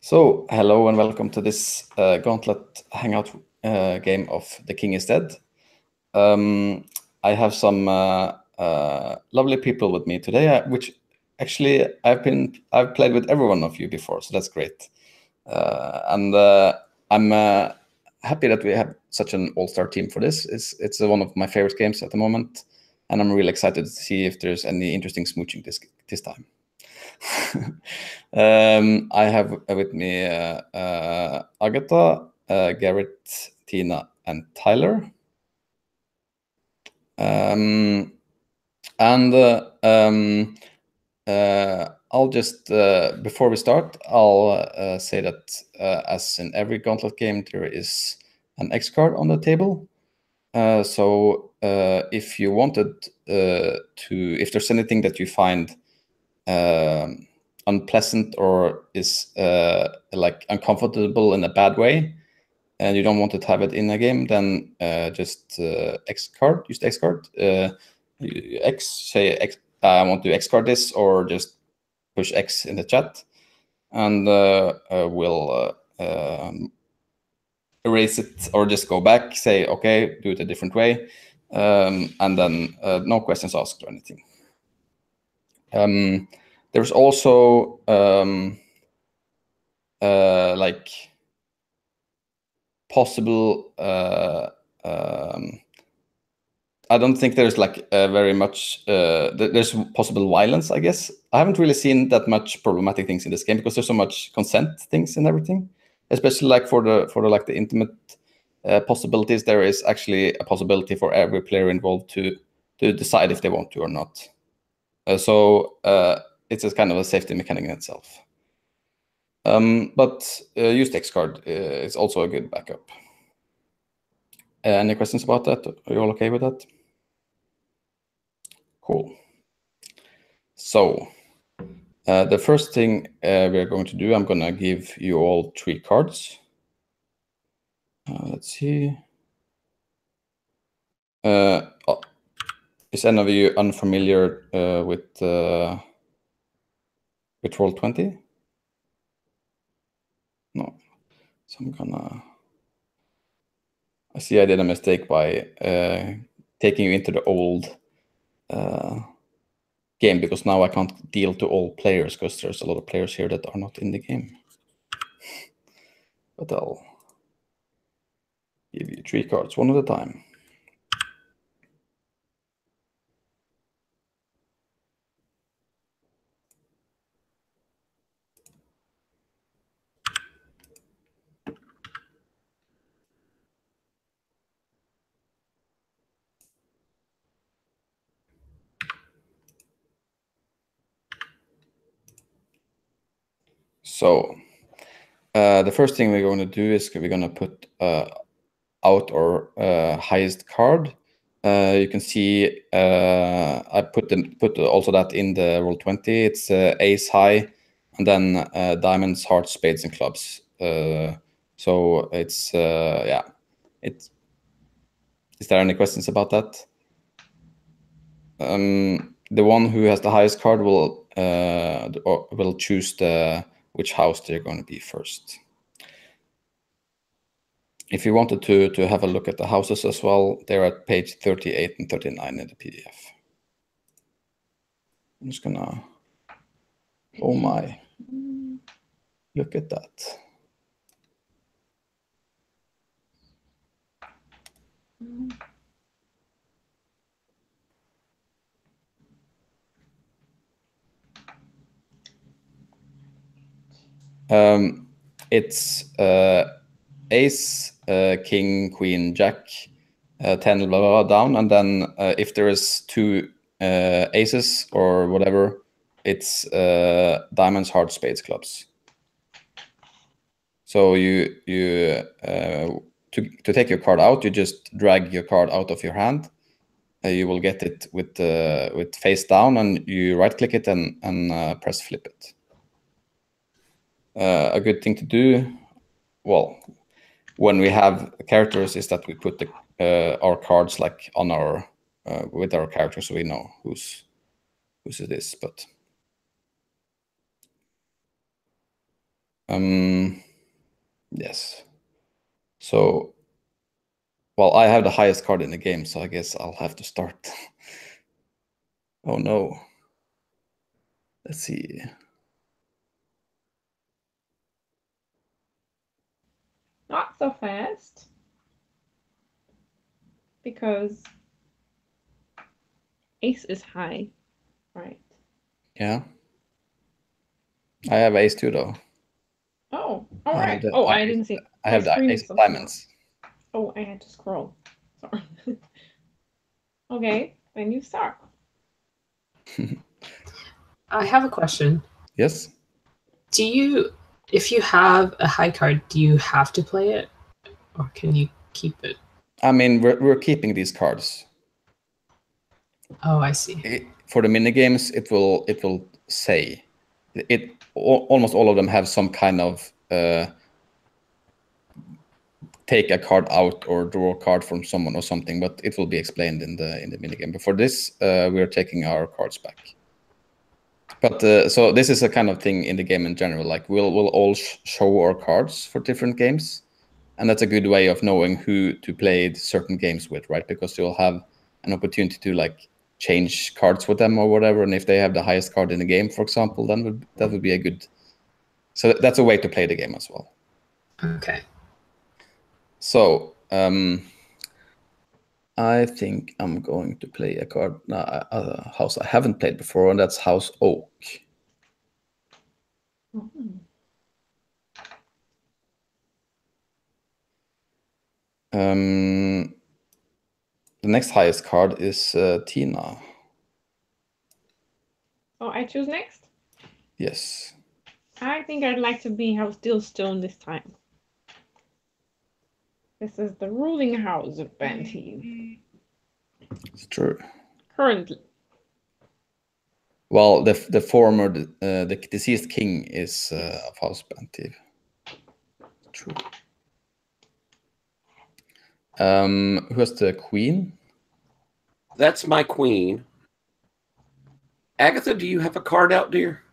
So, hello and welcome to this Gauntlet Hangout game of The King is Dead. I have some lovely people with me today, which actually I've played with every one of you before, so that's great. And I'm happy that we have such an all-star team for this. It's one of my favorite games at the moment, and I'm really excited to see if there's any interesting smooching this time. I have with me Agatha, Garrett, Tina, and Tyler. I'll just, before we start, I'll say that as in every Gauntlet game, there is an X card on the table. So if you wanted if there's anything that you find unpleasant or is like uncomfortable in a bad way, and you don't want to have it in a game, then just X card. Use the X card. Say X. I want to X card this, or just push X in the chat, and we'll erase it, or just go back. Say okay, do it a different way, and then no questions asked or anything. There's also like possible. I don't think there's like very much. There's possible violence, I guess. I haven't really seen that much problematic things in this game because there's so much consent things and everything. Especially like for the intimate possibilities, there is actually a possibility for every player involved to decide if they want to or not. So it's a kind of a safety mechanic in itself. But use the X card is also a good backup. Any questions about that? Are you all okay with that? Cool. So the first thing we're going to do, I'm going to give you all 3 cards. Let's see. Is any of you unfamiliar with Roll20? No. So I'm gonna. I see I did a mistake by taking you into the old game, because now I can't deal to all players because there's a lot of players here that are not in the game. But I'll give you 3 cards, one at a time. So the first thing we're going to do is we're going to put out our highest card. You can see I put also that in the Roll20. It's ace high, and then diamonds, hearts, spades, and clubs. So it's yeah. Is there any questions about that? The one who has the highest card will choose which house they're going to be first. If you wanted to have a look at the houses as well, they're at page 38 and 39 in the PDF. I'm just gonna, oh my, look at that. It's ace, king, queen, jack, 10, blah, blah, blah, down. And then if there is 2 aces or whatever, it's diamonds, hearts, spades, clubs. So to take your card out, you just drag your card out of your hand. You will get it with face down, and you right-click it and press flip it. A good thing to do, well, when we have characters, is that we put our cards like on our with our characters, so we know whose it is. But Yes. So, well, I have the highest card in the game, so I guess I'll have to start. Oh no. Let's see. Not so fast. Because ace is high, right? Yeah. I have ace too, though. Oh, all right. I didn't see. I My have the screen ace is of so small. diamonds. Oh, I had to scroll. Sorry. Okay, then you start. I have a question. Yes. Do you, if you have a high card, do you have to play it, or can you keep it? I mean, we're keeping these cards. Oh, I see. For the mini games, it will say almost all of them have some kind of take a card out or draw a card from someone or something, but it will be explained in the mini game. But for this, we are taking our cards back. But so this is a kind of thing in the game in general. Like we'll all show our cards for different games, and that's a good way of knowing who to play certain games with, right? Because you'll have an opportunity to like change cards with them or whatever. And if they have the highest card in the game, for example, then that would be a good. So that's a way to play the game as well. Okay. So I think I'm going to play a card, a house I haven't played before, and that's House Oak. The next highest card is Tina. Oh, I choose next? Yes. I think I'd like to be House Stillstone this time. This is the ruling house of Banteen. It's true. Currently. Well, the former, the deceased king is of House Bantiv. True. Who has the queen? That's my queen. Agatha, do you have a card out, dear?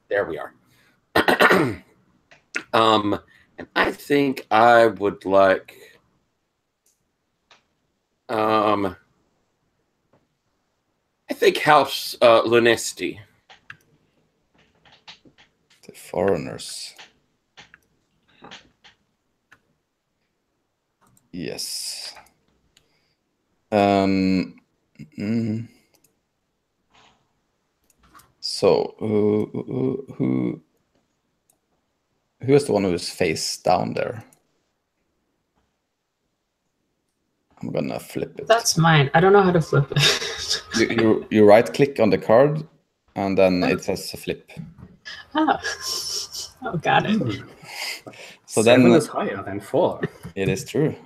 There we are. And I think I would like I think House Lunesti. The foreigners. Yes. So who is the one who is face down there? I'm gonna flip it. That's mine. I don't know how to flip it. you right click on the card, and then it says flip. Oh, got it. So 7 is higher than 4. It is true.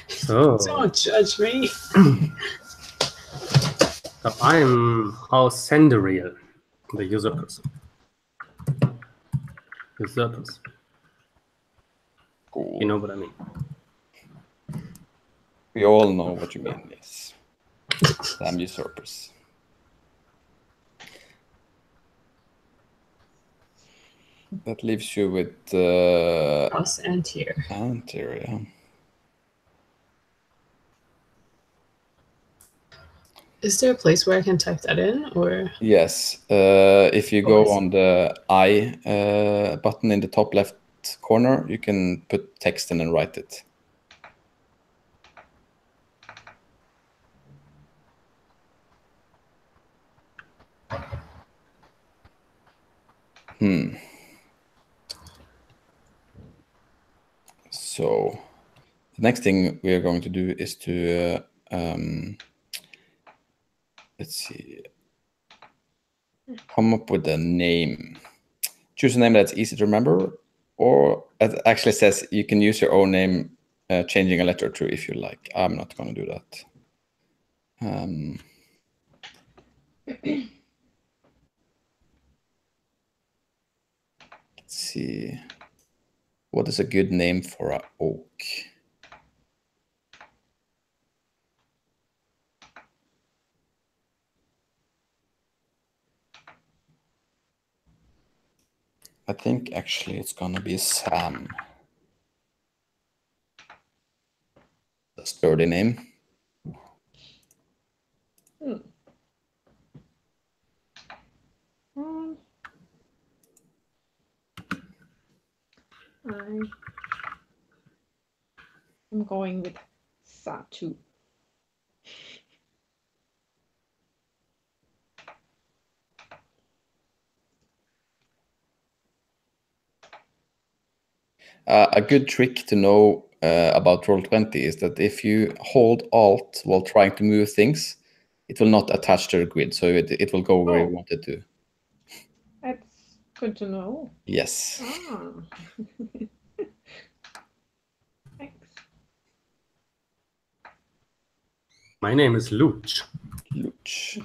So don't judge me. So I'm House Senderiel, the usurpers. Usurpers. Cool. You know what I mean? We all know what you mean, yes. Damn usurpers. That leaves you with House Antir. Antir, yeah. Is there a place where I can type that in, or? Yes. If you go on the I button in the top left corner, you can put text in and write it. So the next thing we are going to do is to let's see, come up with a name. Choose a name that's easy to remember, or it actually says you can use your own name, changing a letter or two if you like. I'm not going to do that. Let's see. What is a good name for an oak? I think actually it's gonna be Sam. A sturdy name. I'm going with Satu. A good trick to know about Roll20 is that if you hold Alt while trying to move things, it will not attach to the grid, so it will go where you want it to. That's good to know. Yes. Ah. Thanks. My name is Luch, Luch.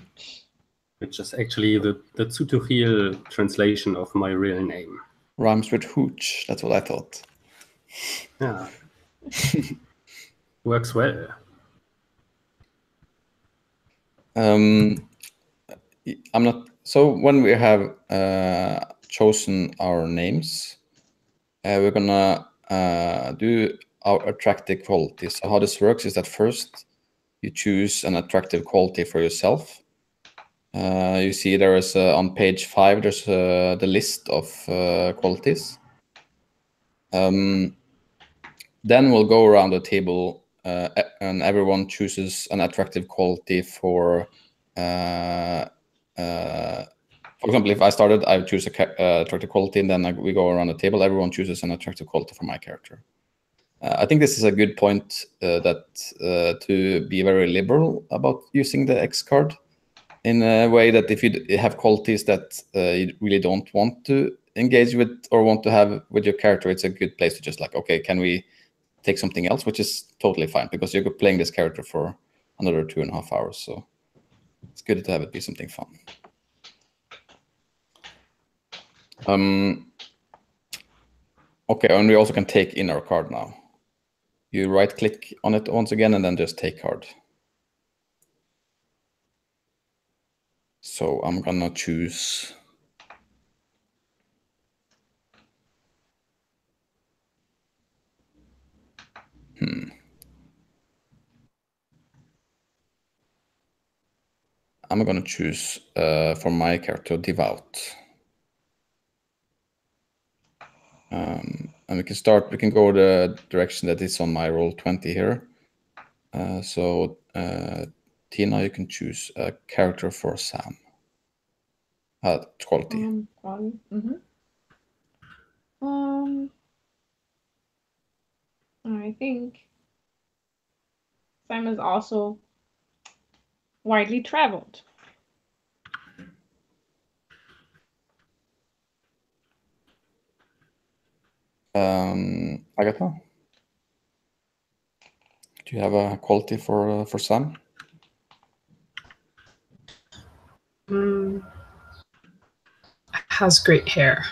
which is actually the tutorial translation of my real name. Rhymes with hooch. That's what I thought. Yeah. Works well. I'm not. So when we have chosen our names, we're gonna do our attractive qualities. So how this works is that first you choose an attractive quality for yourself. You see there is on page 5. There's the list of qualities. Then we'll go around the table and everyone chooses an attractive quality for example, if I started, I would choose a attractive quality, and then we go around the table. Everyone chooses an attractive quality for my character. I think this is a good point to be very liberal about using the X card, in a way that if you have qualities that you really don't want to engage with or want to have with your character, it's a good place to just like, okay, can we take something else, which is totally fine because you're playing this character for another 2.5 hours. So it's good to have it be something fun. Okay, and we also can take in our card now. You right click on it once again and then just take card. So I'm gonna choose I'm gonna choose for my character Devout. And we can go the direction that is on my Roll20 here. So Tina, you can choose a character for Sam. Quality. Quality. I think Sam is also widely traveled. Agatha, do you have a quality for Sam? Has great hair.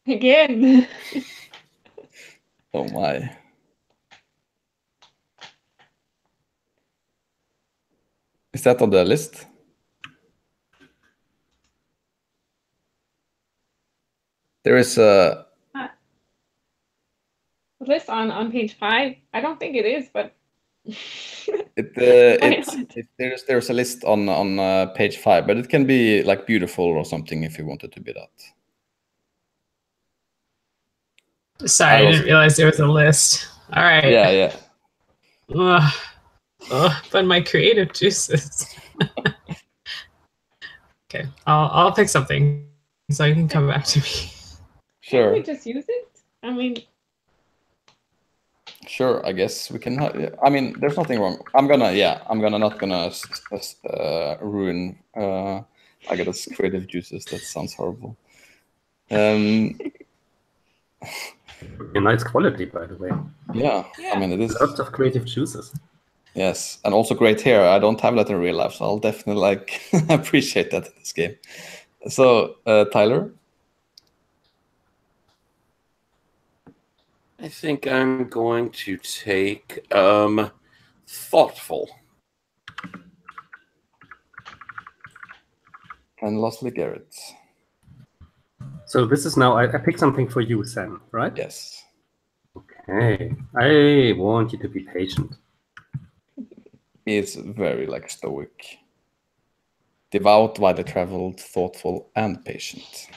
Again. Oh my. Is that on the list? There is a list on page 5. I don't think it is, but there's a list on page 5, but it can be like beautiful or something if you want it to be that. Sorry, I didn't realize there was a list. All right. Yeah. But my creative juices. Okay, I'll pick something so you can come back to me. Sure. Can we just use it? I mean, sure. I guess we can. I mean, there's nothing wrong. I'm not gonna ruin Agatha's creative juices. That sounds horrible. A nice quality, by the way. Yeah. I mean, it is. Lots of creative juices. Yes, and also great hair. I don't have that in real life, so I'll definitely like appreciate that in this game. So, Tyler? I think I'm going to take thoughtful. And lastly, Garrett. So this is now, I picked something for you, Sam, right? Yes. Okay. I want you to be patient. He is very like stoic. Devout, widely traveled, thoughtful, and patient.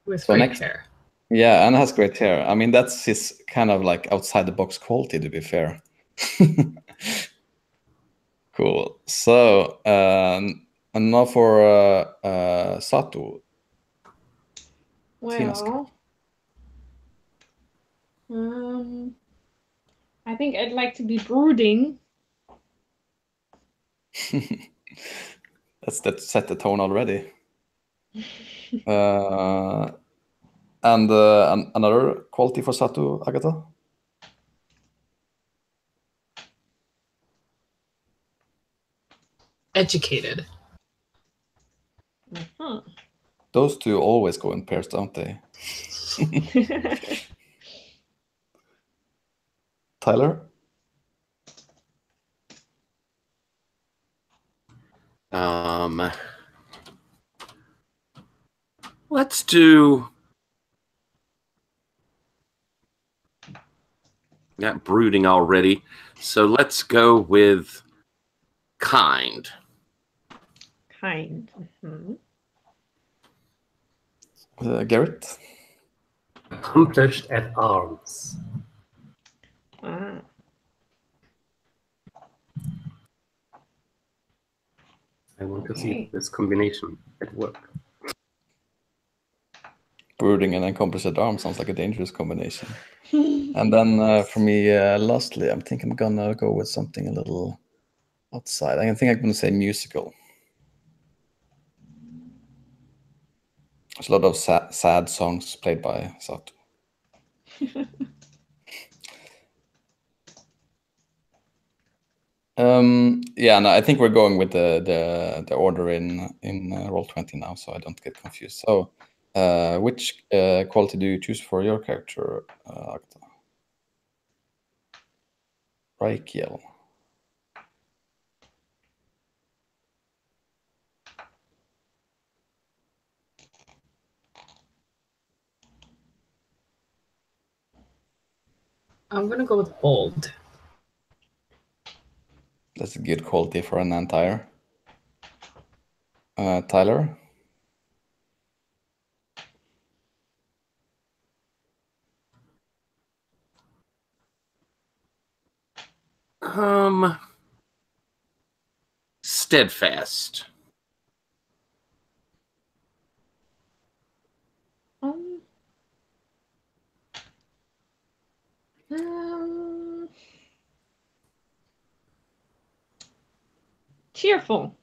With So great next- hair. Yeah, and has great hair. I mean, that's his kind of like outside the box quality, to be fair. Cool. So, and now for Sato. Well, I think I'd like to be brooding. That set the tone already. And another quality for Sato, Agatha? Educated. Mhm. Those two always go in pairs, don't they? Tyler? Let's do. Got brooding already, so let's go with kind. Kind. Mhm. Garrett? Accomplished at arms. Ah, I want to Okay. see this combination at work. Brooding and accomplished at arms sounds like a dangerous combination. And then for me, lastly, I think I'm gonna go with something a little outside. I think I'm gonna say musical. There's a lot of sad songs played by Sato. Yeah, no, I think we're going with the order in Roll20 now, so I don't get confused. So, which quality do you choose for your character, Agatha? Raikiel. I'm gonna go with bold. That's a good quality for an entire. Tyler? Steadfast. Um, um, cheerful.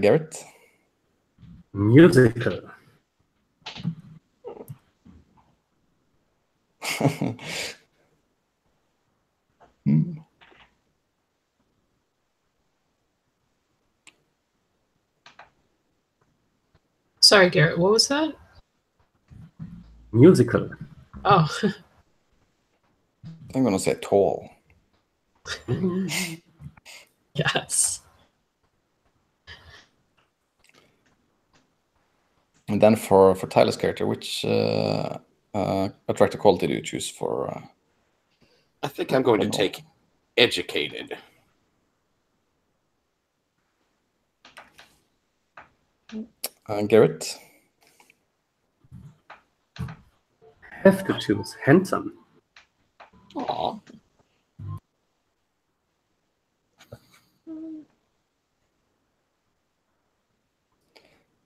Garrett? Musical. Sorry, Garrett, what was that? Musical. Oh, I'm gonna say tall. yes. And then for Tyler's character, which attractive quality do you choose for? I think I'm going to no. take educated. Garrett? Have to choose handsome. Aw.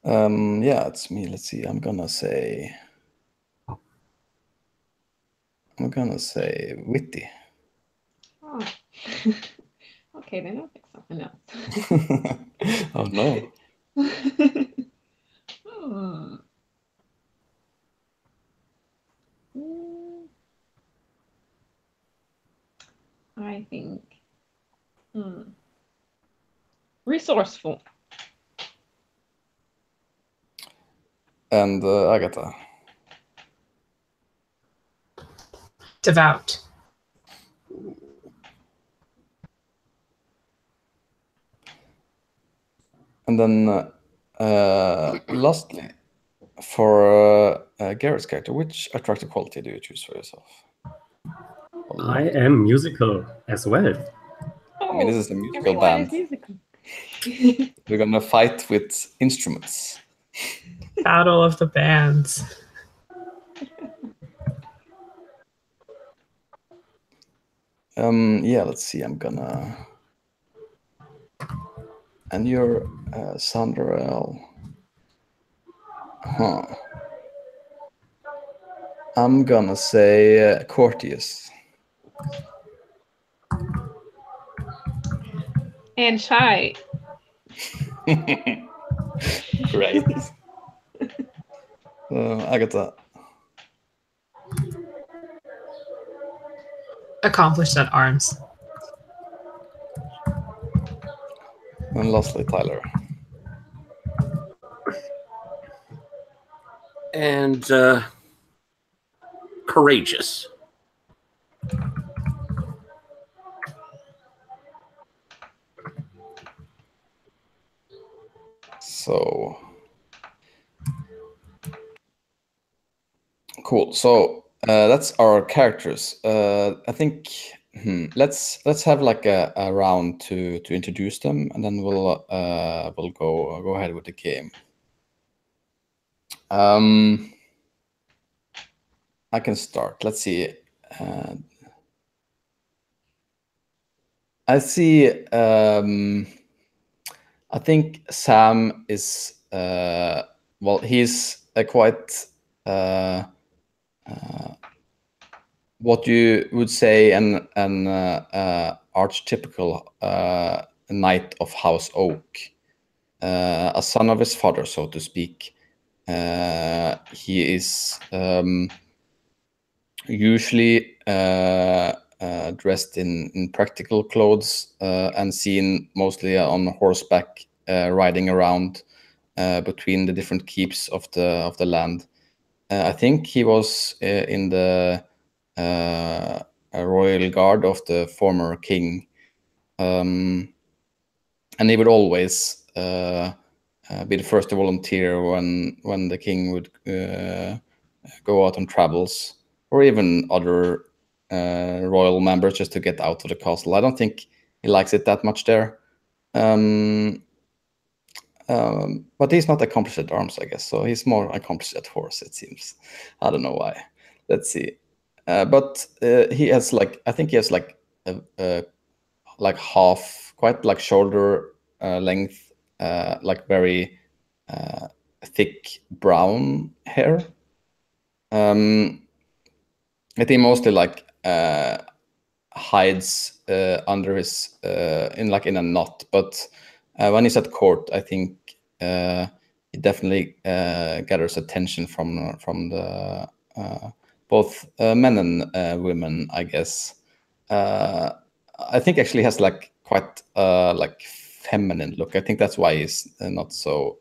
Yeah, it's me. Let's see. I'm gonna say witty. Oh. Okay, then I'll pick something else. Oh no. Hmm. I think resourceful. And Agatha. Devout. And then lastly, for Garrett's character, which attractive quality do you choose for yourself? I am musical as well. Oh, I mean, this is a musical everyone is band. musical. We're gonna fight with instruments. Battle of the bands. Yeah, let's see. I'm gonna. And you're Sandra. Huh. I'm gonna say courteous. And shy. Great. I got that. Accomplished at arms. And lastly, Tyler. And courageous. So cool. So that's our characters. I think let's have like a round to introduce them, and then we'll go ahead with the game. I can start. Let's see. I see. I think Sam is well. He's a quite what you would say an archetypical knight of House Oak, a son of his father, so to speak. He is usually dressed in practical clothes and seen mostly on horseback, riding around between the different keeps of the land. I think he was in the royal guard of the former king, and he would always be the first to volunteer when the king would go out on travels, or even other royal members, just to get out of the castle. I don't think he likes it that much there. But he's not accomplished at arms, I guess. So he's more accomplished at horse, it seems. I don't know why. Let's see. But he has like, I think he has like like half, quite like shoulder length, like very thick brown hair. I think mostly like hides under his in a knot, but when he's at court, I think he definitely gathers attention from the both men and women, I guess. I think actually has like quite like feminine look. I think that's why he's not so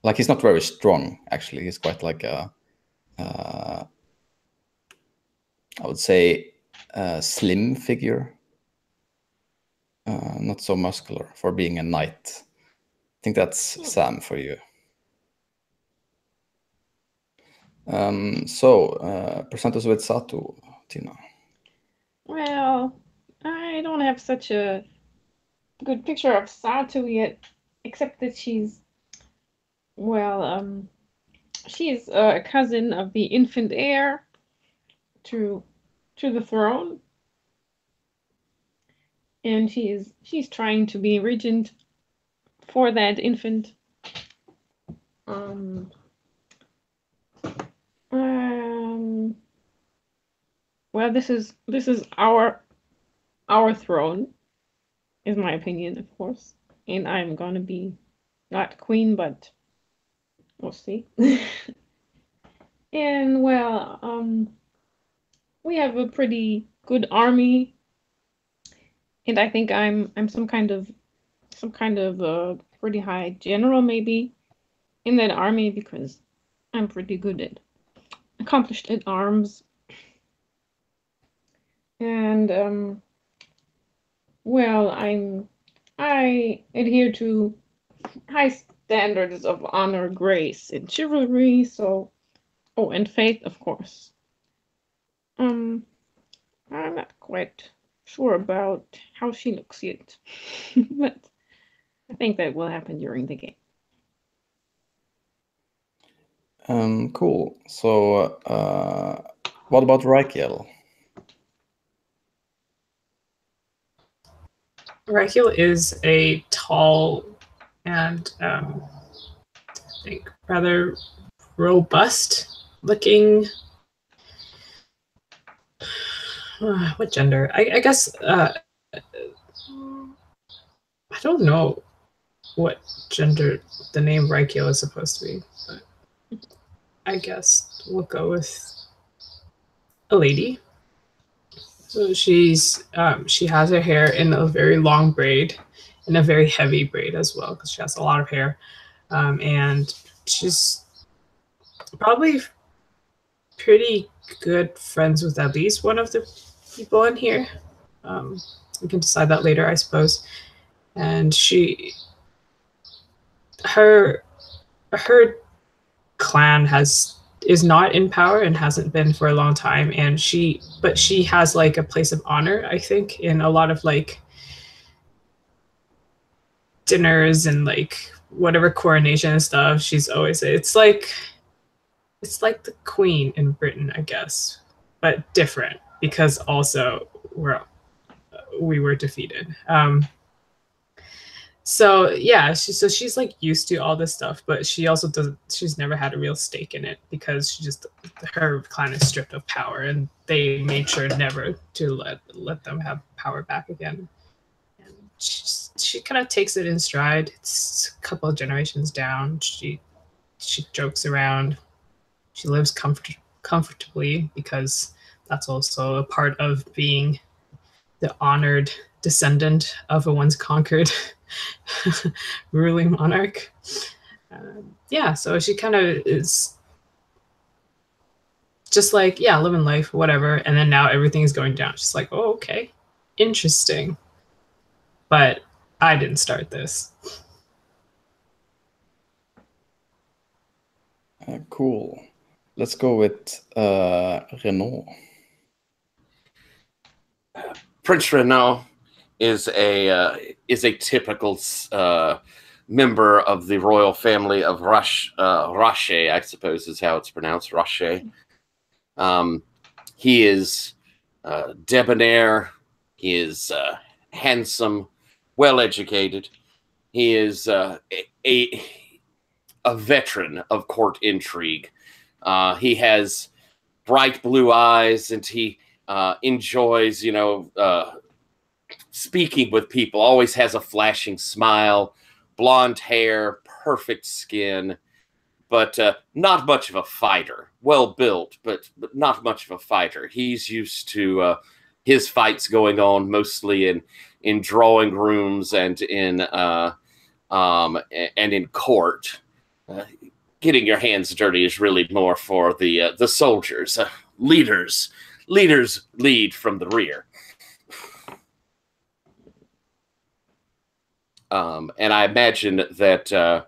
like he's not very strong. Actually, he's quite like a I would say slim figure, not so muscular for being a knight. I think that's Sam for you. So present us with Satu, Tina. Well, I don't have such a good picture of Satu yet, except that she's, well, she's a cousin of the infant heir to the throne, and she's trying to be regent for that infant. Well, this is our throne, is my opinion, of course, and I'm gonna be not queen, but we'll see. And well, we have a pretty good army, and I think I'm some kind of pretty high general maybe in that army, because I'm pretty good at accomplished at arms. And well, I adhere to high standards of honor, grace, and chivalry. So, oh, and faith, of course. I'm not quite sure about how she looks yet, but I think that will happen during the game. Cool. So, what about Raquel? Raquel is a tall and I think rather robust looking. What gender? I guess I don't know what gender the name Raquel is supposed to be, but I guess we'll go with a lady. So she has her hair in a very long braid, in a very heavy braid as well, because she has a lot of hair, and she's probably pretty good friends with at least one of the people in here. We can decide that later, I suppose. And her clan is not in power and hasn't been for a long time, and but she has like a place of honor, I think, in a lot of like dinners and like whatever coronation and stuff. She's always it's like the queen in Britain, I guess, but different because also we were defeated. So yeah, she's like used to all this stuff, but she also she's never had a real stake in it because her clan is stripped of power, and they made sure never to let them have power back again. And she kind of takes it in stride. It's a couple of generations down. She jokes around. She lives comfortably because that's also a part of being the honored descendant of a once conquered ruling monarch. Yeah, so she kind of is just like, yeah, living life, whatever. And then now everything is going down. She's like, oh, okay, interesting. But I didn't start this. Cool. Let's go with Renaud. Prince Renaud is a typical member of the royal family of Rache, I suppose is how it's pronounced, Rache. He is debonair. He is handsome, well-educated. He is a veteran of court intrigue. He has bright blue eyes, and he enjoys, speaking with people, always has a flashing smile, blonde hair, perfect skin, but not much of a fighter. Well built, but not much of a fighter. He's used to his fights going on mostly in drawing rooms and in court. Getting your hands dirty is really more for the soldiers. Leaders lead from the rear. And I imagine that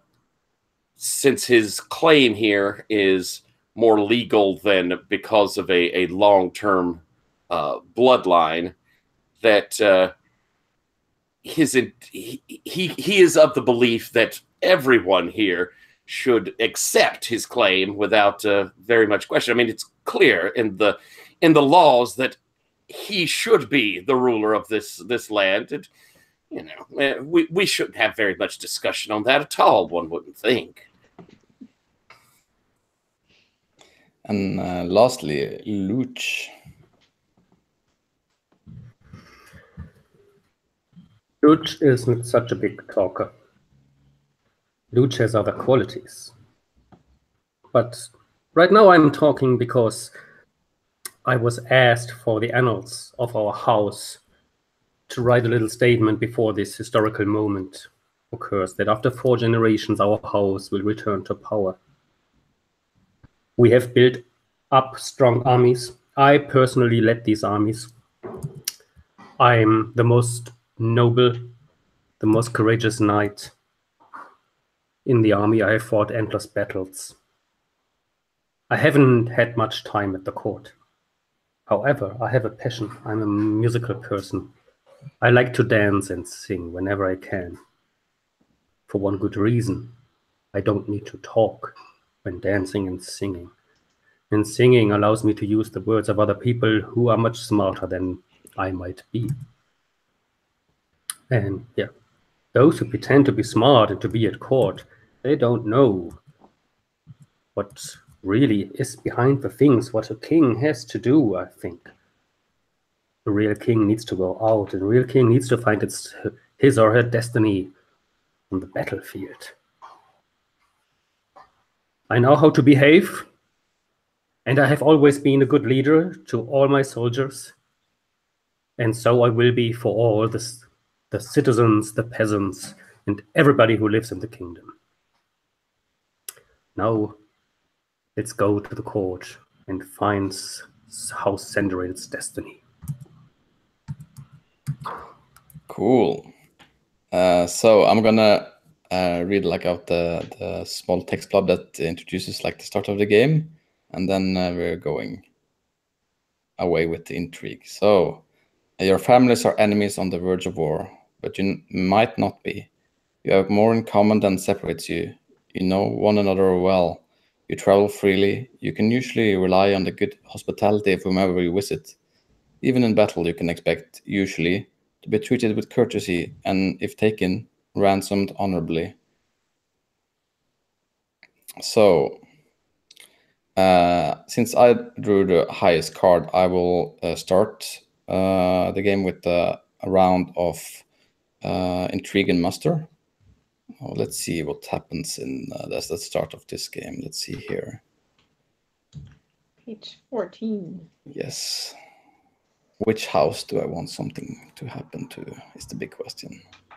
since his claim here is more legal than because of a long-term bloodline, that he is of the belief that everyone here should accept his claim without very much question. I mean, it's clear in the laws that he should be the ruler of this land. And, we shouldn't have very much discussion on that at all, one wouldn't think. And lastly, Luch. Luch isn't such a big talker. Luch has other qualities. But right now I'm talking because I was asked for the annals of our house to write a little statement before this historical moment occurs, that after 4 generations our house will return to power. We have built up strong armies. I personally led these armies. I'm the most noble, the most courageous knight. In the army, I have fought endless battles. I haven't had much time at the court. However, I have a passion. I'm a musical person. I like to dance and sing whenever I can. For one good reason. I don't need to talk when dancing and singing. And singing allows me to use the words of other people who are much smarter than I might be. And yeah, those who pretend to be smart and to be at court, they don't know what really is behind the things, what a king has to do, I think. The real king needs to go out, and the real king needs to find his or her destiny on the battlefield. I know how to behave, and I have always been a good leader to all my soldiers. And so I will be for all the citizens, the peasants, and everybody who lives in the kingdom. Now, let's go to the court and find House Sandrail's destiny. Cool. So I'm gonna read like out the small text blob that introduces like the start of the game, and then we're going away with the intrigue. So your families are enemies on the verge of war, but you might not be. You have more in common than separates you. You know one another well. You travel freely. You can usually rely on the good hospitality of whomever you visit. Even in battle, you can expect, usually, to be treated with courtesy and, if taken, ransomed honorably. So, since I drew the highest card, I will start the game with a round of Intrigue and Muster. Oh, let's see what happens in that's the start of this game. Let's see here. Page 14. Yes. Which house do I want something to happen to is the big question. I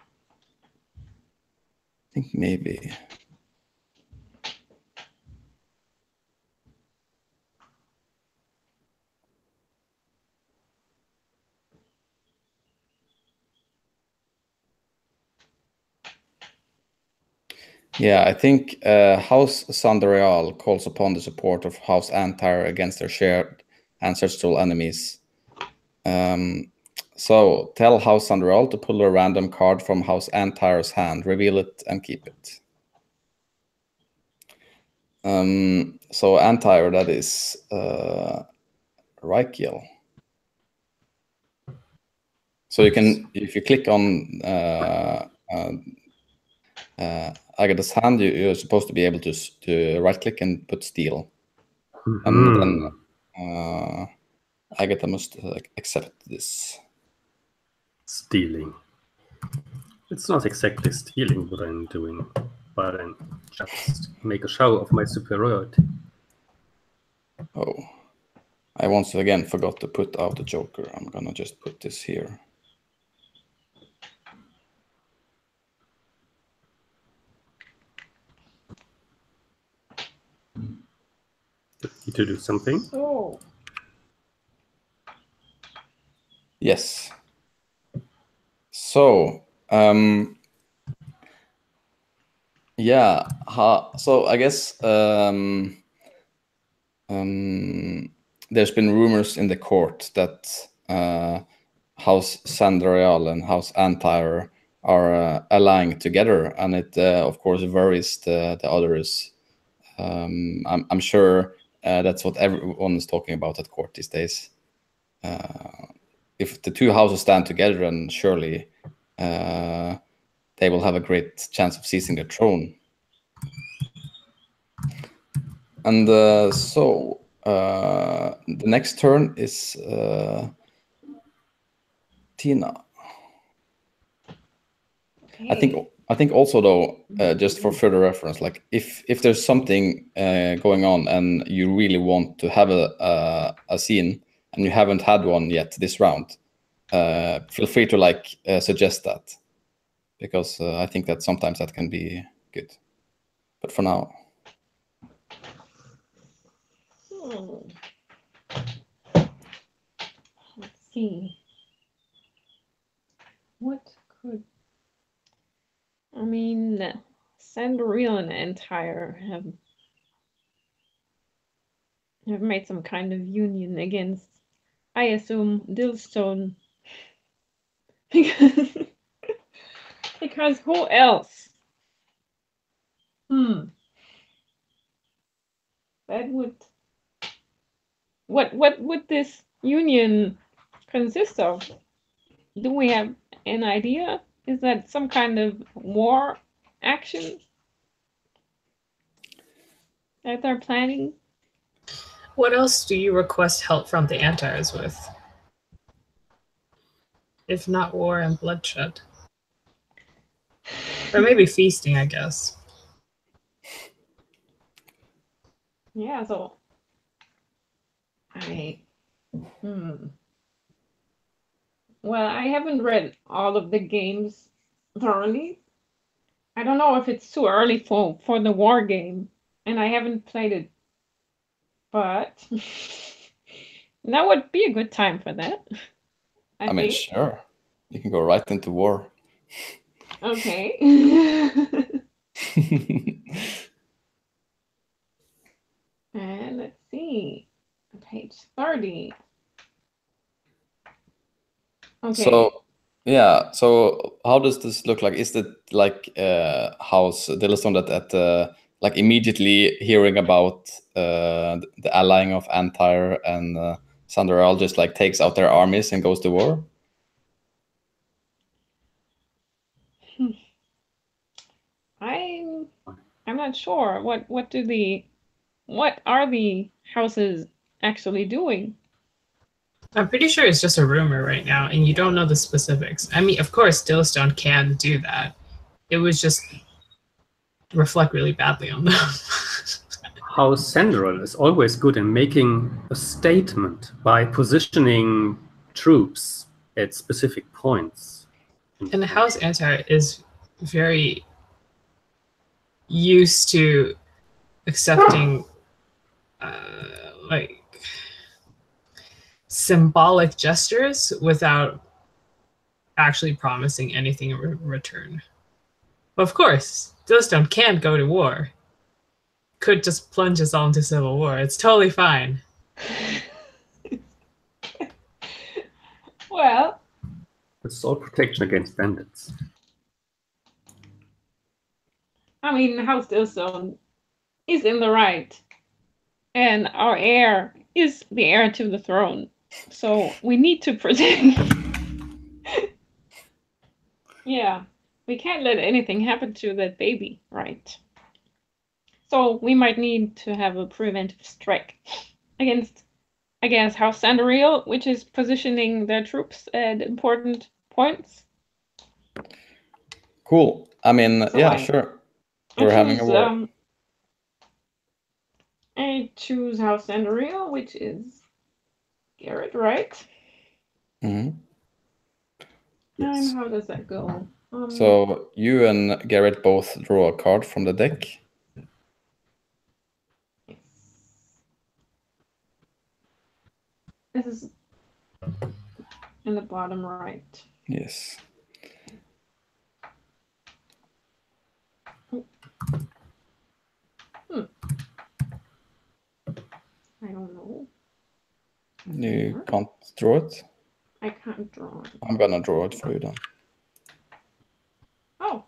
think maybe. Yeah, I think House Sandareal calls upon the support of House Antire against their shared ancestral enemies. So tell House Sandareal to pull a random card from House Antire's hand, reveal it, and keep it. So Antire, that is Rykiel. So you can, if you click on Agatha's hand, you're supposed to be able to right-click and put steal. And then Agatha must accept this. Stealing. It's not exactly stealing what I'm doing, but I just make a show of my superiority. Oh, I once again forgot to put out the Joker. I'm gonna just put this here. Need to do something? So, Yes. So, yeah. So I guess there's been rumors in the court that House Sandareal and House Antire are allying together, and it of course worries the others. I'm sure that's what everyone is talking about at court these days. If the two houses stand together, then surely they will have a great chance of seizing the throne. And so the next turn is Tina. okay. I think also though, just for further reference, like if there's something going on and you really want to have a scene and you haven't had one yet this round, feel free to like suggest that, because I think that sometimes that can be good. But for now, Let's see. Sandreal and Entire have made some kind of union against, I assume, Dillstone. Because who else? That would. What would this union consist of? Do we have an idea? Is that some kind of war action that they're planning? What else do you request help from the Antires with? If not war and bloodshed. Or maybe feasting, I guess. Yeah, so well, I haven't read all of the games thoroughly. I don't know if it's too early for the war game, and I haven't played it, but that would be a good time for that. I mean, think. sure. You can go right into war. Okay. And let's see. Page 30. Okay. So, yeah. So, how does this look like? Is it like House Dillstone that like immediately hearing about the allying of Antire and Sandreal just like takes out their armies and goes to war? I'm not sure. What are the houses actually doing? I'm pretty sure it's just a rumor right now, and you don't know the specifics. I mean, of course, Dillstone can do that. It would just reflect really badly on them. House Sandreal is always good in making a statement by positioning troops at specific points. And House Antire is very used to accepting like symbolic gestures without actually promising anything in return. But of course, Dillstone can't go to war. Could just plunge us all into civil war. It's totally fine. Well, It's all protection against bandits. I mean, House Dillstone is in the right, and our heir is the heir to the throne. So we need to protect. Yeah, we can't let anything happen to that baby, right? So we might need to have a preventive strike against House Sandreal, which is positioning their troops at important points. Cool. I mean, So yeah, sure. We're having a war. I choose House Sandreal, which is Garrett, right? Mm-hmm. And Yes. how does that go? So you and Garrett both draw a card from the deck. This is in the bottom right. Yes. I don't know. You can't draw it? I can't draw it. I'm gonna draw it for you then. Oh.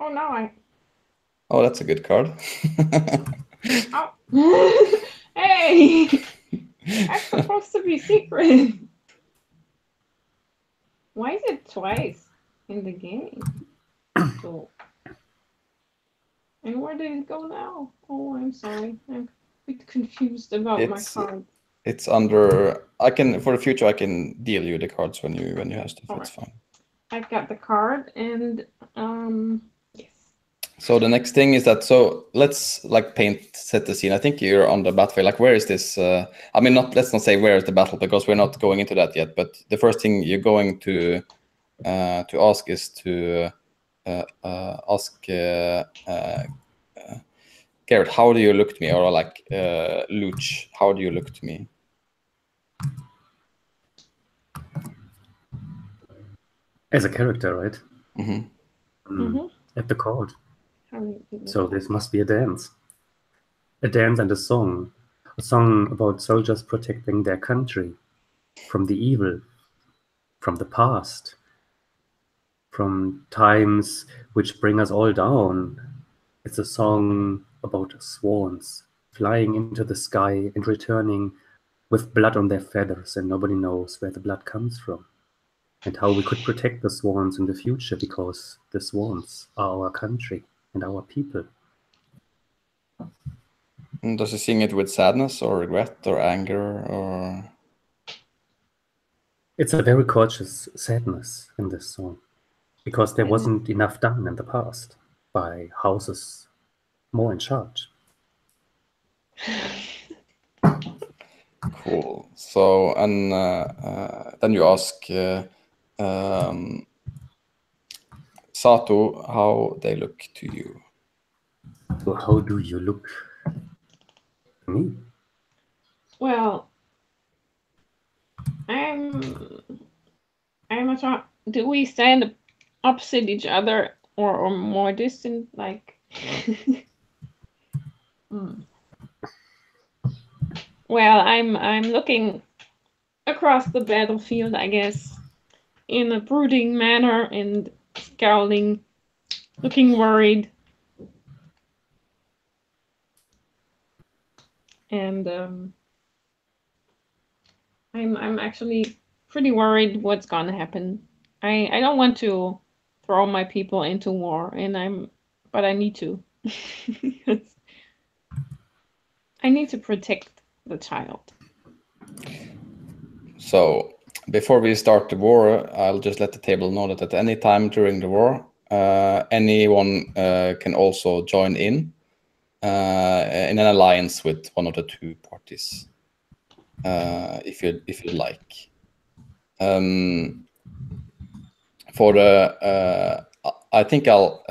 Oh, no, Oh, that's a good card. Oh. Hey! That's supposed to be secret. Why is it twice in the game? So, and where did it go now? Oh, I'm sorry. I'm a bit confused about my card. It's under. I can for the future. I can deal you the cards when you have stuff. All It's right. fine. I got the card, and yes. So the next thing is that. So let's like set the scene. I think you're on the battlefield. Like, where is this? I mean, let's not say where is the battle because we're not going into that yet. But the first thing you're going to ask is to ask Garrett, how do you look to me? Or like Luch, how do you look to me? As a character, right? Mm-hmm. At the court. How do you do that? So this must be a dance. A dance and a song. A song about soldiers protecting their country from the evil, from the past, from times which bring us all down. It's a song about swans flying into the sky and returning with blood on their feathers, and nobody knows where the blood comes from and how we could protect the swans in the future, because the swans are our country and our people. And does he sing it with sadness or regret or anger or? It's a very cautious sadness in this song, because there wasn't enough done in the past by houses more in charge. Cool. So, and then you ask Sato how they look to you. So how do you look to me? Well, I'm not sure. Do we stand opposite each other or more distant? Like, well, I'm looking across the battlefield, I guess, in a brooding manner and scowling, looking worried. And I'm actually pretty worried what's gonna happen. I don't want to throw my people into war, but I need to. I need to protect the child. So before we start the war, I'll just let the table know that at any time during the war, anyone can also join in an alliance with one of the two parties, if you like. For the I think I'll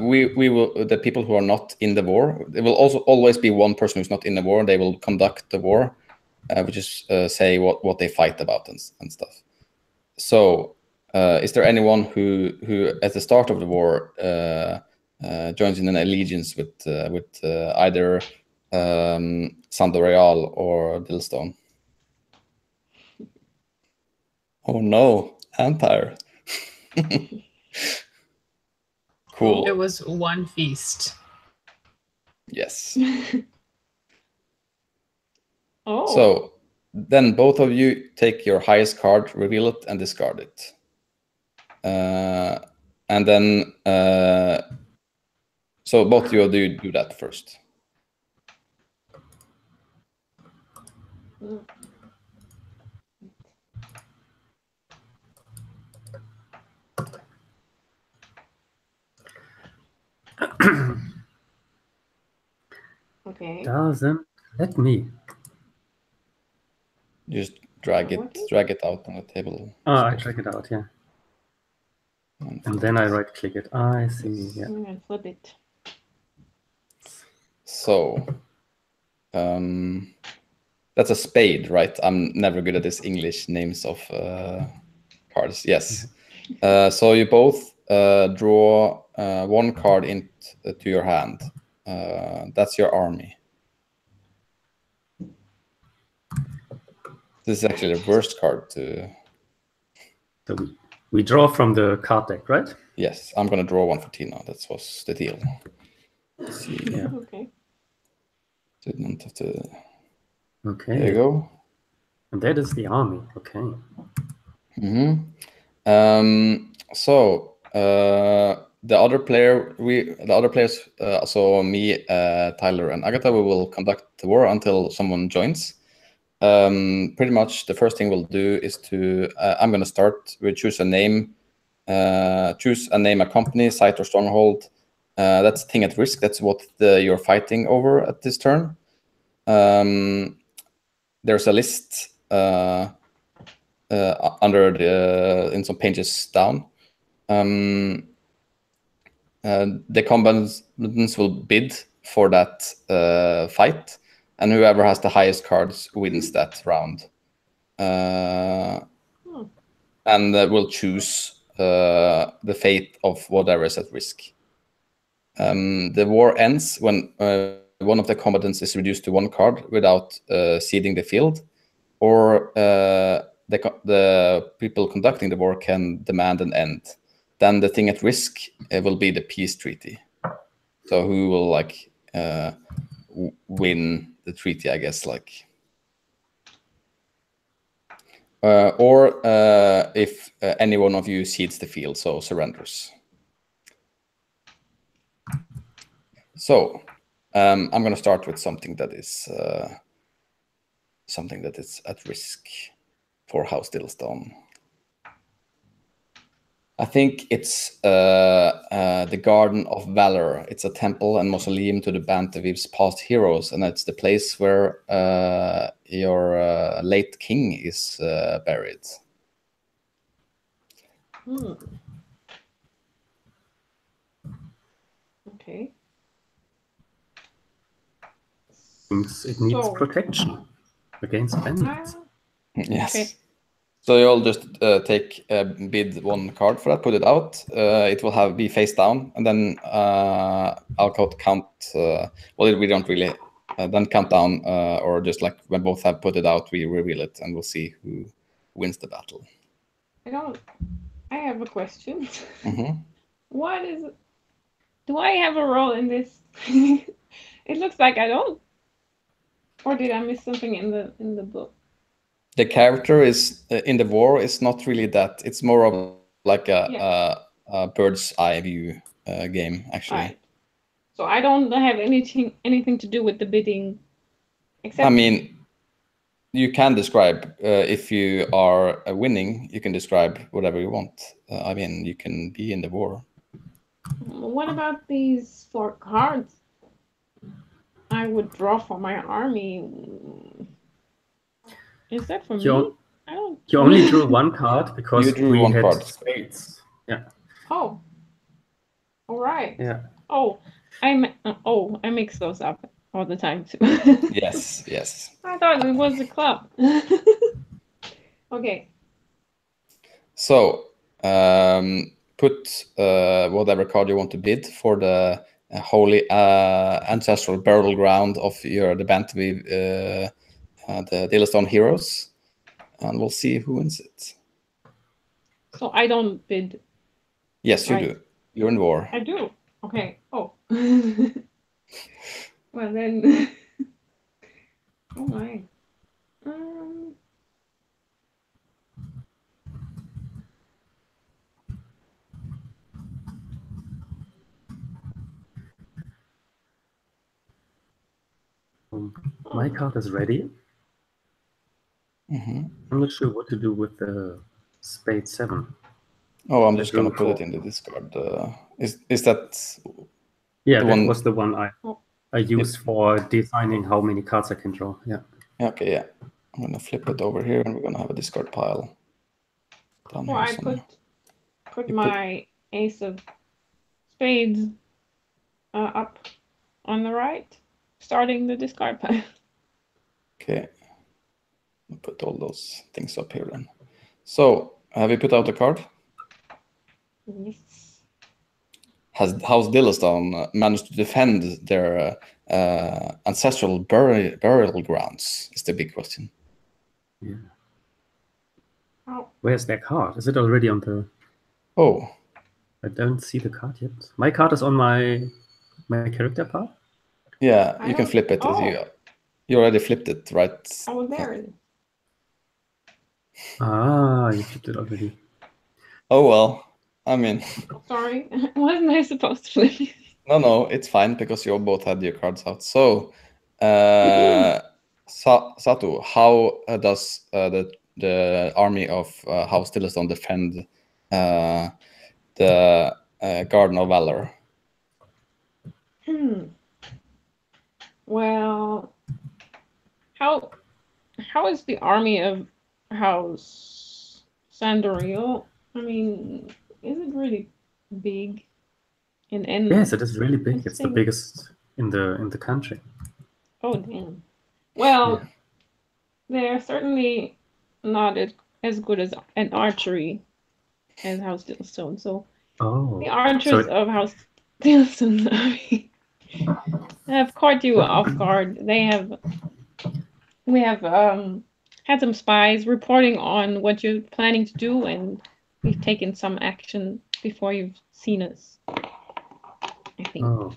we will, the people who are not in the war, there will also always be one person who's not in the war. They will conduct the war, which is say what they fight about and stuff. So is there anyone who at the start of the war joins in an allegiance with either Sandor Real or Dillstone? Oh no, Empire. Cool. It was one feast. Yes. Oh. So then both of you take your highest card, reveal it, and discard it. And then, so both of you do that first. Okay. Doesn't let me. Just drag it out on the table. Oh, I drag it out, yeah. And then I right click it. I see, yeah. I'm gonna flip it. So, that's a spade, right? I'm never good at this English names of cards. Yes. So you both draw one card into your hand. That's your army. This is actually the worst card to... So we draw from the card deck, right? Yes, I'm going to draw one for Tina. That was the deal. Let's see. Yeah. Okay. Didn't have to... Okay. There you go. And that is the army. Okay. So the other players, so me, Tyler, and Agatha, we will conduct the war until someone joins. Pretty much the first thing we'll do is to I'm going to start. We choose a name, a company, site, or stronghold. That's thing at risk. That's what you're fighting over at this turn. There's a list under in some pages down. The combatants will bid for that fight, and whoever has the highest cards wins that round. And will choose the fate of whatever is at risk. the war ends when one of the combatants is reduced to 1 card without ceding the field, or the people conducting the war can demand an end. Then the thing at risk will be the peace treaty. So who will like win the treaty, I guess, like. Or if any one of you cedes the field, so surrenders. So I'm going to start with something that is at risk for House Diddlestone. I think it's the Garden of Valor. It's a temple and mausoleum to the Bantaweave's past heroes, and it's the place where your late king is buried. Okay. Seems it needs protection against bandits. Yes. Okay. So you'll just bid 1 card for that, put it out. It will be face down, and then I'll count. We don't really then count down, or just like when both have put it out, we reveal it, and we'll see who wins the battle. I have a question. Mm-hmm. What is? Do I have a role in this? It looks like I don't. Or did I miss something in the book? The character is in the war is not really that. It's more of like a bird's eye view game, actually. Right. So I don't have anything to do with the bidding, except. I mean, you can describe if you are winning. You can describe whatever you want. I mean, you can be in the war. What about these 4 cards I would draw for my army? Is that for me? I don't. You only drew 1 card because You drew we 1 had card. spades. Yeah. Oh. All right. Yeah. Oh, I mix those up all the time too. Yes, yes. I thought it was a club. Okay. So put whatever card you want to bid for the holy ancestral burial ground of the Bantaweave, the Diddlestone heroes, and we'll see who wins it. So I don't bid. Yes, you Right. do. You're in war. I do. Okay. Oh. Well then. Oh my. My card is ready. Mm-hmm. I'm not sure what to do with the spade 7. Oh, I'm just gonna drew put it 4. in the discard. Is that? Yeah, The that one- was the one I used for designing how many cards I can draw. Yeah. Okay, yeah. I'm gonna flip it over here, and we're gonna have a discard pile. Down Well, here I somewhere. put You my ace of spades up on the right, starting the discard pile. Okay. I'll put all those things up here then. So, have you put out a card? Yes. Has House Diddlestone managed to defend their ancestral burial grounds? Is the big question. Yeah. Oh, Where's that card? Is it already on the? Oh, I don't see the card yet. My card is on my character part. yeah, I you can don't- flip it. oh. You already flipped it, right? oh, there it is. Ah, you flipped it already. Oh well. I mean, Sorry, wasn't I supposed to flip it? no, it's fine because you both had your cards out. So, Satu, how does the army of House Diddlestone defend the Garden of Valor? Well, how is the army of House Sandoriel? I mean, is it really big? And Yes, it is really big. It's the Interesting. biggest in the country. Oh damn. Well, Yeah. they're certainly not as good as an archery as House Diddlestone. So Oh, the archers so it- of House Dilston's army have caught you off guard. We have had some spies reporting on what you're planning to do, and we've taken some action before you've seen us, I think. Oh.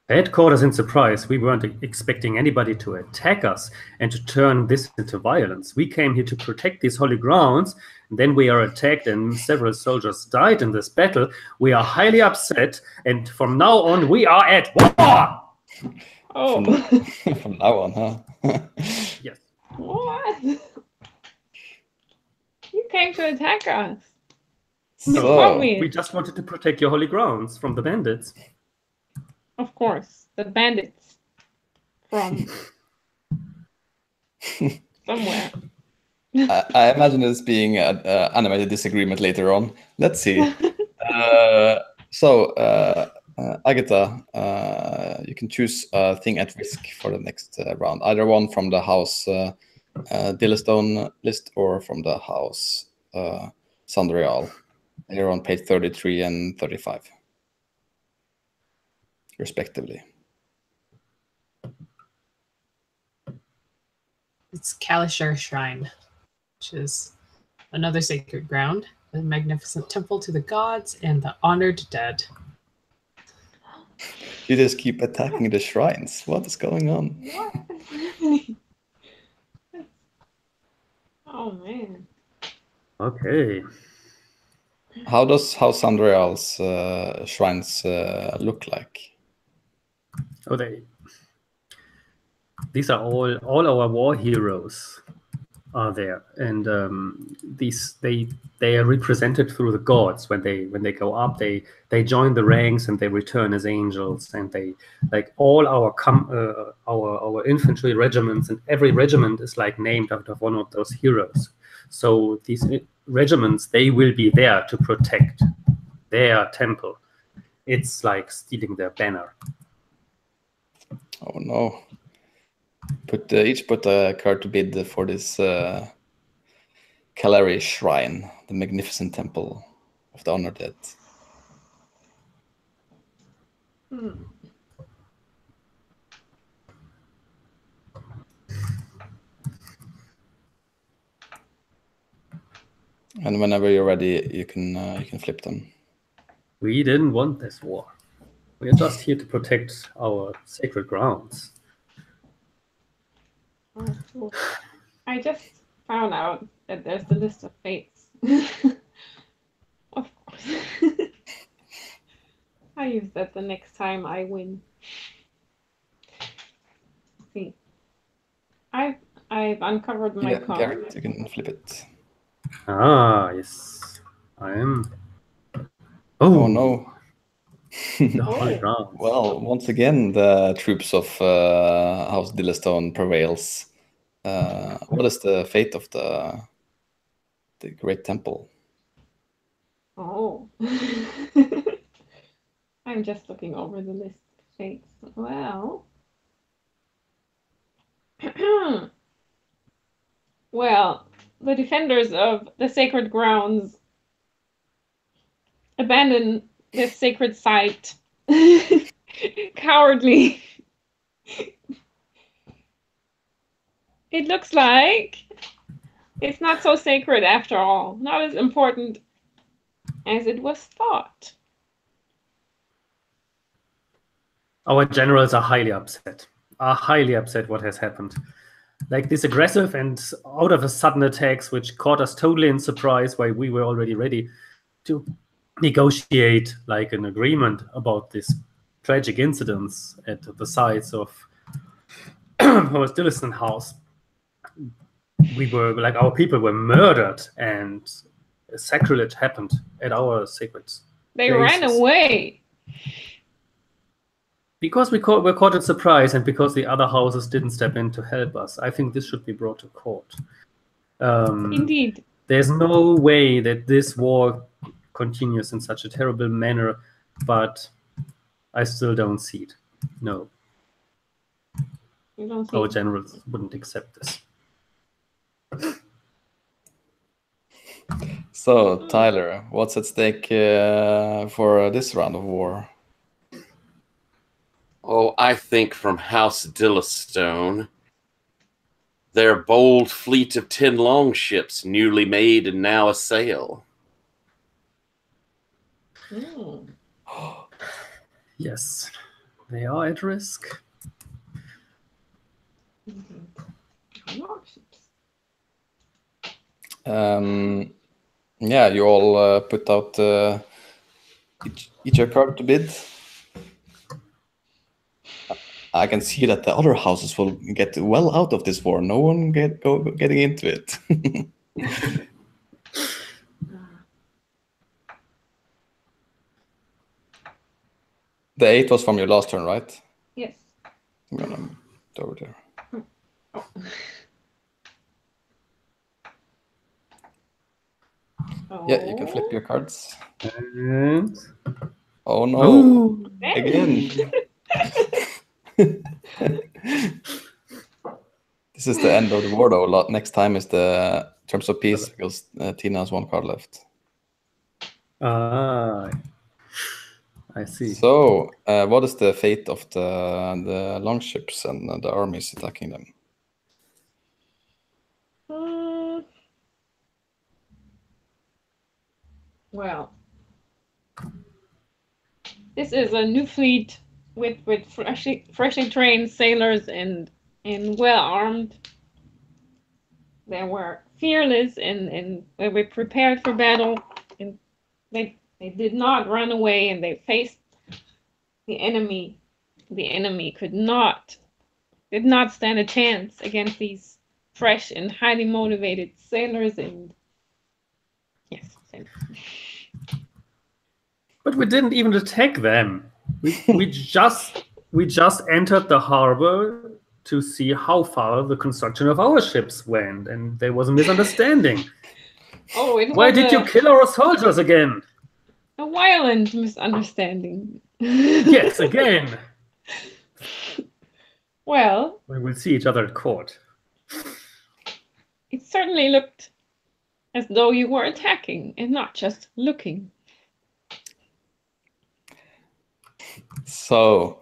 That caught us in surprise. We weren't expecting anybody to attack us and to turn this into violence. We came here to protect these holy grounds, and then we are attacked and several soldiers died in this battle. We are highly upset, and from now on we are at war! Oh. From now on, huh? Yes. What? You came to attack us. So, We just wanted to protect your holy grounds from the bandits. Of course, the bandits from somewhere. I imagine this being an animated disagreement later on. Let's see. Agatha, you can choose a thing at risk for the next round. Either one from the house Dillestone list or from the house Sandreal. They're on page 33 and 35, respectively. It's Kalishar Shrine, which is another sacred ground, a magnificent temple to the gods and the honored dead. You just keep attacking the shrines. What is going on? What is happening? Oh man. Okay. How does House Sandreal's shrines look like? Oh, these are all our war heroes are there, and they are represented through the gods. When they go up, they join the ranks and they return as angels, and they like all our infantry regiments, and every regiment is like named after one of those heroes. So these regiments, they will be there to protect their temple. It's like stealing their banner. Oh no. Each put a card to bid for this Kalari Shrine, the magnificent temple of the honored dead. And whenever you're ready, you can flip them. We didn't want this war. We are just here to protect our sacred grounds. Oh, cool. I just found out that there's the list of fates. Of course. I use that the next time I win. See. I've uncovered my card. Garrett, you can flip it. Ah, yes. I am. Oh no. The holy grounds. Well, once again, the troops of House Dillestone prevails. What is the fate of the Great Temple? Oh. I'm just looking over the list of fates. Well. Well, the defenders of the sacred grounds abandon this sacred site cowardly. It looks like it's not so sacred after all, not as important as it was thought. Our generals are highly upset what has happened. Like these aggressive and out of a sudden attacks, which caught us totally in surprise while we were already ready to negotiate like an agreement about these tragic incidents at the sites of our Dilleston house. We were like, our people were murdered and sacrilege happened at our sacred They places. ran away. Because we were caught in surprise and because the other houses didn't step in to help us. I think this should be brought to court. Indeed. There's no way that this war continues in such a terrible manner, but I still don't see it. No. You don't see Our it. generals wouldn't accept this. So, Tyler, what's at stake for this round of war? Oh, I think from House Dillastone, their bold fleet of 10 longships, newly made and now a sail. Hmm. Yes, they are at risk. Warships. Yeah, you all put out each a card to bid. I can see that the other houses will get well out of this war. No one getting into it. The 8 was from your last turn, right? Yes. I'm gonna move it over there. Oh. Yeah, you can flip your cards. And Oh no! ooh, Again. This is the end of the war, though. Next time is the terms of peace because Tina has 1 card left. ah, I see. So, what is the fate of the longships and the armies attacking them? Well, this is a new fleet with freshly trained sailors and well armed. They were fearless and they were prepared for battle, and they did not run away, and they faced the enemy. The enemy did not stand a chance against these fresh and highly motivated sailors and yes, sailors. But we didn't even attack them. We just entered the harbor to see how far the construction of our ships went, and there was a misunderstanding. Oh, it Why was did you kill our soldiers again? a violent misunderstanding. Yes, again. Well, We will see each other at court. it certainly looked as though you were attacking and not just looking. So,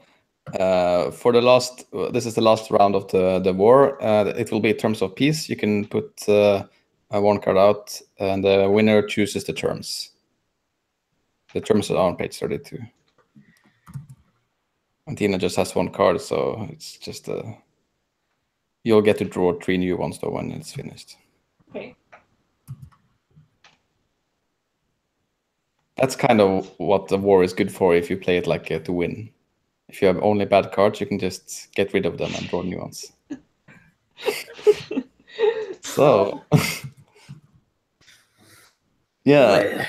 for the last, this is the last round of the war. It will be terms of peace. You can put 1 card out, and the winner chooses the terms. The terms are on page 32. And Tina just has 1 card, so it's just you'll get to draw 3 new ones though when it's finished. Okay. That's kind of what the war is good for if you play it like to win. If you have only bad cards, you can just get rid of them and draw new ones. So, yeah.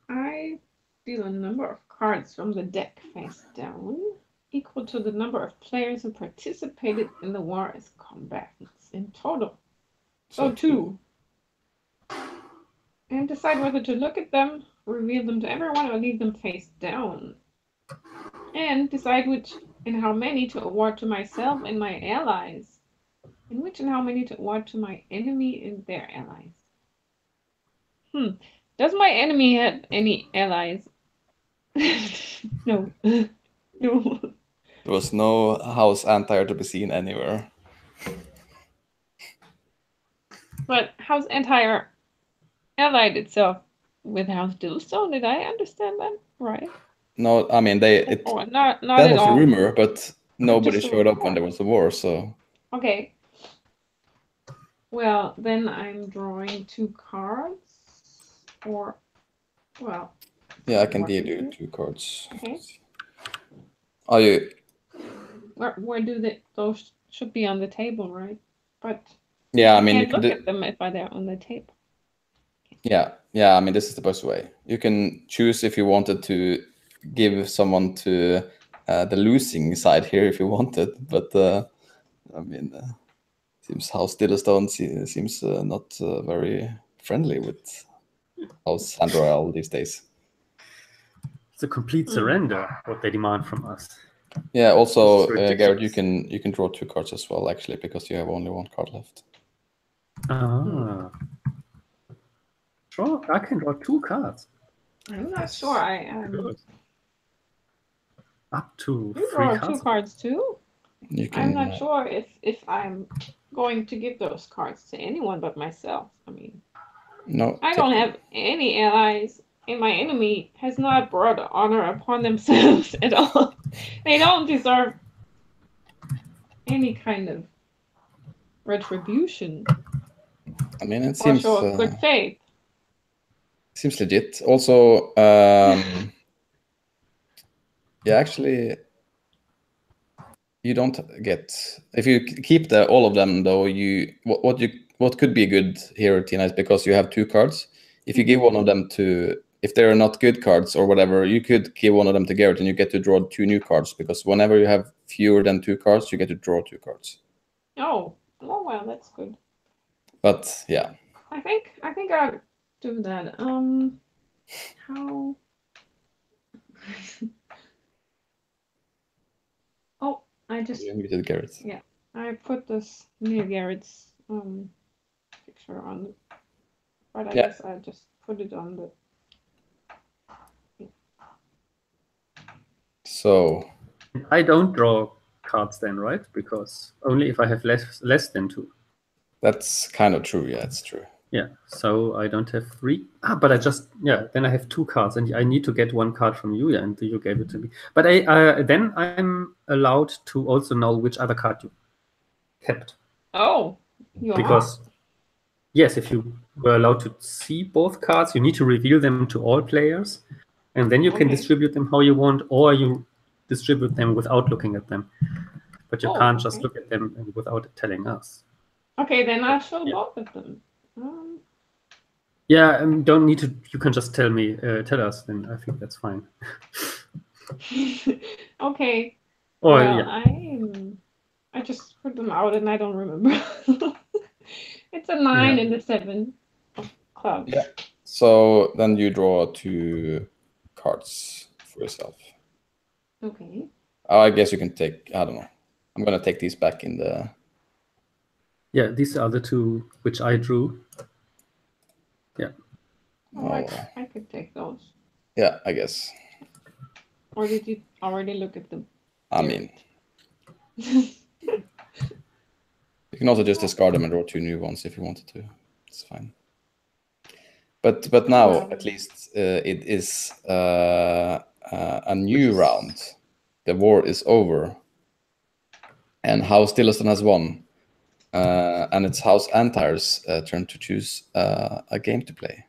I deal a number of cards from the deck face down, equal to the number of players who participated in the war as combatants in total. So 2. And decide whether to look at them, reveal them to everyone, or leave them face down. And decide which and how many to award to myself and my allies, and which and how many to award to my enemy and their allies. Does my enemy have any allies? No. No. There was no House Antire to be seen anywhere. But House Antire allied itself with House Dillastone. Did I understand that right? No, I mean not that at was all. a rumor, but nobody Just a showed up rumor. when there was a war. So Okay. Well, then I'm drawing 2 cards. Or, well. yeah, I can deal you 2 cards. Okay. Are you? Where do those should be on the table, right? But Yeah, I I mean, you can't can look do, at them if they're on the table. yeah. I mean, this is the best way. You can choose if you wanted to give someone to the losing side here if you wanted, but I mean, seems House Dillastone seems not very friendly with House Android these days. It's a complete surrender, what they demand from us. Yeah. Also, This is Garrett, ridiculous. you can draw 2 cards as well, actually, because you have only 1 card left. Ah. Sure, I can draw 2 cards. I'm not sure. Good. Up to You 3 draw cards. 2 cards too. You can. I'm not sure if I'm going to give those cards to anyone but myself. I mean, No. I don't have any allies, and my enemy has not brought honor upon themselves at all. They don't deserve any kind of retribution I mean, it or seems show of good faith. seems legit. Also, yeah, actually, you don't get if you keep all of them though. What could be a good hero, Tina, is because you have 2 cards. If you give one of them to, if they're not good cards or whatever, you could give one of them to Garrett, and you get to draw 2 new cards. Because whenever you have fewer than 2 cards, you get to draw 2 cards. Oh well, that's good. But yeah, I think I'll do that. How? Oh, I just you muted Garrett. Yeah, I put this near Garrett's picture on, but I Yeah. guess I just put it on the. So I don't draw cards then, right? Because only if I have less than 2. that's kind of true. Yeah, it's true. Yeah, so I don't have 3. But I just, then I have 2 cards, and I need to get 1 card from you, and you gave it to me. But then I'm allowed to also know which other card you kept. Oh, you Because, yes, if you were allowed to see both cards, you need to reveal them to all players, and then you can Okay. distribute them how you want, or you distribute them without looking at them. But you can't just okay. look at them without telling us. Okay, then I'll show Yeah. both of them. Yeah, don't need to. You can just tell us. Then I think that's fine. Okay. Or Well, yeah, I just put them out and I don't remember. It's a 9 and a 7 of clubs. Yeah. So then you draw 2 cards for yourself. Okay. I guess you can take. I don't know. I'm gonna take these back in the. yeah. These are the 2 which I drew. Yeah. Oh, I could take those. Yeah, I guess. Or did you already look at them? I mean, you can also just discard them and draw 2 new ones if you wanted to. It's fine. But now at least it is a new round. The war is over, and House Dillaston has won. And it's House Antire's turn to choose a game to play.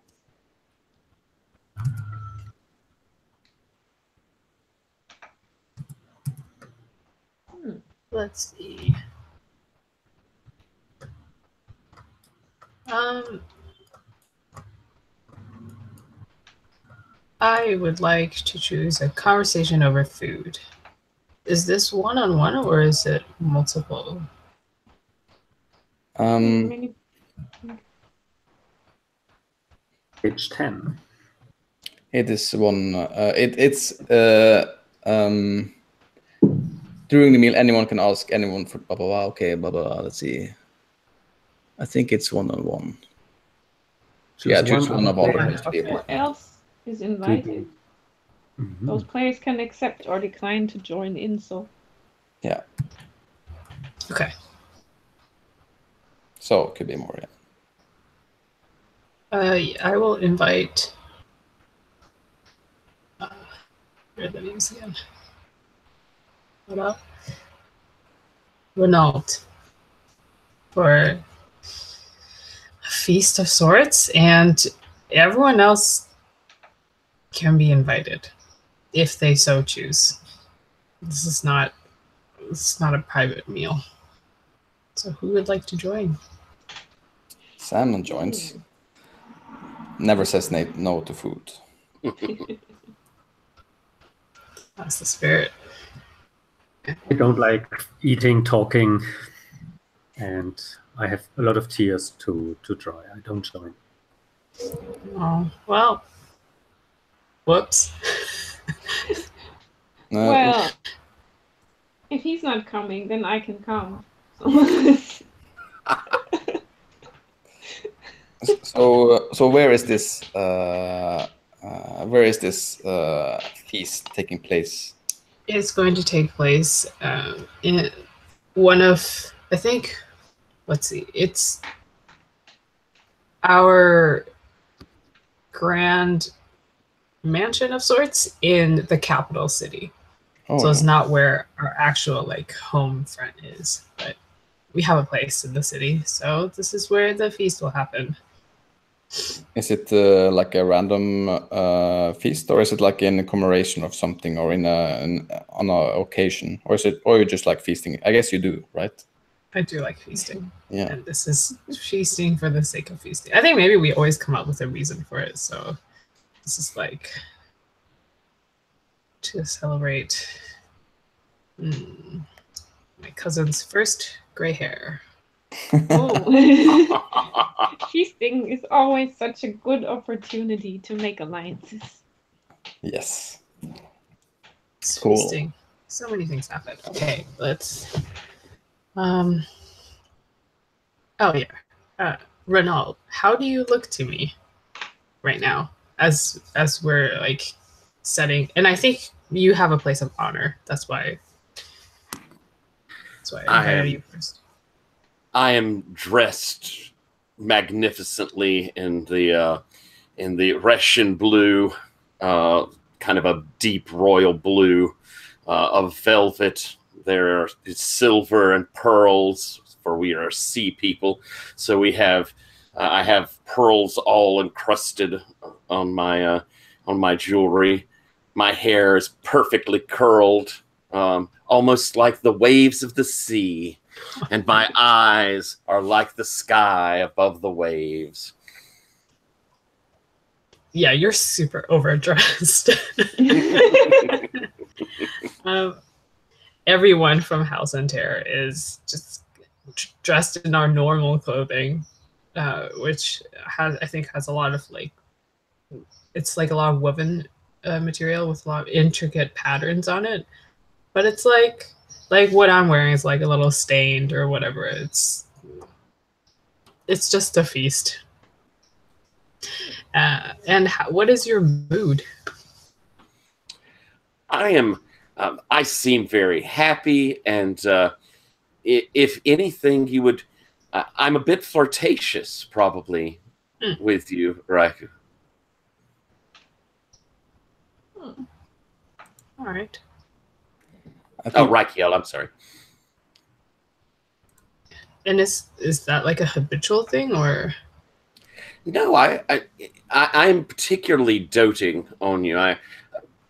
Let's see. I would like to choose a conversation over food. Is this one-on-one or is it multiple? Page 10. It is one. It's during the meal. Anyone can ask anyone for blah blah blah. Okay, blah blah blah. Let's see. I think it's 1-on-1. Yeah, choose one of all of these people. Who else is invited? Mm-hmm. Those players can accept or decline to join in. So. Yeah. Okay. So it could be more. Yeah. I will invite. Where are the names again? What up? Renault for a feast of sorts, and everyone else can be invited if they so choose. This is not a private meal. So who would like to join? Salmon joins. Never says no to food. That's the spirit. I don't like eating, talking, and I have a lot of tears to dry. I don't join. Oh, well. Whoops. Well, if he's not coming, then I can come. So where is this Where is this feast taking place? It's going to take place in one of, I think, let's see, it's our grand mansion of sorts in the capital city. Oh, So it's not where our actual like home front is, but we have a place in the city. So this is where the feast will happen. is it like a random feast, or is it like in commemoration of something, or on a occasion, or is it, or you just like feasting? I guess you do, right? I do like feasting. Yeah. And this is feasting for the sake of feasting. I think maybe we always come up with a reason for it. So this is like to celebrate my cousin's first gray hair. Oh. Feasting is always such a good opportunity to make alliances. Yes. It's Cool. feasting. So many things happen. Okay, let's. Oh yeah, Renaud, how do you look to me right now as we're like setting? And I think you have a place of honor. That's why. I invited you first. I am dressed magnificently in the Russian blue, kind of a deep royal blue of velvet. There is silver and pearls, for we are sea people. So we have, I have pearls all encrusted on my jewelry. My hair is perfectly curled, almost like the waves of the sea. And my eyes are like the sky above the waves. Yeah, you're super overdressed. Everyone from House and Terror is just dressed in our normal clothing, which I think has a lot of like, it's like a lot of woven material with a lot of intricate patterns on it. But it's like what I'm wearing is like a little stained or whatever. It's just a feast. And what is your mood? I seem very happy, and if anything, you would. I'm a bit flirtatious, probably, with you, Raikou. All right. Raikiel, I'm sorry. And is that like a habitual thing, or? No, I'm particularly doting on you. I'm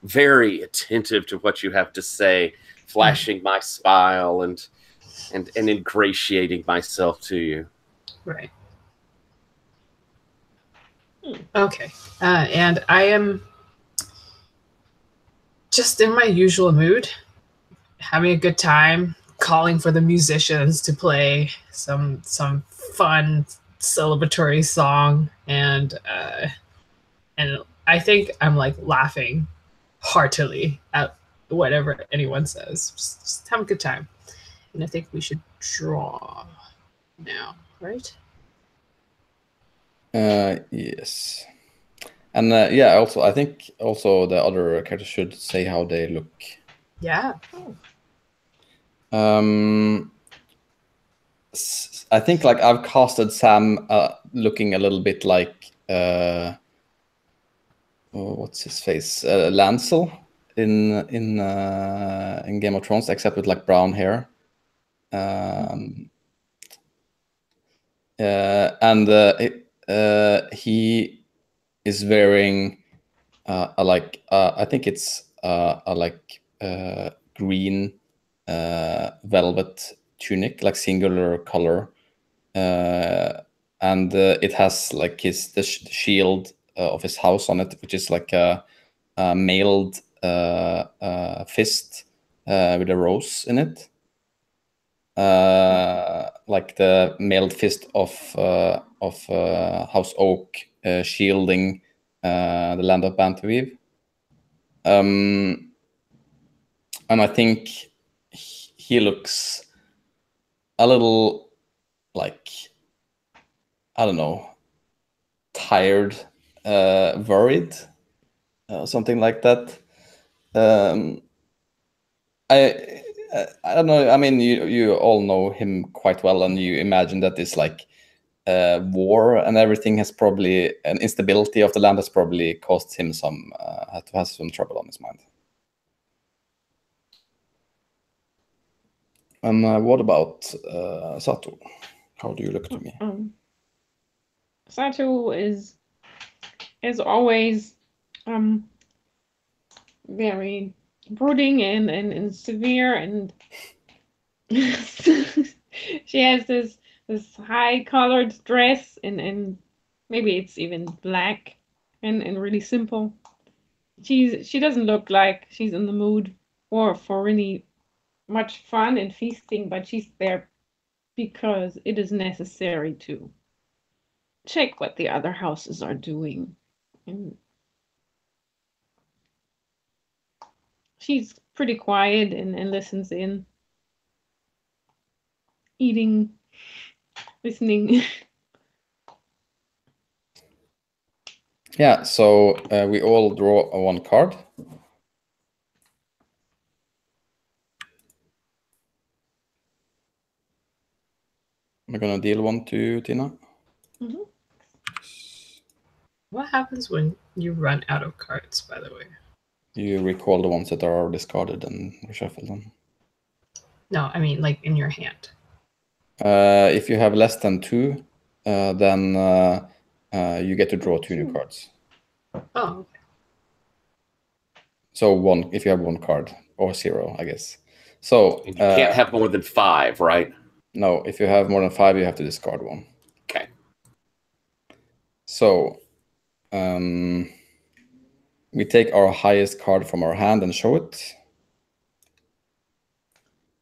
very attentive to what you have to say, flashing my smile and ingratiating myself to you. Right. Okay. And I am just in my usual mood, having a good time, calling for the musicians to play some fun celebratory song, and I think I'm like laughing heartily at whatever anyone says. Just have a good time. And I think we should draw now, right? Yes. And yeah, also I think also the other characters should say how they look. Yeah. I think like I've casted Sam looking a little bit like what's his face, Lancel in Game of Thrones, except with like brown hair. And he is wearing I think it's a green velvet tunic, like singular color, and it has like the shield of his house on it, which is like a mailed fist with a rose in it, like the mailed fist of House Oak shielding the land of Banterweave. And I think he looks a little like, I don't know, tired, worried, something like that. I don't know. I mean, you all know him quite well, and you imagine that this like war and everything has probably an instability of the land has probably caused him some has some trouble on his mind. And what about Sato? How do you look to me? Sato is always very brooding and severe, and she has this high colored dress and maybe it's even black and really simple. She doesn't look like she's in the mood for really much fun and feasting, but she's there because it is necessary to check what the other houses are doing. And she's pretty quiet and listens in, eating, listening. Yeah, so we all draw one card. We're gonna deal one to Tina. Mm-hmm. What happens when you run out of cards, by the way? You recall the ones that are discarded and reshuffle them. No, I mean like in your hand. If you have less than 2, then you get to draw 2 new cards. Oh, okay. So 1 if you have 1 card, or 0, I guess. So You can't have more than 5, right? No, if you have more than 5, you have to discard 1. Okay. So we take our highest card from our hand and show it.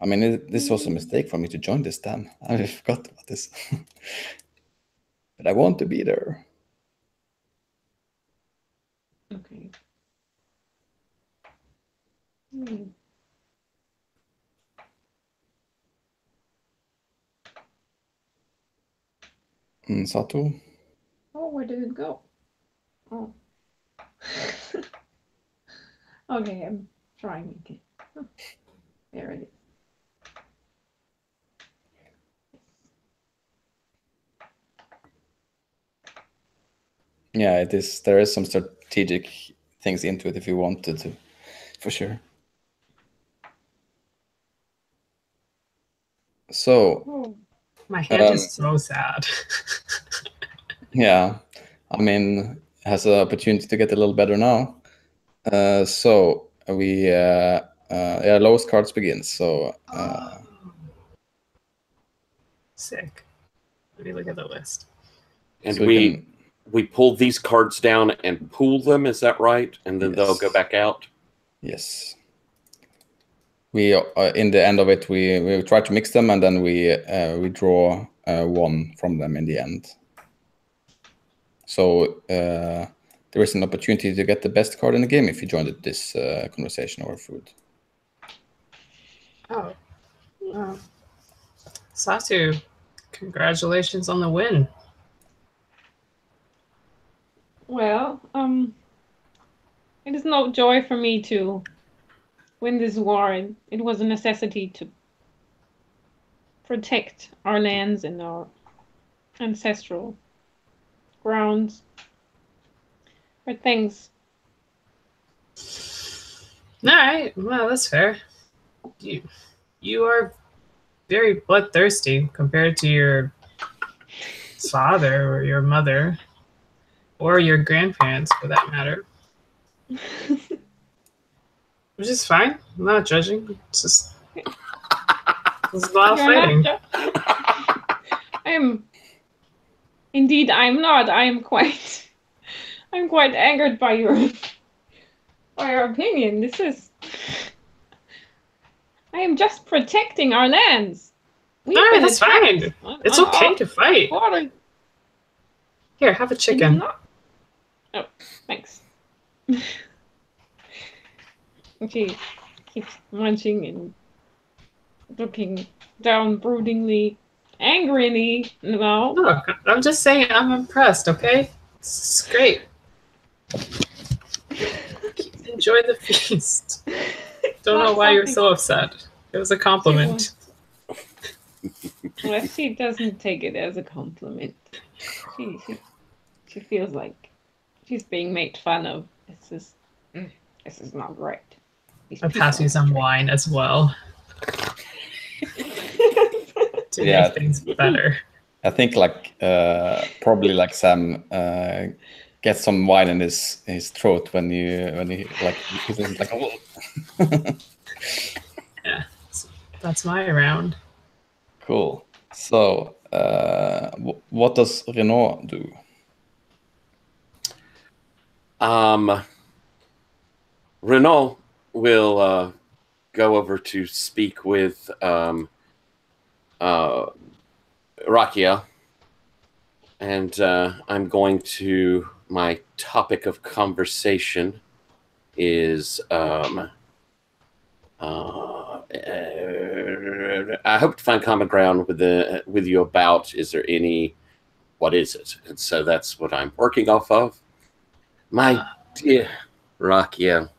I mean, this was a mistake for me to join this, Dan. I forgot about this. But I want to be there. Okay. Sato? Oh, where did it go? Oh. Okay, I'm trying again. Oh, there it is. Yeah, it is. There is some strategic things into it if you wanted to, for sure. So, Oh. My hand is so sad. yeah, I mean, has an opportunity to get a little better now. So we, yeah, lowest cards begins. So, Sick. Let me look at the list. And so we pull these cards down and pool them, is that right? And then they'll go back out? Yes. We in the end of it, we try to mix them, and then we draw 1 from them in the end. So there is an opportunity to get the best card in the game if you joined this conversation over food. Oh. Wow. Satu, congratulations on the win. Well, it is no joy for me to win this war. It was a necessity to protect our lands and our ancestral grounds. But thanks. All right. Well, that's fair. You are very bloodthirsty compared to your father or your mother or your grandparents, for that matter. Which is fine. I'm not judging. It's just there's a lot of fighting. I'm not. I'm quite angered by your opinion. I am just protecting our lands. All right, that's fine. It's okay to fight. Here, have a chicken. Oh, thanks. She keeps munching and looking down broodingly, angrily. No. Look, I'm just saying I'm impressed, okay? It's great. Enjoy the feast. Don't know why you're so upset. It was a compliment. Well, she doesn't take it as a compliment. She feels like she's being made fun of. This is not right. I'll pass you some wine as well to make things better. I think like probably like Sam gets some wine in his throat when he like he's like Yeah, that's my round. Cool. So what does Renault do? Renault will go over to speak with Rakia, and I'm going to, my topic of conversation is I hope to find common ground with you about, is there any, what is it? And so that's what I'm working off of. My dear Rakia,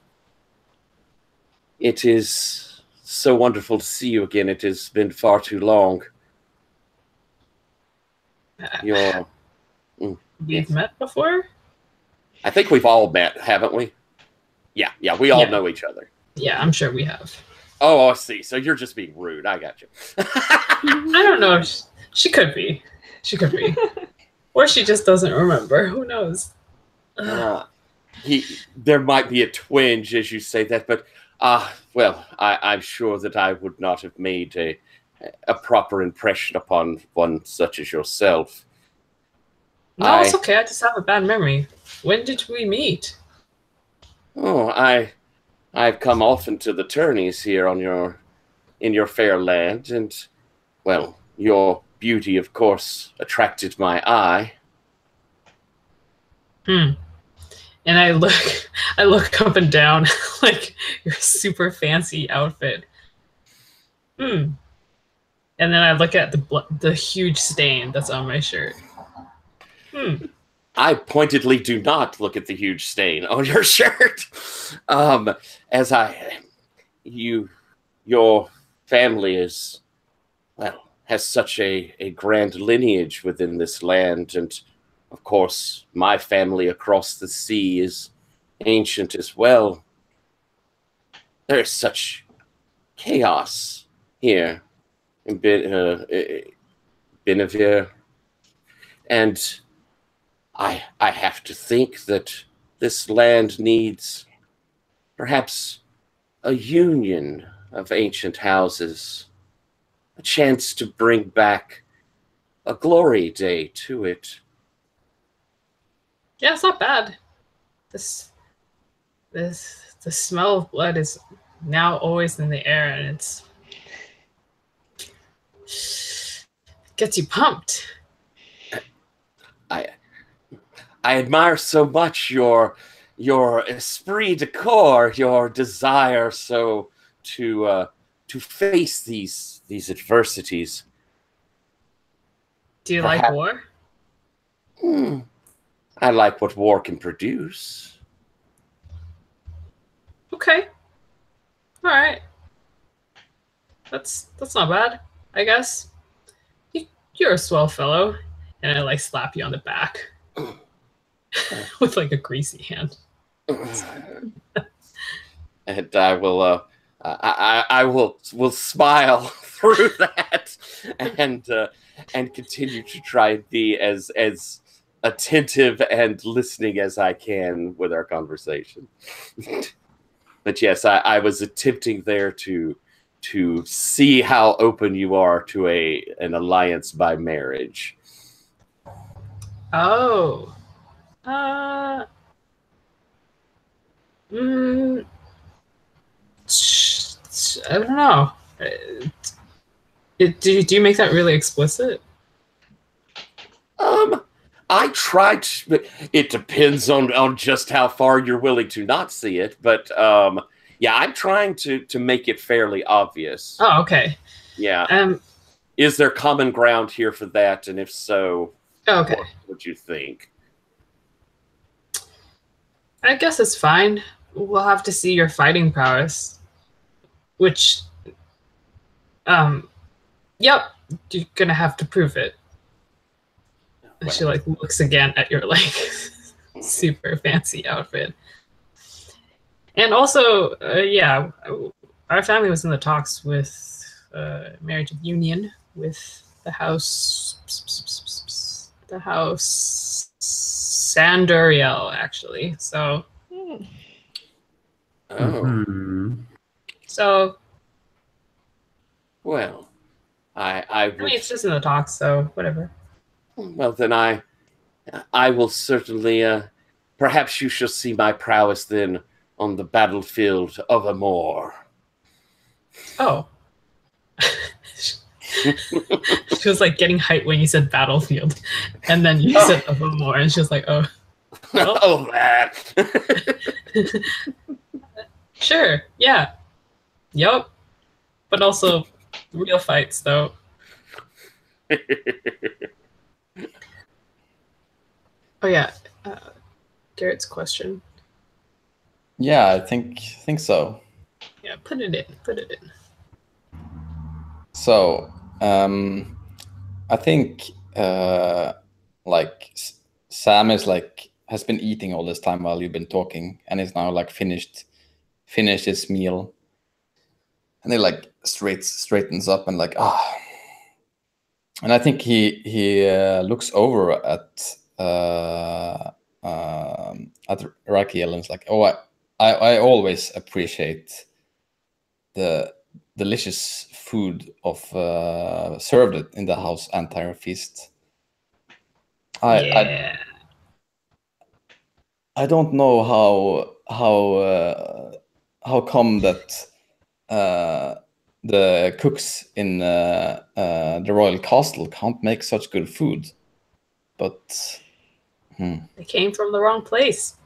it is so wonderful to see you again. It has been far too long. We've met before? I think we've all met, haven't we? Yeah, we all know each other. Yeah, I'm sure we have. Oh, I see. So you're just being rude. I got you. I don't know. She could be. She could be. Or she just doesn't remember. Who knows? There might be a twinge as you say that, but well, I'm sure that I would not have made a proper impression upon one such as yourself. No, it's okay. I just have a bad memory. When did we meet? Oh, I've come often to the tourneys here in your fair land, and well, your beauty, of course, attracted my eye. And I look up and down like your super fancy outfit. And then I look at the huge stain that's on my shirt. I pointedly do not look at the huge stain on your shirt. As your family is, well, has such a grand lineage within this land, and of course, my family across the sea is ancient as well. There is such chaos here in Benevere, and I have to think that this land needs perhaps a union of ancient houses, a chance to bring back a glory day to it. Yeah, it's not bad. The smell of blood is now always in the air, and it gets you pumped. I admire so much your esprit de corps, your desire so to face these adversities. Do you like war? I like what war can produce. Okay. All right. That's not bad, I guess. You're a swell fellow, and I like slap you on the back with like a greasy hand. And I will I will smile through that and continue to try and be as attentive and listening as I can with our conversation. But yes, I was attempting there to see how open you are to an alliance by marriage. Oh. I don't know. Do you make that really explicit? I tried, but it depends on just how far you're willing to not see it. But yeah, I'm trying to make it fairly obvious. Oh, okay. Yeah. Is there common ground here for that? And if so, okay, what would you think? I guess it's fine. we'll have to see your fighting prowess. Which, yep, you're gonna have to prove it. Well. She like looks again at your like super fancy outfit. And also, yeah, our family was in the talks with marriage of union with the house Sanduriel, actually. So Hmm. Oh, so well, I I would. mean, it's just in the talks, so whatever. Well, then I will certainly. Perhaps you shall see my prowess then on the battlefield of Amor. Oh. She was like getting hyped when you said battlefield, and then you said a little more, and she was like, "Oh, well, Oh, that. sure, yeah, yup." But also, real fights, though. Oh yeah, Garrett's question. Yeah, I think so. Yeah, put it in. Put it in. So, I think like Sam is like has been eating all this time while you've been talking, and is now like finished his meal, and he like straightens up and like and I think he looks over at Rakiel and is like, oh, I always appreciate the delicious food of served in the house entire feast. Yeah. I don't know how come that the cooks in the royal castle can't make such good food, but They came from the wrong place.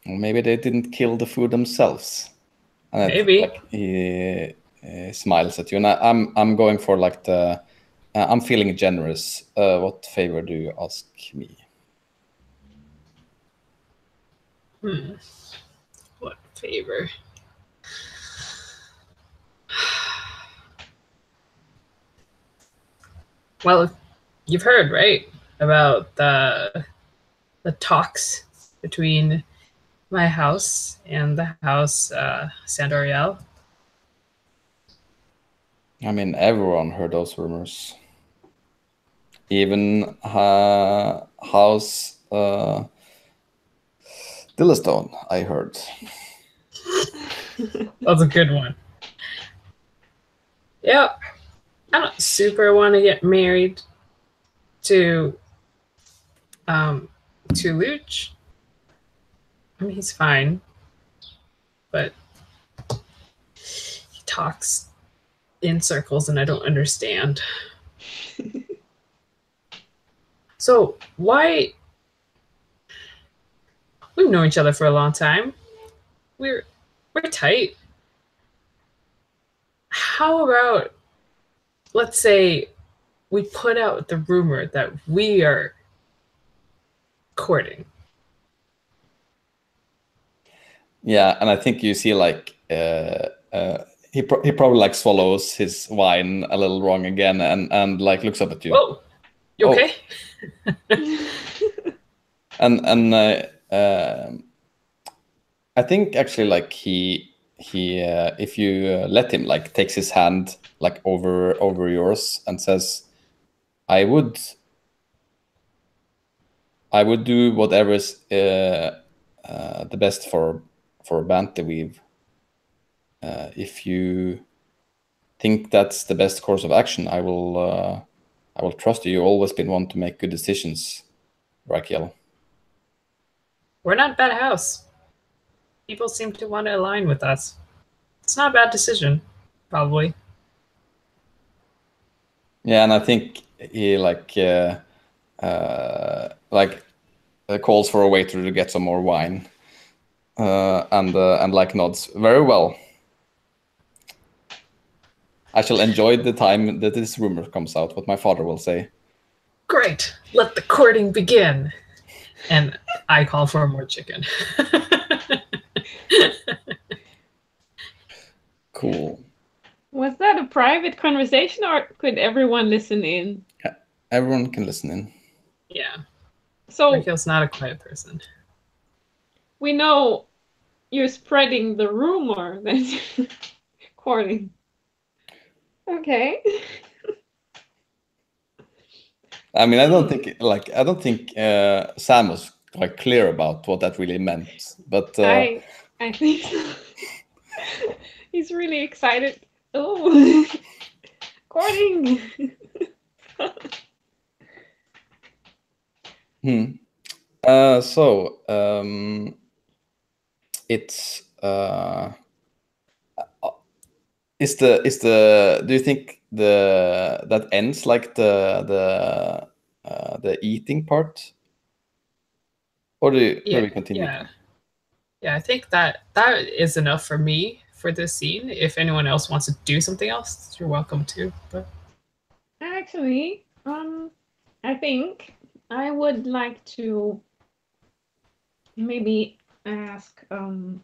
maybe they didn't kill the food themselves. And Maybe. like, he smiles at you, and I'm going for like the I'm feeling generous. What favor do you ask me? What favor? Well, you've heard, right, about the talks between my house and the house Sandoriel. I mean, everyone heard those rumors. Even House Dillastone, I heard. That's a good one. Yeah, I don't super want to get married to Luch. I mean, he's fine, but he talks in circles and I don't understand. So why? We've known each other for a long time. We're tight. How about, let's say, we put out the rumor that we are courting? Yeah, and I think you see like he probably like swallows his wine a little wrong again, and like looks up at you. Whoa, you okay? And I think actually like he if you let him, like takes his hand like over yours and says, I would do whatever is the best for Banterweave. If you think that's the best course of action, I will trust you. You've always been one to make good decisions, Rakiel. We're not a bad house. People seem to want to align with us. It's not a bad decision, probably. Yeah, and I think he calls for a waiter to get some more wine, and like nods. Very well. I shall enjoy the time that this rumor comes out, what my father will say. Great. Let the courting begin. And I call for more chicken. Cool. Was that a private conversation or could everyone listen in? Everyone can listen in. Yeah. So Raquel's not a quiet person. we know you're spreading the rumor that courting. Okay. I mean, I don't think Sam was quite clear about what that really meant, but I think so. He's really excited. Oh, courting. it's do you think that ends like the eating part, or do we continue? Yeah, I think that is enough for me for this scene. If anyone else wants to do something else, you're welcome to. But Actually, I think I would like to maybe ask Rent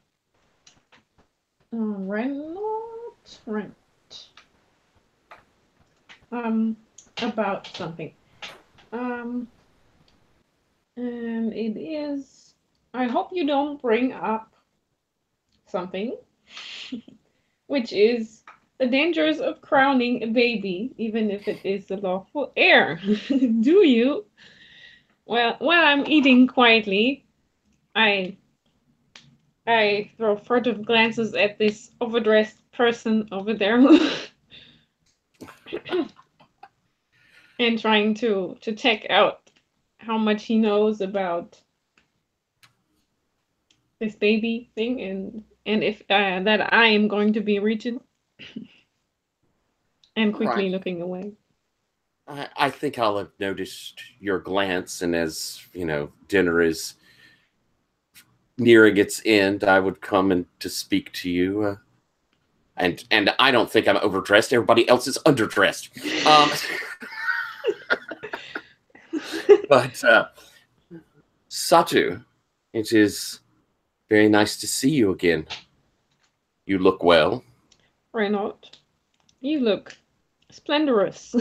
about something. And it is, I hope you don't bring up something, which is the dangers of crowning a baby, even if it is the lawful heir. Do you? Well, while I'm eating quietly, I throw furtive glances at this overdressed person over there. And trying to check out how much he knows about this baby thing, and if that I am going to be regent. And quickly looking away. I think I'll have noticed your glance, and as you know, dinner is nearing its end, I would come and to speak to you. And I don't think I'm overdressed. Everybody else is underdressed. But Satu, it is very nice to see you again. You look well. Renaud, you look splendorous.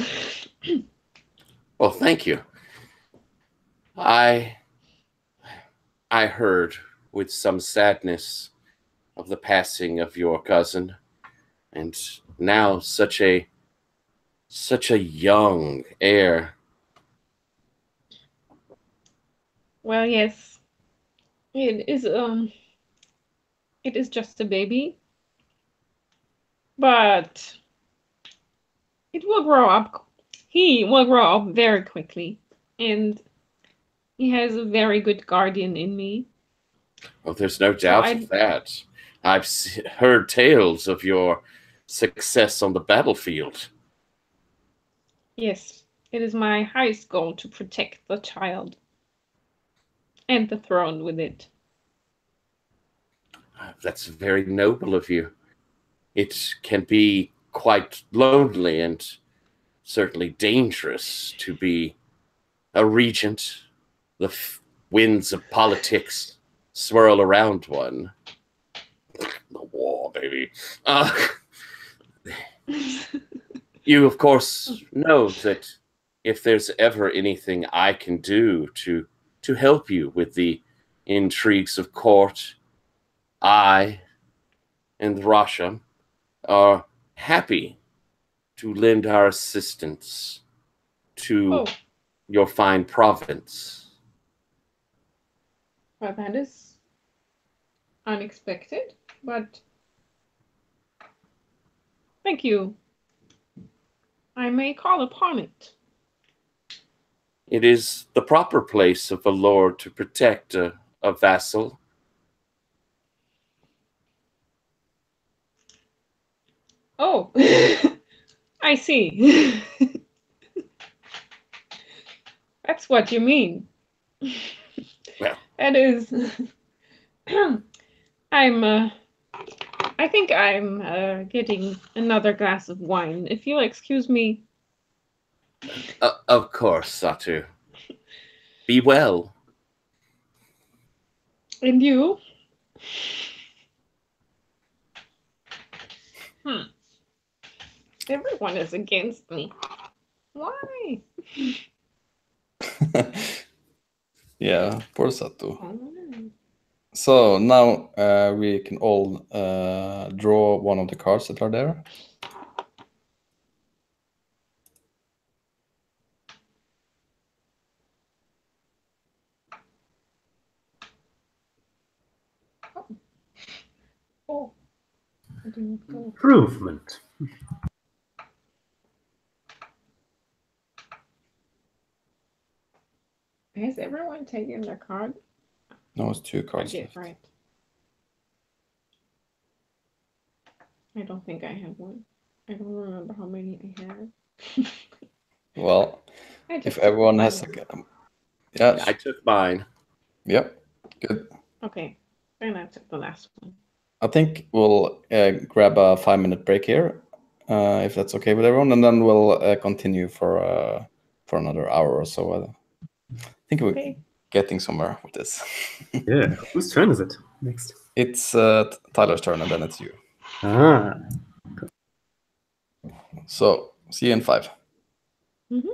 Well, thank you. I heard with some sadness of the passing of your cousin, and now such a young heir. Well, yes, it is just a baby, but it will grow up. He will grow up very quickly, and he has a very good guardian in me. Oh, there's no doubt of that. I've heard tales of your success on the battlefield. Yes, it is my highest goal to protect the child and the throne with it. That's very noble of you. It can be quite lonely and certainly dangerous to be a regent. The winds of politics swirl around one. The war, baby. You, of course, know that if there's ever anything I can do to help you with the intrigues of court, I and Rasha are happy to lend our assistance to your fine province. Well, that is unexpected, but thank you. I may call upon it. It is the proper place of a lord to protect a vassal. Oh, I see. That's what you mean. Well, that is. I think I'm getting another glass of wine. If you'll excuse me. Of course, Satu. Be well. And you? Everyone is against me. Why? Yeah, poor Satu. Oh. So now we can all draw one of the cards that are there. Oh. I didn't go. Improvement. Has everyone taken their card? No, it's 2 I cards did left. right. I don't think I have one. I don't remember how many I had. Well, I just if took everyone mine. has like, yeah, I took mine. yep, good. Okay, then I took the last one. I think we'll grab a 5-minute break here, if that's okay with everyone, and then we'll continue for another hour or so. I think we're Okay. getting somewhere with this. Yeah. Whose turn is it next? It's Tyler's turn, and then it's you. Ah. So see you in 5. Mm-hmm.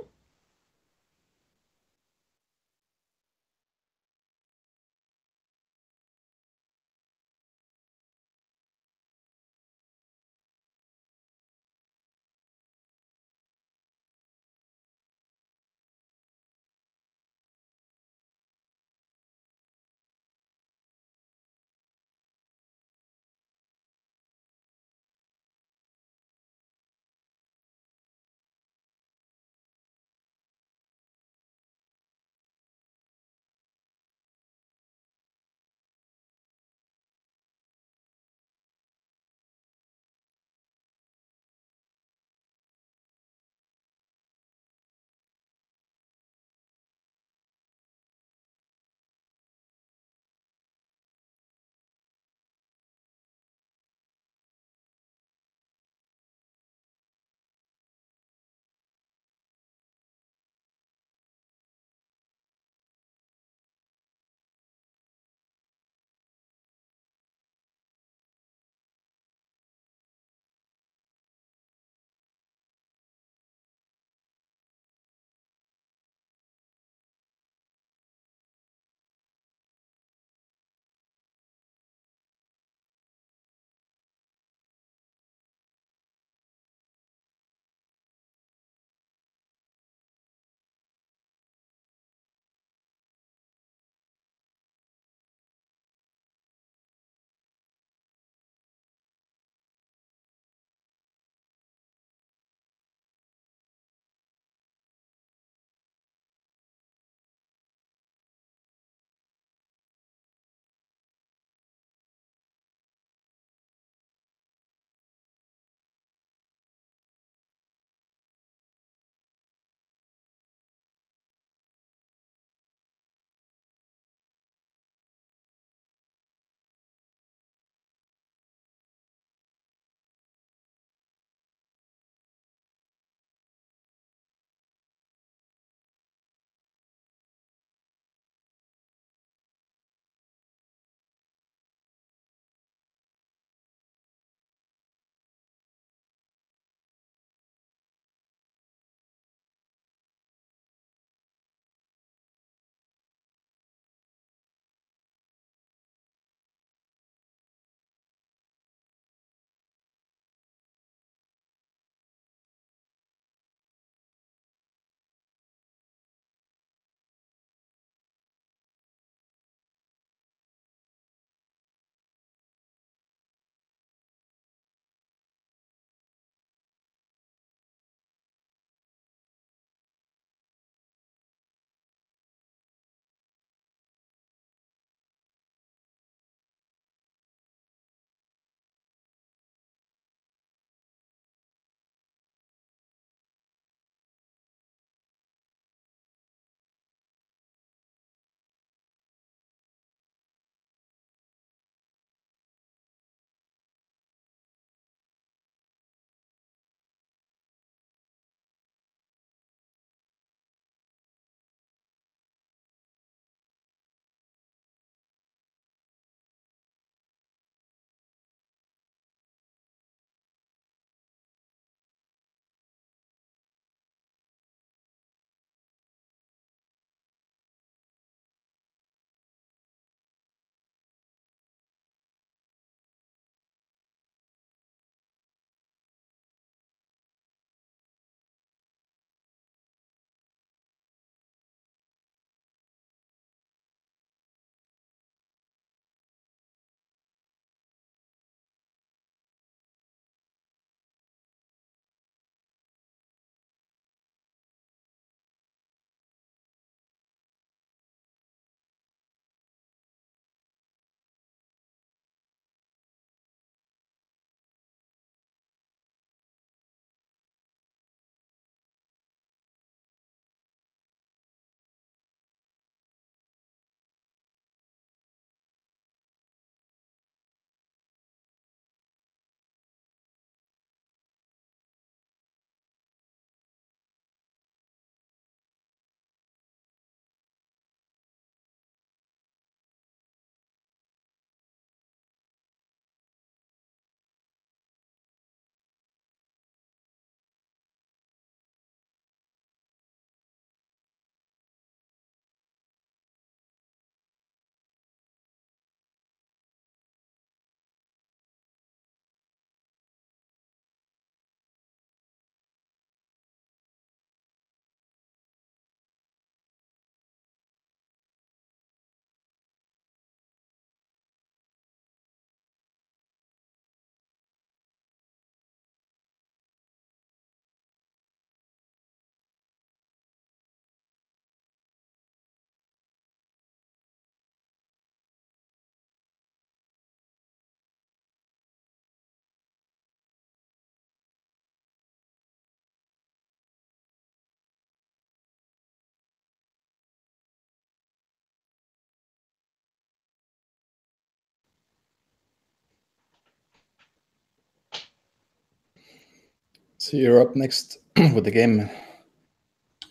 So you're up next with the game,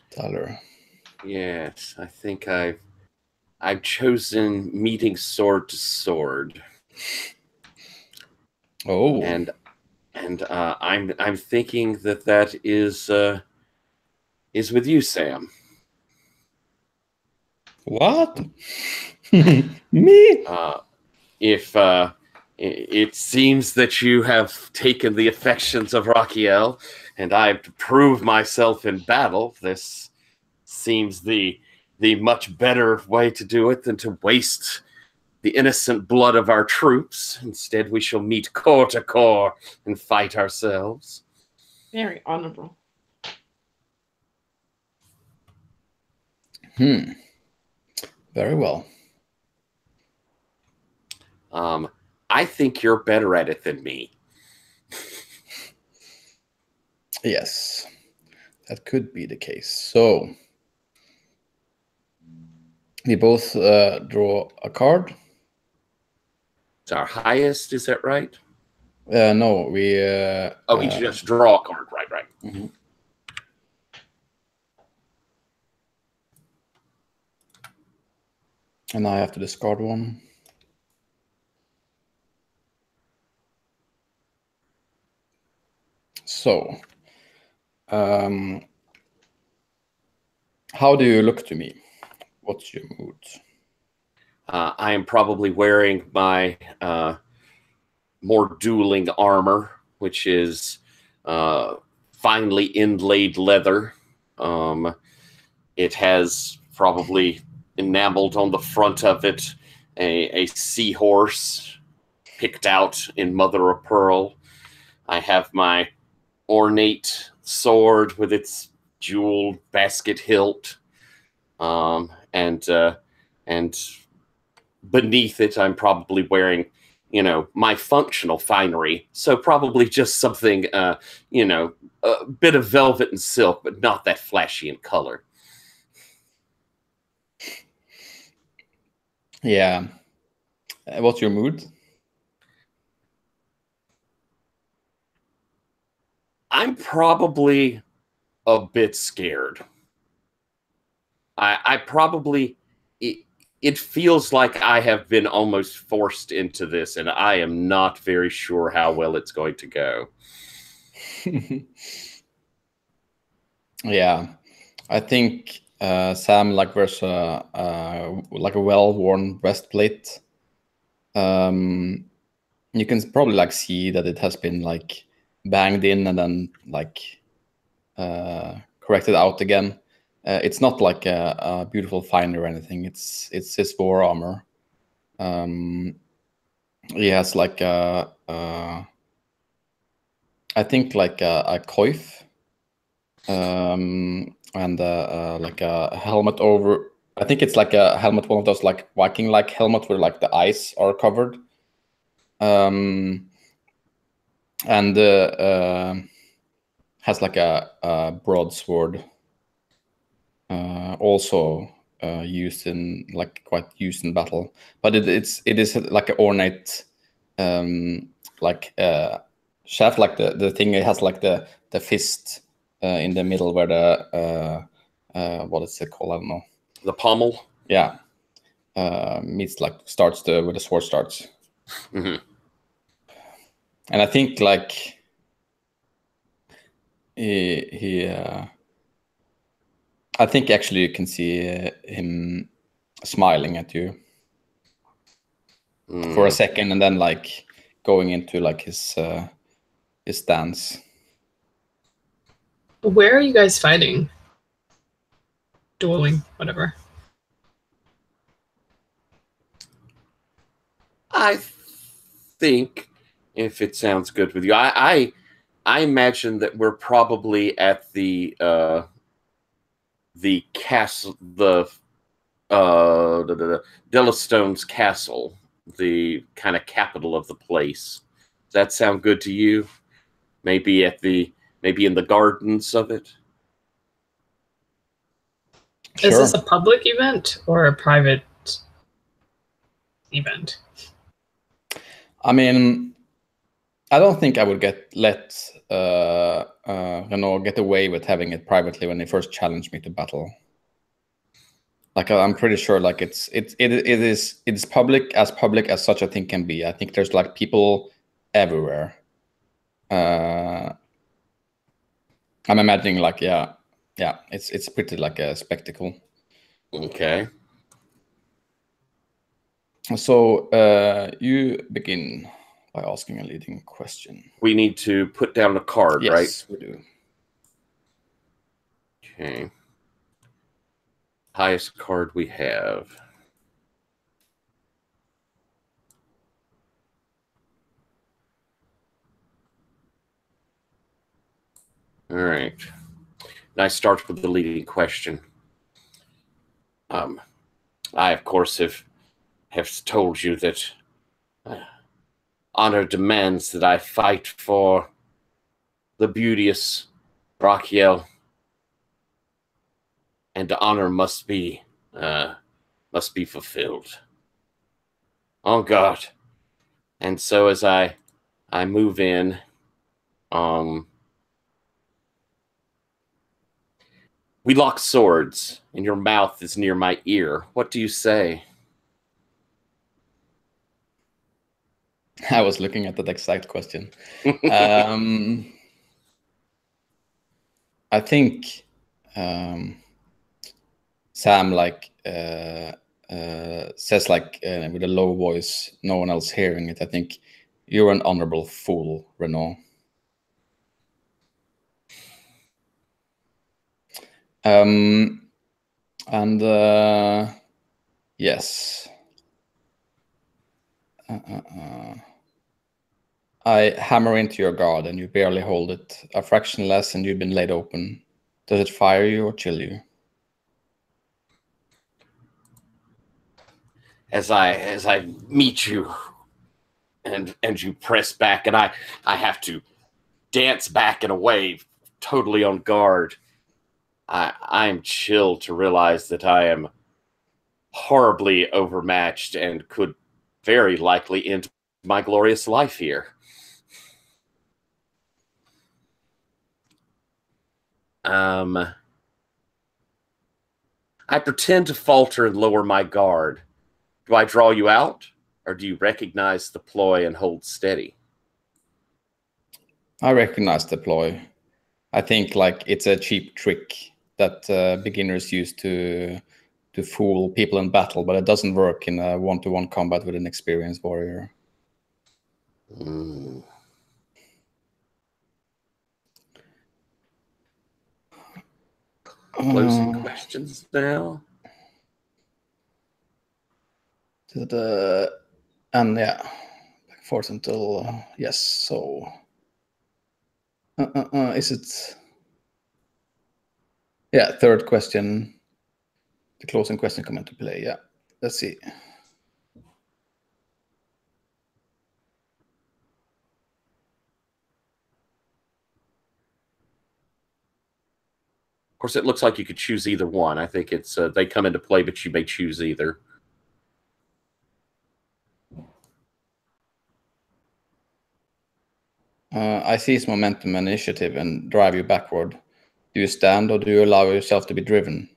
Tyler. Yes, I think I've chosen meeting sword to sword. Oh. And I'm thinking that is with you, Sam. What? Me? If it seems that you have taken the affections of Raquiel, and I have to prove myself in battle, this seems the much better way to do it than to waste the innocent blood of our troops. Instead, we shall meet corps to corps and fight ourselves. Very honorable. Very well. I think you're better at it than me. Yes, that could be the case. So we both draw a card. It's our highest, is that right? No, we. We just draw a card, right? Mm-hmm. And I have to discard one. So, how do you look to me? What's your mood? I am probably wearing my more dueling armor, which is finely inlaid leather. It has probably enameled on the front of it a seahorse picked out in mother of pearl. I have my ornate sword with its jeweled basket hilt, and beneath it, I'm probably wearing, my functional finery. So probably just something, a bit of velvet and silk, but not that flashy in color. Yeah. What's your mood? I'm probably a bit scared. I probably... It feels like I have been almost forced into this, and I am not very sure how well it's going to go. Yeah, I think Sam wears a well-worn breastplate. You can probably see that it has been banged in and then corrected out again. It's not like a beautiful find or anything. It's his war armor. He has I think a coif, and a helmet over. I think it's like a helmet, one of those Viking helmet where the eyes are covered. And has a broadsword, also used in quite used in battle, but it is an ornate shaft, the thing. It has the fist in the middle where the what is it called? I don't know. The pommel. Yeah, meets starts where the sword starts. Mm-hmm. And I think he I think actually you can see him smiling at you for a second, and then going into his stance. Where are you guys fighting? Dueling, whatever. I think, if it sounds good with you, I imagine that we're probably at the castle, the Delastone's castle, the kind of capital of the place. Does that sound good to you? Maybe in the gardens of it. Is Sure. this a public event or a private event? I mean, I don't think I would let get away with having it privately when they first challenged me to battle. Like I'm pretty sure, like it is public as such a thing can be. I think there's like people everywhere. I'm imagining like it's pretty like a spectacle. Okay. So you begin by asking a leading question. We need to put down a card, right? Yes, we do. Okay. Highest card we have. All right. And I start with the leading question. I, of course, have told you that honor demands that I fight for the beauteous Rachiel, and the honor must be fulfilled. Oh God! And so as I move in, we lock swords, and your mouth is near my ear. What do you say? I was looking at that exact question. I think Sam like says like with a low voice, no one else hearing it. I think you're an honorable fool, Renault. And yes. I hammer into your guard and you barely hold it. A fraction less and you've been laid open. Does it fire you or chill you? As I meet you and you press back, and I have to dance back and away, totally on guard. I am chilled to realize that I am horribly overmatched and could very likely end my glorious life here. I pretend to falter and lower my guard. Do I draw you out, or do you recognize the ploy and hold steady? I recognize the ploy. I think like it's a cheap trick that beginners use to fool people in battle, but it doesn't work in a one-to-one combat with an experienced warrior. Closing questions now. And yeah, back and forth until yes. So is it? Yeah, third question. The closing question come into play. Yeah, let's see. Of course, it looks like you could choose either one. I think it's they come into play, but you may choose either. I seize momentum and initiative and drive you backward. Do you stand or do you allow yourself to be driven?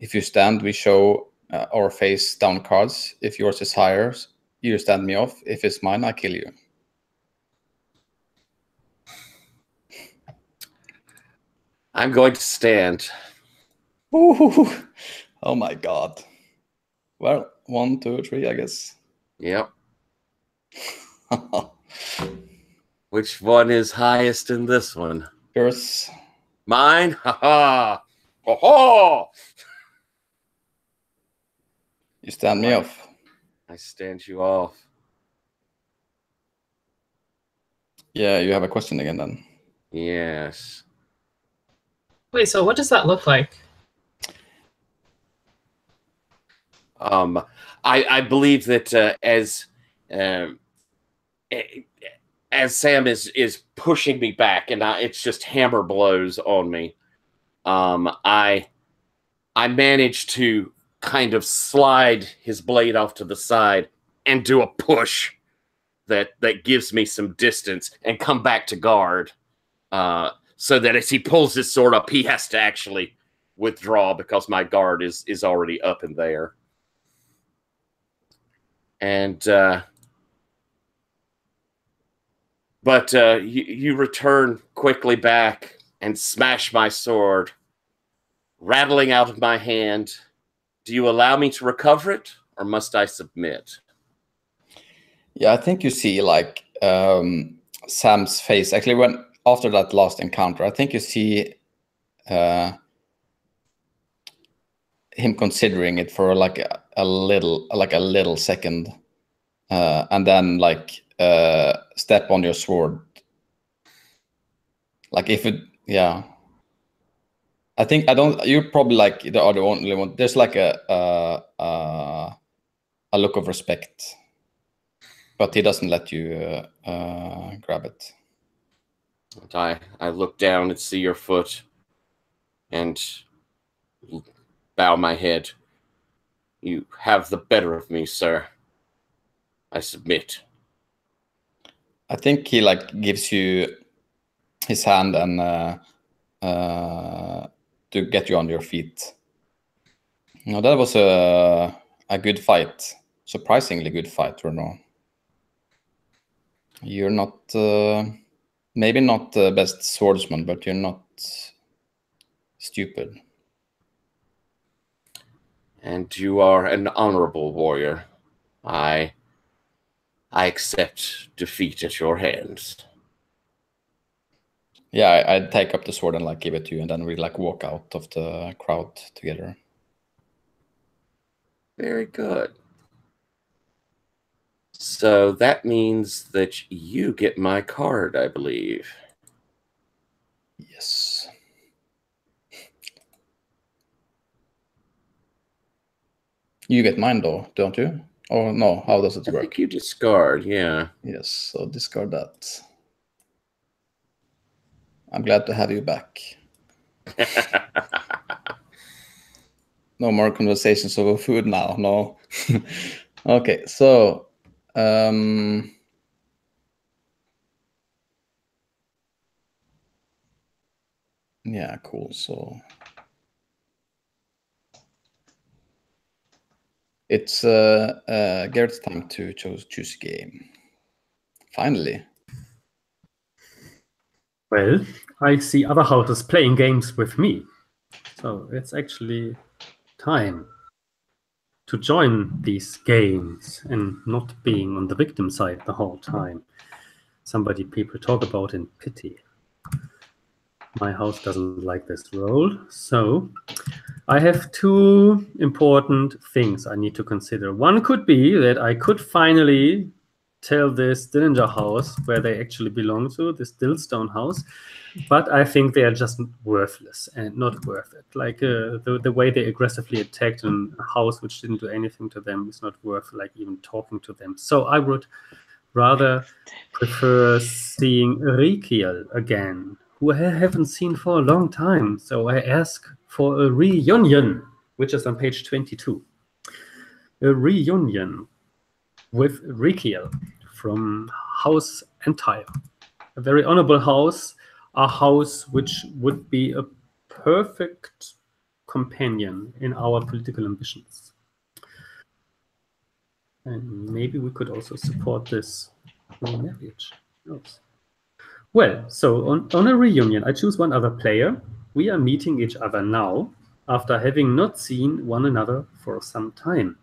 If you stand, we show our face down cards. If yours is higher, you stand me off. If it's mine, I kill you. I'm going to stand. Ooh, oh my God. Well, 1, 2, 3, I guess. Yep. Which one is highest in this one? Yours. Mine? Ha ha! Ho ho! You stand me off. I stand you off. Yeah, you have a question again then. Yes. Wait, so what does that look like? I believe that as Sam is pushing me back, and it's just hammer blows on me. I manage to kind of slide his blade off to the side and do a push that gives me some distance and come back to guard. so that as he pulls his sword up, he has to actually withdraw because my guard is already up in there. And but you return quickly back and smash my sword, rattling out of my hand. Do you allow me to recover it, or must I submit? Yeah, I think you see like Sam's face. Actually, when after that last encounter, I think you see him considering it for like a little second, and then like step on your sword. Like if it, yeah. I think you're probably like the only one. There's like a look of respect, but he doesn't let you grab it. And I look down and see your foot and bow my head. You have the better of me, sir. I submit. I think he like gives you his hand and to get you on your feet. No, that was a good fight. Surprisingly good fight, Renaud. You're not maybe not the best swordsman, but you're not stupid. And you are an honorable warrior. I accept defeat at your hands. Yeah, I'd take up the sword and like give it to you, and then we like walk out of the crowd together. Very good. So that means that you get my card, I believe. Yes. You get mine though, don't you? Oh no, how does it I work? think you discard, yeah. Yes, so discard that. I'm glad to have you back. No more conversations over food now, no. Okay, so yeah, cool. So it's Garrett's time to choose a game. Finally. Well, I see other houses playing games with me. So it's actually time to join these games and not being on the victim side the whole time. People talk about in pity. My house doesn't like this role. So I have two important things I need to consider. One could be that I could finally tell this Dillinger house where they actually belong to, this Dillstone house, but I think they are just worthless and not worth it. Like the way they aggressively attacked a house which didn't do anything to them is not worth like even talking to them. So I would rather prefer seeing Rikiel again, who I haven't seen for a long time. So I ask for a reunion, which is on page 22. A reunion with Rikiel from House Entire. A very honorable house, a house which would be a perfect companion in our political ambitions. And maybe we could also support this marriage. Who knows? Well, so on a reunion, I choose one other player. We are meeting each other now after having not seen one another for some time.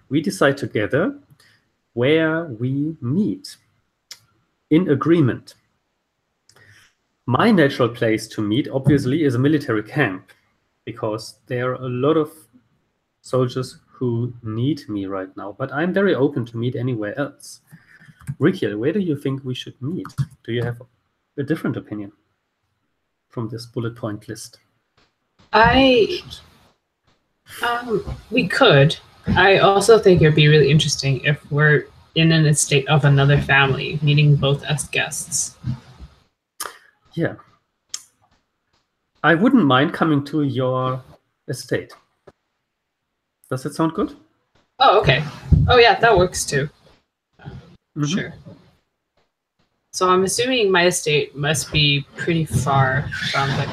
We decide together where we meet in agreement. My natural place to meet, obviously, is a military camp because there are a lot of soldiers who need me right now, but I'm very open to meet anywhere else. Rikiel, where do you think we should meet? Do you have a different opinion from this bullet point list? We could. I also think it'd be really interesting if we're in an estate of another family, meeting both as guests. Yeah. I wouldn't mind coming to your estate. Does it sound good? Oh, okay. Oh, yeah, that works too. Mhm. Sure. So I'm assuming my estate must be pretty far from the.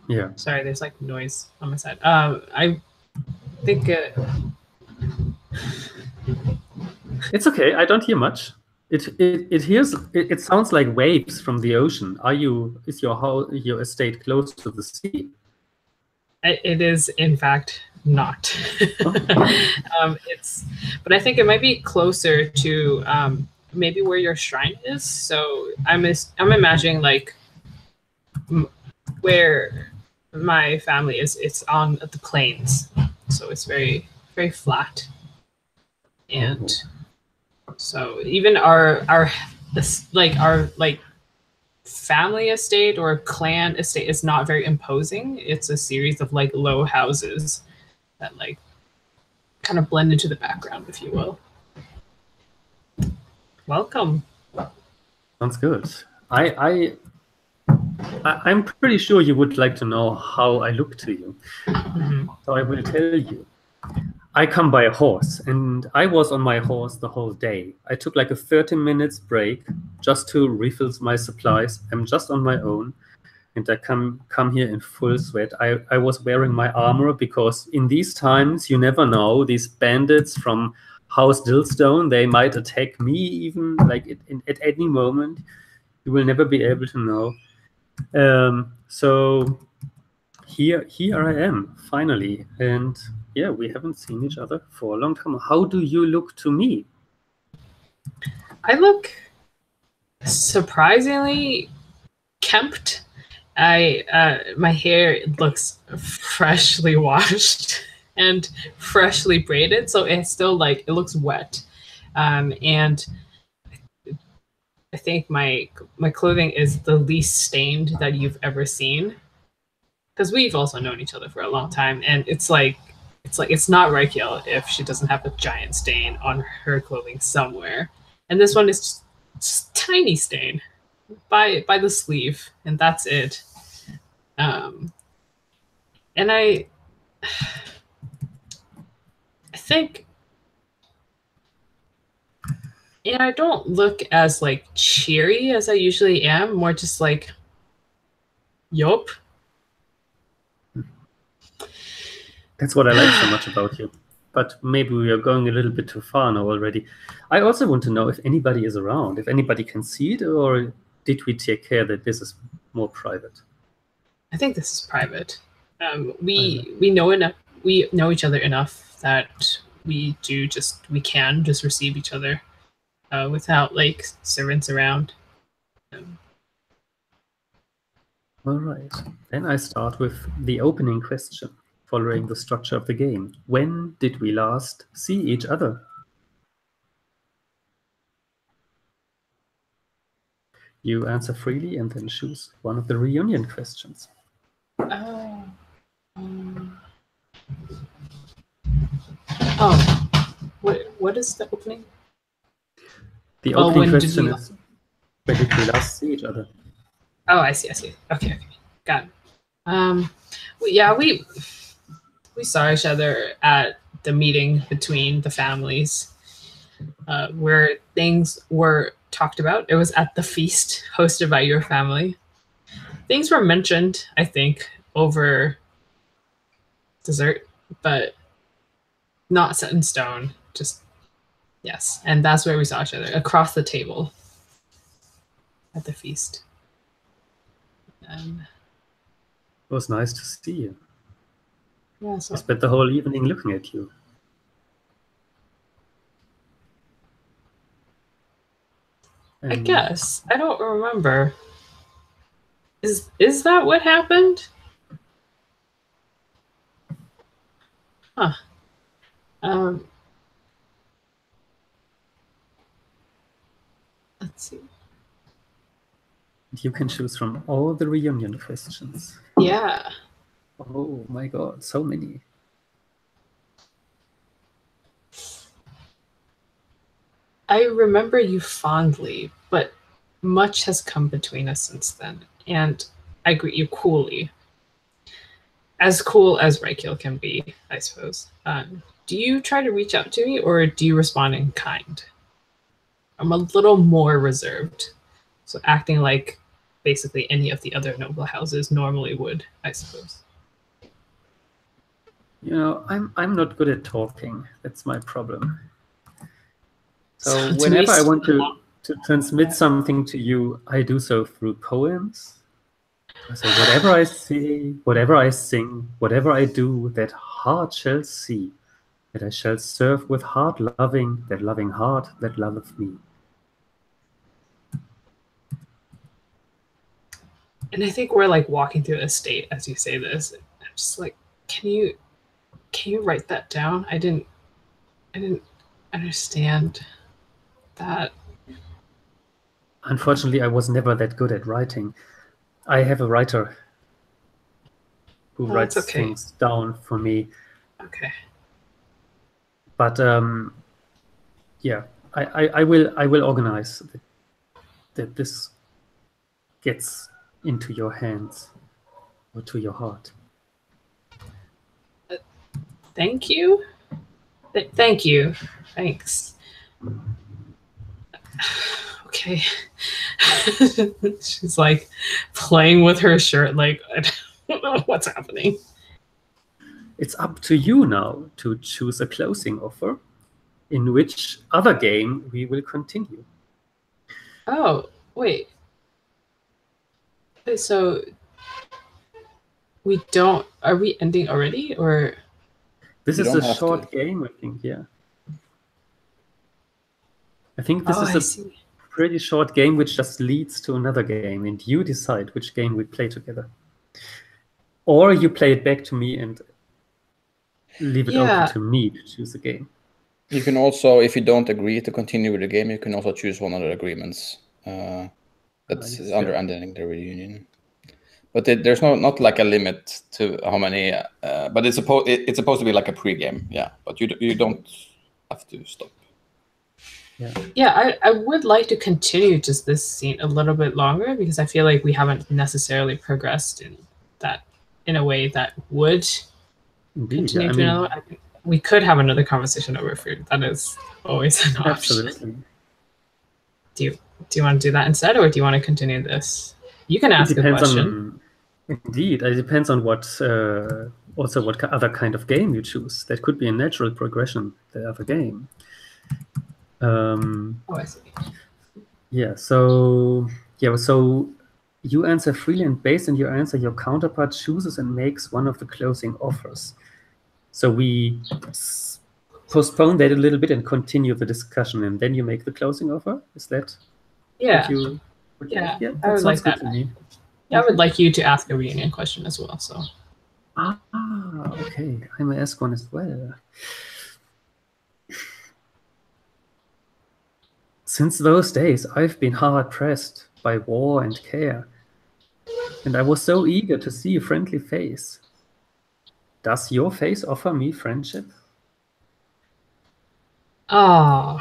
Yeah. Sorry, there's like noise on my side. I think It's okay. I don't hear much. It sounds like waves from the ocean. Is your estate close to the sea? it is in fact not. But I think it might be closer to maybe where your shrine is. So I'm imagining like where my family is. It's on the plains, so it's very very flat, and so even our family estate or clan estate is not very imposing. It's a series of like low houses that like kind of blend into the background, if you will. Welcome. Sounds good. I'm pretty sure you would like to know how I look to you. Mhm. So I will tell you. I come by a horse, and I was on my horse the whole day. I took like a 30 minutes break just to refill my supplies. I'm just on my own, and I come here in full sweat. I was wearing my armor because in these times, you never know. These bandits from House Dillstone, they might attack me even like at any moment. You will never be able to know. So here I am finally, and yeah, we haven't seen each other for a long time. How do you look to me? I look surprisingly kempt. My hair looks freshly washed and freshly braided, so it's still like it looks wet, and I think my clothing is the least stained that you've ever seen, because we've also known each other for a long time, and it's not Raquel if she doesn't have a giant stain on her clothing somewhere, and this one is just tiny stain by the sleeve, and that's it. And I think, yeah, I don't look as like cheery as I usually am. More just like, yup. That's what I like so much about you. But maybe we are going a little bit too far now already. I also want to know if anybody is around, if anybody can see it, or did we take care that this is more private? I think this is private. We know enough. We know each other enough that we can just receive each other without like servants around. All right. Then I start with the opening question, following the structure of the game. When did we last see each other? You answer freely and then choose one of the reunion questions. What is the opening? The opening when did question we- is, when did we last see each other? Oh, I see. Okay, got it. We saw each other at the meeting between the families, where things were talked about. It was at the feast hosted by your family. Things were mentioned, I think, over dessert, but not set in stone. Just yes, and that's where we saw each other, across the table at the feast. It was nice to see you. Yeah, so I spent the whole evening looking at you. I guess I don't remember. Is that what happened? Huh. Let's see. You can choose from all the reunion questions. Yeah. Oh my god, so many. I remember you fondly, but much has come between us since then, and I greet you coolly. As cool as Raquel can be, I suppose. Do you try to reach out to me, or do you respond in kind? I'm a little more reserved. So acting like basically any of the other noble houses normally would, I suppose. You know, I'm not good at talking. That's my problem. So to whenever me, I want to transmit something to you, I do so through poems. So whatever I say, whatever I sing, whatever I do, that heart shall see, that I shall serve with heart loving, that loving heart that loveth me. And I think we're like walking through the estate as you say this. I'm just like, can you write that down? I didn't understand that. Unfortunately, I was never that good at writing. I have a writer who writes things down for me. Okay. But yeah, I will organize that this gets into your hands or to your heart. Thank you. Thank you. Thanks. Okay. She's like playing with her shirt, like, I don't know what's happening. It's up to you now to choose a closing offer, in which other game we will continue. Oh, wait. So we don't, are we ending already, or? This is a short game, I think, yeah. I think this is a pretty short game which just leads to another game, and you decide which game we play together. Or you play it back to me and leave it open to me to choose a game. You can also, if you don't agree to continue with the game, you can also choose one of the agreements that's under ending the reunion. But there's not like a limit to how many. But it's supposed to be like a pre-game, yeah. But you don't have to stop. Yeah, I would like to continue just this scene a little bit longer, because I feel like we haven't necessarily progressed in a way that would continue to another. I think we could have another conversation over food. That is always an option. Absolutely. Do you want to do that instead, or do you want to continue this? You can ask a question. Indeed, it depends on what other kind of game you choose. That could be a natural progression, the other game. I see. So you answer freely, and based on your answer, your counterpart chooses and makes one of the closing offers. So we postpone that a little bit and continue the discussion, and then you make the closing offer. Is that? Yeah. That I would like that. To me. Yeah, I would like you to ask a reunion question as well. So. Okay. I may ask one as well. Since those days, I've been hard pressed by war and care, and I was so eager to see a friendly face. Does your face offer me friendship? Do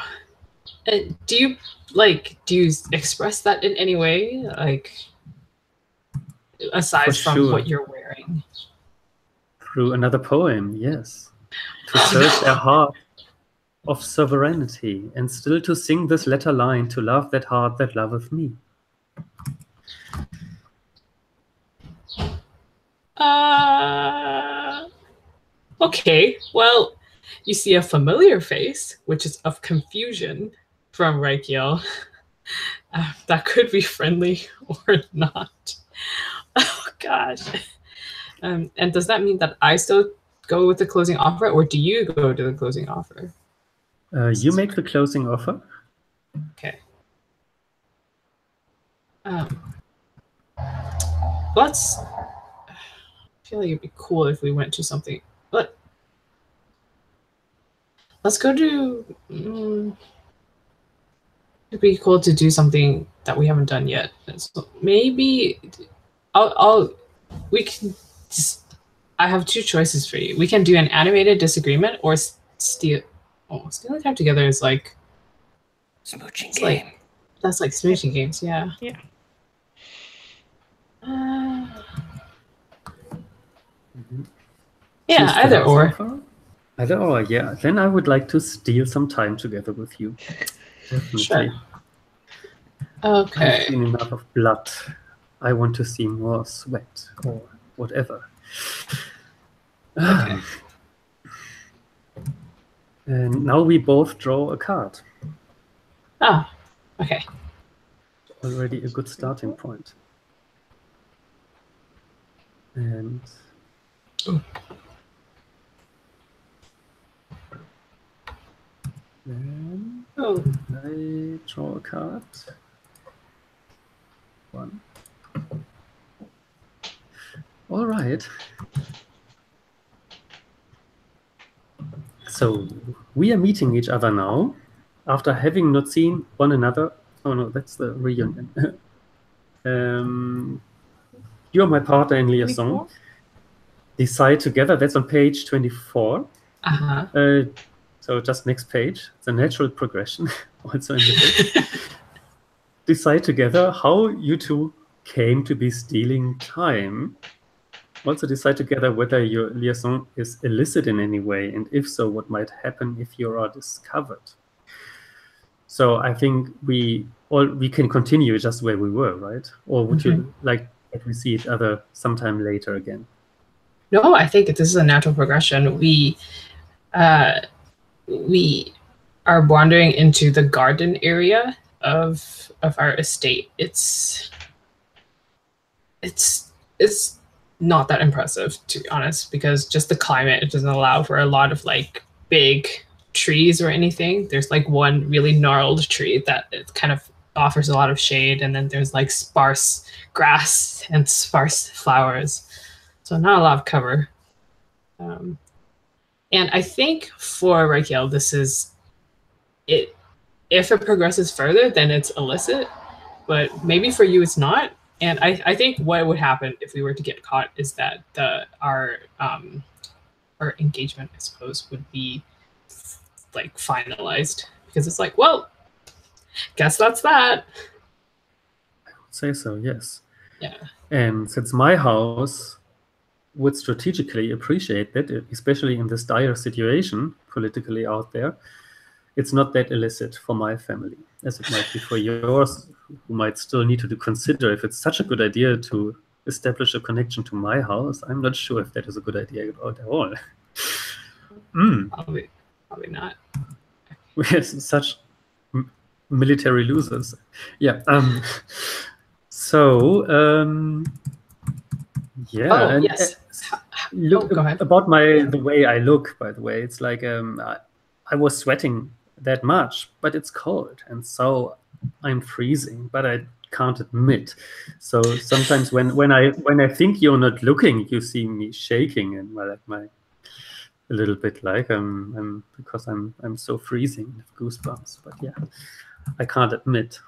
you express that in any way, like aside from what you're wearing? Through another poem, yes. To search their heart of sovereignty, and still to sing this letter line, to love that heart that loveth me. Okay, well, you see a familiar face, which is of confusion from Reikiel. That could be friendly or not. Oh, gosh. And does that mean that I still go with the closing offer, or do you go to the closing offer? You make the closing offer. Okay. Let's... I feel like it'd be cool if we went to something... Let's go to... it'd be cool to do something that we haven't done yet. So maybe... we can just... I have two choices for you. We can do an animated disagreement, or steal... Oh, stealing time together is like... Smooching game. That's like smooching games, yeah. Yeah. Yeah, either or. Either or, yeah. Then I would like to steal some time together with you. Definitely. Sure. I've Okay. seen enough of blood. I want to see more sweat or whatever. Okay. And now we both draw a card. Oh, okay. Already a good starting point. And then Oh, I draw a card. One. All right. So we are meeting each other now after having not seen one another. Oh no, that's the reunion. You're my partner in liaison. 24? Decide together. That's on page 24. uh-huh. So just next page. It's a natural progression also in the book. Decide together how you two came to be stealing time. Also decide together whether your liaison is illicit in any way, and if so, what might happen if you are discovered. So I think we can continue just where we were, right? Or would you like that we see each other sometime later again? No, I think this is a natural progression. We are wandering into the garden area of our estate. It's not that impressive, to be honest, because just the climate, it doesn't allow for a lot of like big trees or anything. There's like one really gnarled tree that it kind of offers a lot of shade, and then there's like sparse grass and sparse flowers, so not a lot of cover. And I think for Raquel, this is it. If it progresses further, then it's illicit, but maybe for you it's not. And I think what would happen if we were to get caught is that our engagement, I suppose, would be like finalized, because it's like, well, guess that's that. I would say so, yes. Yeah. And since my house would strategically appreciate that, especially in this dire situation politically out there, it's not that illicit for my family as it might be for yours, who might still need to consider if it's such a good idea to establish a connection to my house. I'm not sure if that is a good idea at all. Probably not. We're such military losers. Yeah. Yeah. Oh, and, yes. Look, go ahead. About the way I look, by the way, it's like I was sweating that much, but it's cold, and so I'm freezing, but I can't admit. So sometimes when I think you're not looking, you see me shaking and a little bit like because I'm so freezing, goosebumps. But yeah, I can't admit.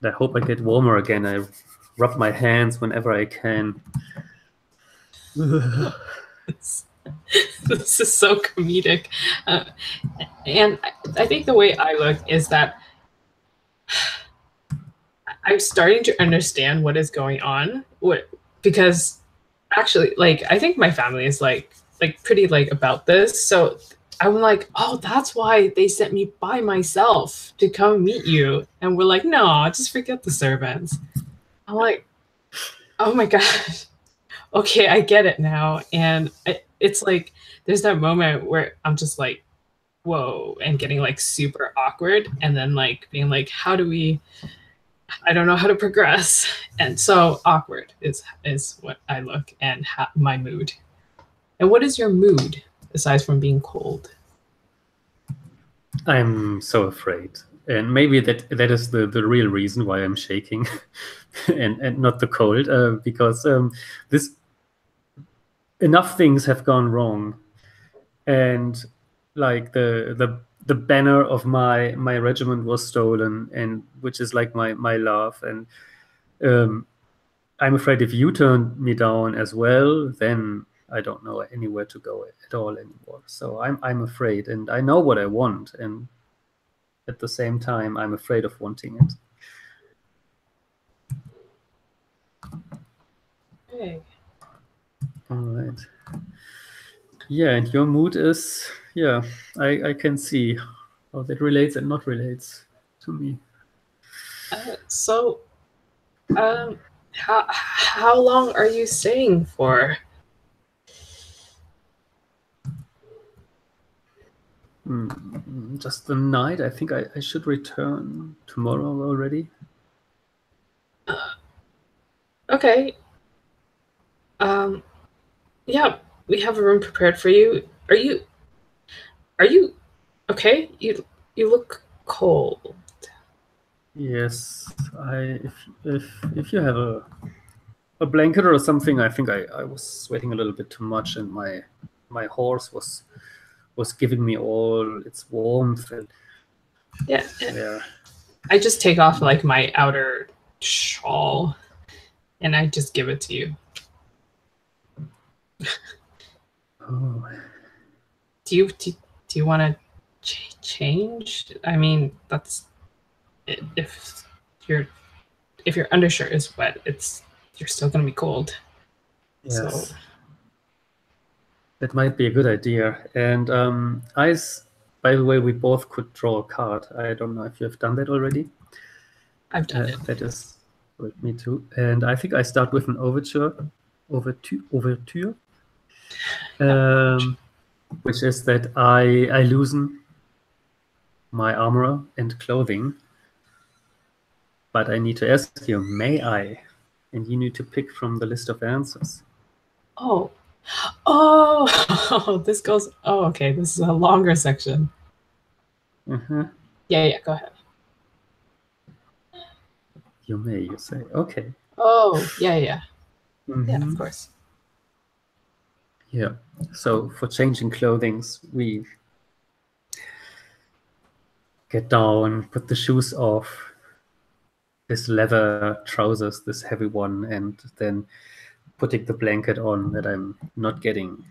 I hope I get warmer again. I rub my hands whenever I can. This is so comedic. And I think the way I look is that I'm starting to understand what is going on. Because actually, like, I think my family is like pretty like about this. So I'm like, oh, that's why they sent me by myself to come meet you. And we're like, no, just forget the servants. I'm like, oh my gosh. Okay, I get it now. And it's like, there's that moment where I'm just like, whoa, and getting like super awkward. And then like being like, I don't know how to progress. And so awkward is what I look, and my mood. And what is your mood aside from being cold? I'm so afraid. And maybe that is the real reason why I'm shaking and not the cold, because enough things have gone wrong. And like the banner of my regiment was stolen, and which is like my love. And I'm afraid if you turn me down as well, then I don't know anywhere to go at all anymore. So I'm afraid, and I know what I want, and at the same time, I'm afraid of wanting it. Hey. All right. Yeah, and your mood is, yeah, I can see how that relates and not relates. to me. So, how long are you staying for? Just the night. I think I should return tomorrow already. Okay. Yeah, we have a room prepared for you. Are you okay? You look cold. Yes, if you have a blanket or something, I think I was sweating a little bit too much, and my horse was giving me all its warmth. And Yeah. yeah. I just take off like my outer shawl, and I just give it to you. Oh. Do you want to change? I mean, that's if your undershirt is wet, you're still gonna be cold. Yes. So that might be a good idea. And Ice, by the way, we both could draw a card. I don't know if you have done that already. I've done it. That is with me too. And I think I start with an overture, which is that I loosen my armor and clothing, but I need to ask you, may I? And you need to pick from the list of answers. Oh, this goes. Oh, okay. This is a longer section. Yeah. Go ahead. You may, you say. Okay. Oh, yeah. Yeah, Mm-hmm. of course. Yeah. So for changing clothings, we get down, put the shoes off, this leather trousers, this heavy one, and then putting the blanket on that I'm not getting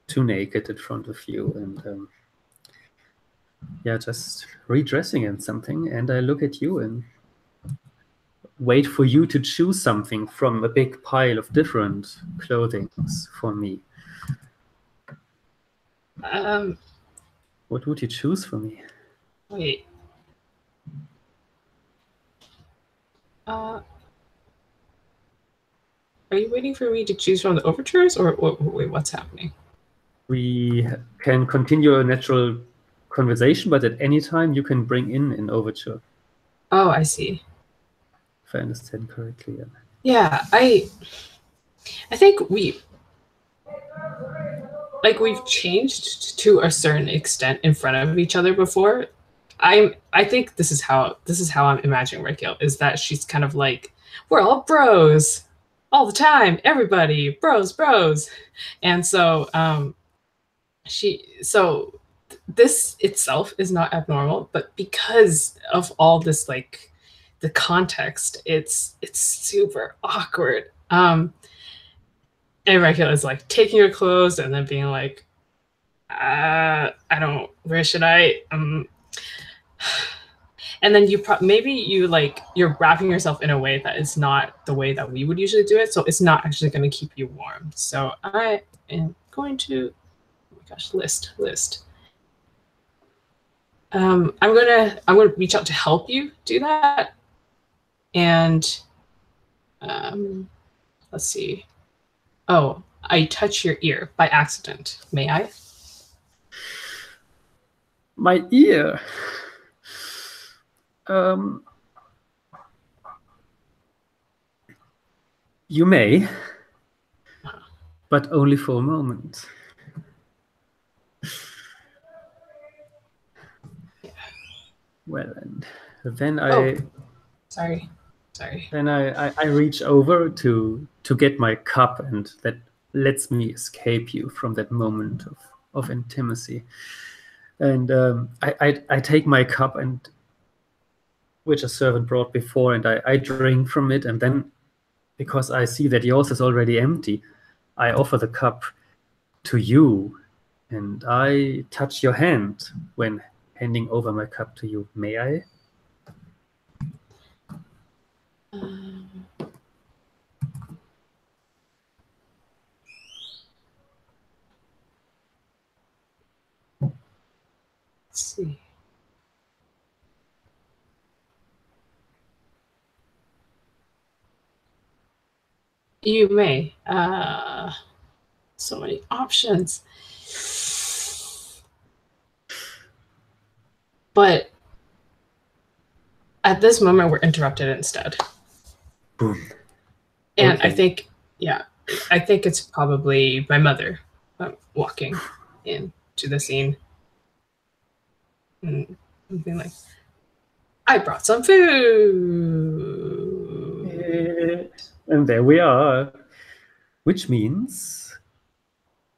too naked in front of you, and just redressing in something. And I look at you and wait for you to choose something from a big pile of different clothings for me. What would you choose for me? Wait. Are you waiting for me to choose from the overtures, or wait, what's happening? We can continue a natural conversation, but at any time you can bring in an overture. Oh, I see. If I understand correctly. Yeah, I think we've changed to a certain extent in front of each other before. I think this is how I'm imagining Raquel, is that she's kind of like, we're all bros all the time, everybody bros, and so this itself is not abnormal, but because of all this, like the context, it's super awkward. And Raquel is like taking her clothes and then being like, I don't, where should I? And then maybe you're wrapping yourself in a way that is not the way that we would usually do it. So it's not actually going to keep you warm. So I am going to, oh my gosh, list. I'm gonna reach out to help you do that. And let's see. Oh, I touch your ear by accident. May I? My ear. You may, but only for a moment. Yeah. Well, and then Sorry. Then I reach over to get my cup, and that lets me escape you from that moment of intimacy. And I take my cup, and which a servant brought before, and I drink from it, and then because I see that yours is already empty, I offer the cup to you, and I touch your hand when handing over my cup to you. May I? Let's see. You may. So many options. But at this moment, we're interrupted instead. Boom. And Okay. I think it's probably my mother walking into the scene and being like, I brought some food. And there we are. Which means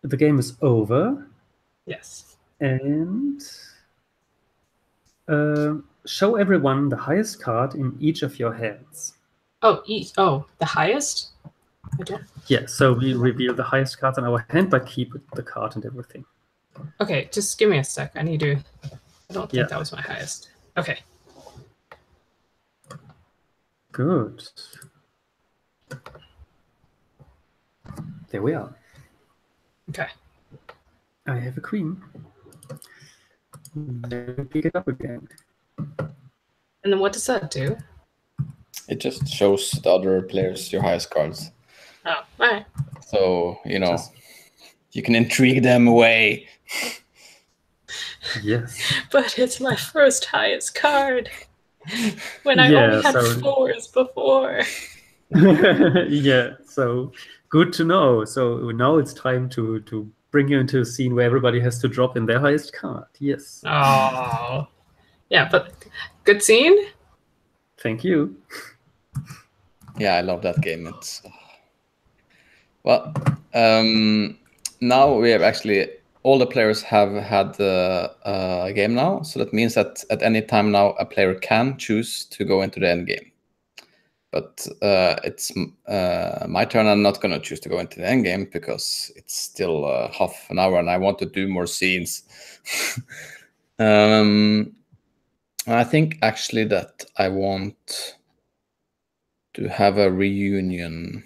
the game is over. Yes. And show everyone the highest card in each of your hands. Oh, the highest? I don't. Yeah, so we reveal the highest cards in our hand, but keep the card and everything. Okay, just give me a sec. I don't think Yeah. that was my highest. Okay. Good. There we are. Okay. I have a queen. Let me pick it up again. And then what does that do? It just shows the other players your highest cards. Oh, all right. So, you know, you can intrigue them away. Yes. But it's my first highest card. When I only had 4s before. Yeah, so good to know. So now it's time to bring you into a scene where everybody has to drop in their highest card. Yes. Oh. Yeah, but good scene. Thank you. Yeah, I love that game. It's well, now we have actually all the players have had a game now, so that means that at any time now a player can choose to go into the end game. But it's my turn. I'm not going to choose to go into the end game because it's still half an hour and I want to do more scenes. I think actually that I want to have a reunion.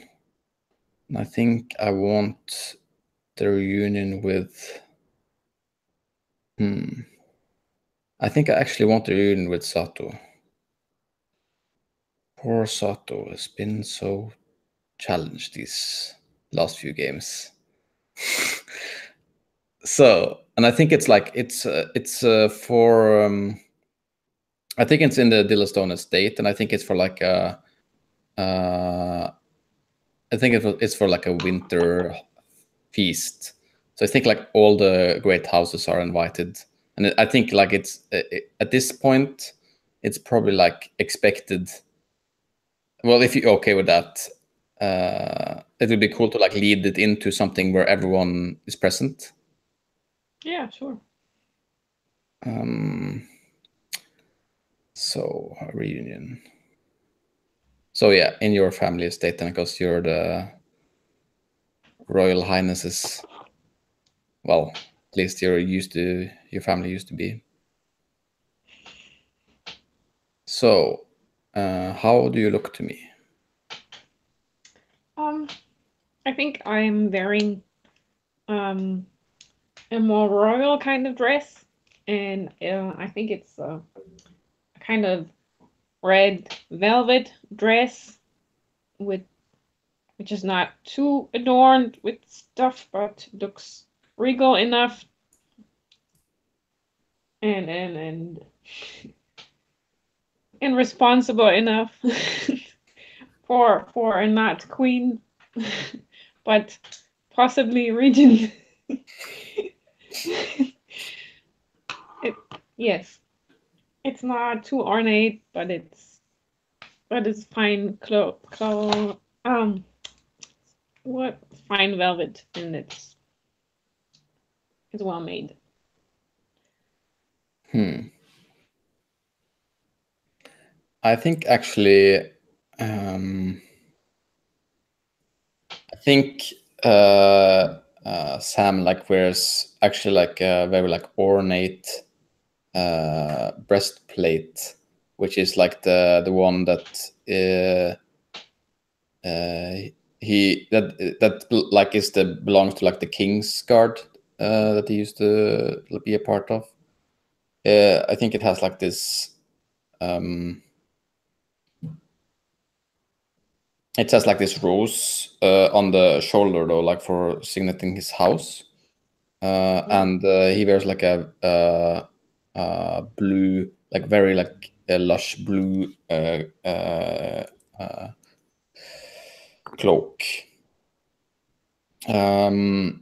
I think I want the reunion with... I think I actually want the reunion with Sato. Poor Sato has been so challenged these last few games. So, and I think it's like it's for I think it's in the Dillastone estate, and I think it's for like a I think it's for like a winter feast. So I think like all the great houses are invited, and I think like it's at this point it's probably like expected. Well, if you're okay with that, it would be cool to like lead it into something where everyone is present. Yeah, sure. So a reunion. So yeah, in your family estate, then, because you're the Royal Highnesses. Well, at least your family used to be. So, how do you look to me? I think I'm wearing a more royal kind of dress, and I think it's a kind of red velvet dress which is not too adorned with stuff, but looks regal enough and responsible enough for a not queen, but possibly regent. Yes, it's not too ornate, but it's fine fine velvet, and it's well made. I think actually, I think Sam like wears actually like a very like ornate breastplate, which is like the one that like is belongs to like the King's Guard that he used to be a part of. I think it has like this it has like this rose on the shoulder though, like for signaling his house. And he wears like a blue, like very like a lush blue cloak. And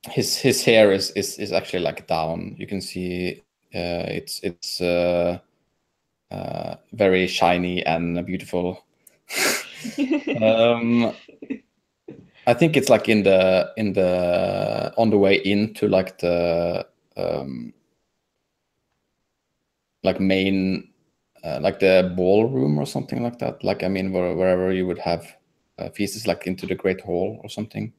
his hair is actually like down. You can see it's very shiny and beautiful. I think it's like in the on the way into like the like main like the ballroom or something like that. Like I mean, wherever you would have feasts, like into the Great Hall or something.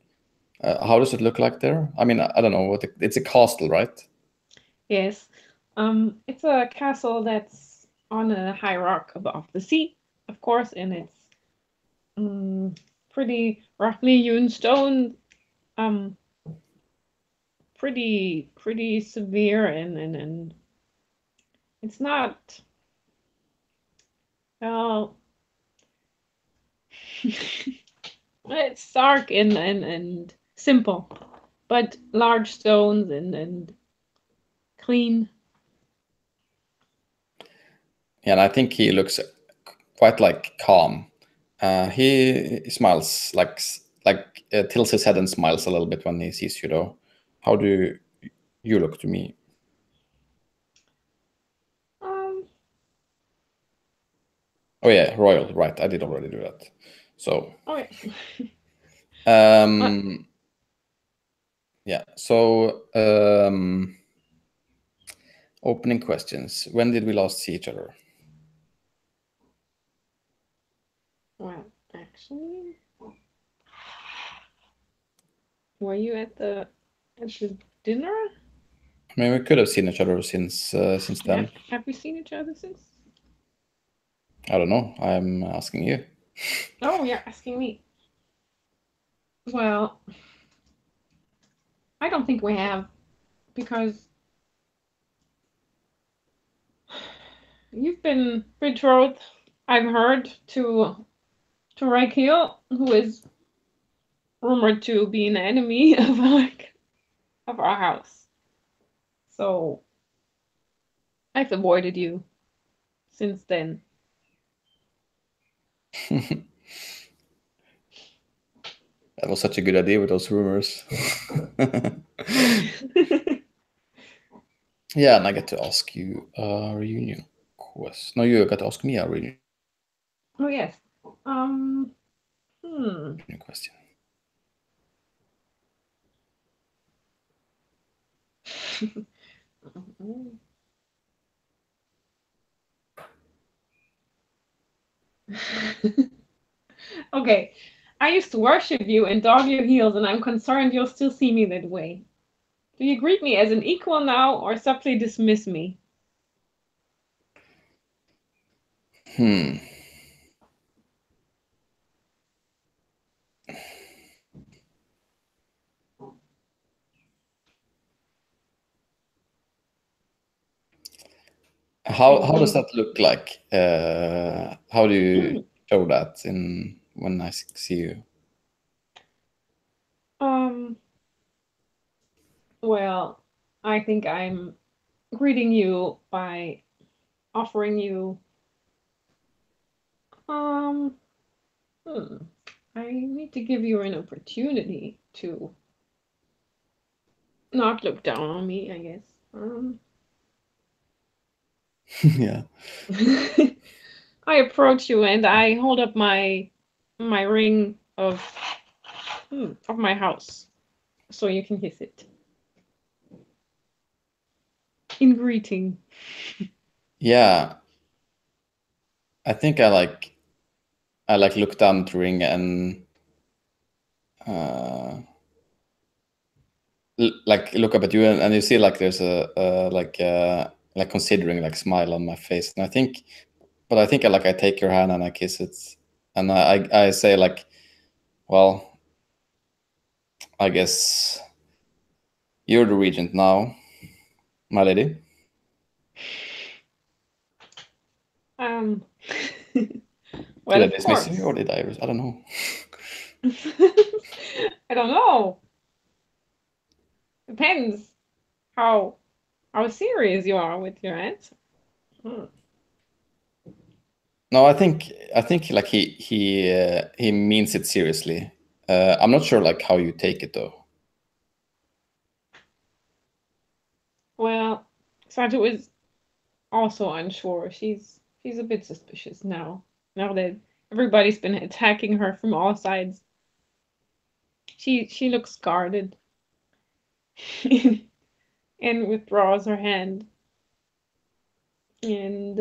How does it look like there? I mean, I don't know what it's a castle, right? Yes. It's a castle that's on a high rock above the sea, of course, and it's pretty roughly hewn stone. Pretty severe, and it's not well. It's dark and simple, but large stones and clean. Yeah, and I think he looks quite like calm. He smiles like tilts his head and smiles a little bit when he sees you, though. How do you look to me? Oh yeah, royal, right? I did already do that. So. Oh yeah. Yeah. So opening questions. When did we last see each other? Well, actually, were you at the dinner? I mean, we could have seen each other since then. Have we seen each other since? I don't know. I'm asking you. Oh, you're asking me. Well, I don't think we have, because you've been betrothed, I've heard, to Raikil, who is rumored to be an enemy of our house. So I've avoided you since then. That was such a good idea with those rumors. Yeah, and I get to ask you a reunion question. No, you got to ask me a reunion Oh yes. question. Okay. I used to worship you and dog your heels, and I'm concerned you'll still see me that way. Do you greet me as an equal now, or subtly dismiss me? How does that look like? How do you show that in when I see you? Well, I think I'm greeting you by offering you I need to give you an opportunity to not look down on me, I guess. Yeah. I approach you and I hold up my ring of my house, so you can kiss it in greeting. Yeah. I think I look down the ring and like look up at you, and you see like there's a like considering like smile on my face, and I think I take your hand and I kiss it, and I say like, well, I guess you're the regent now, my lady. Well, Did I of dismiss course. you or did I? I don't know. I don't know. Depends how serious you are with your answer. No, I think like he means it seriously. I'm not sure like how you take it though. Well, Sato is also unsure. She's a bit suspicious now. Now that everybody's been attacking her from all sides. She looks guarded and withdraws her hand. And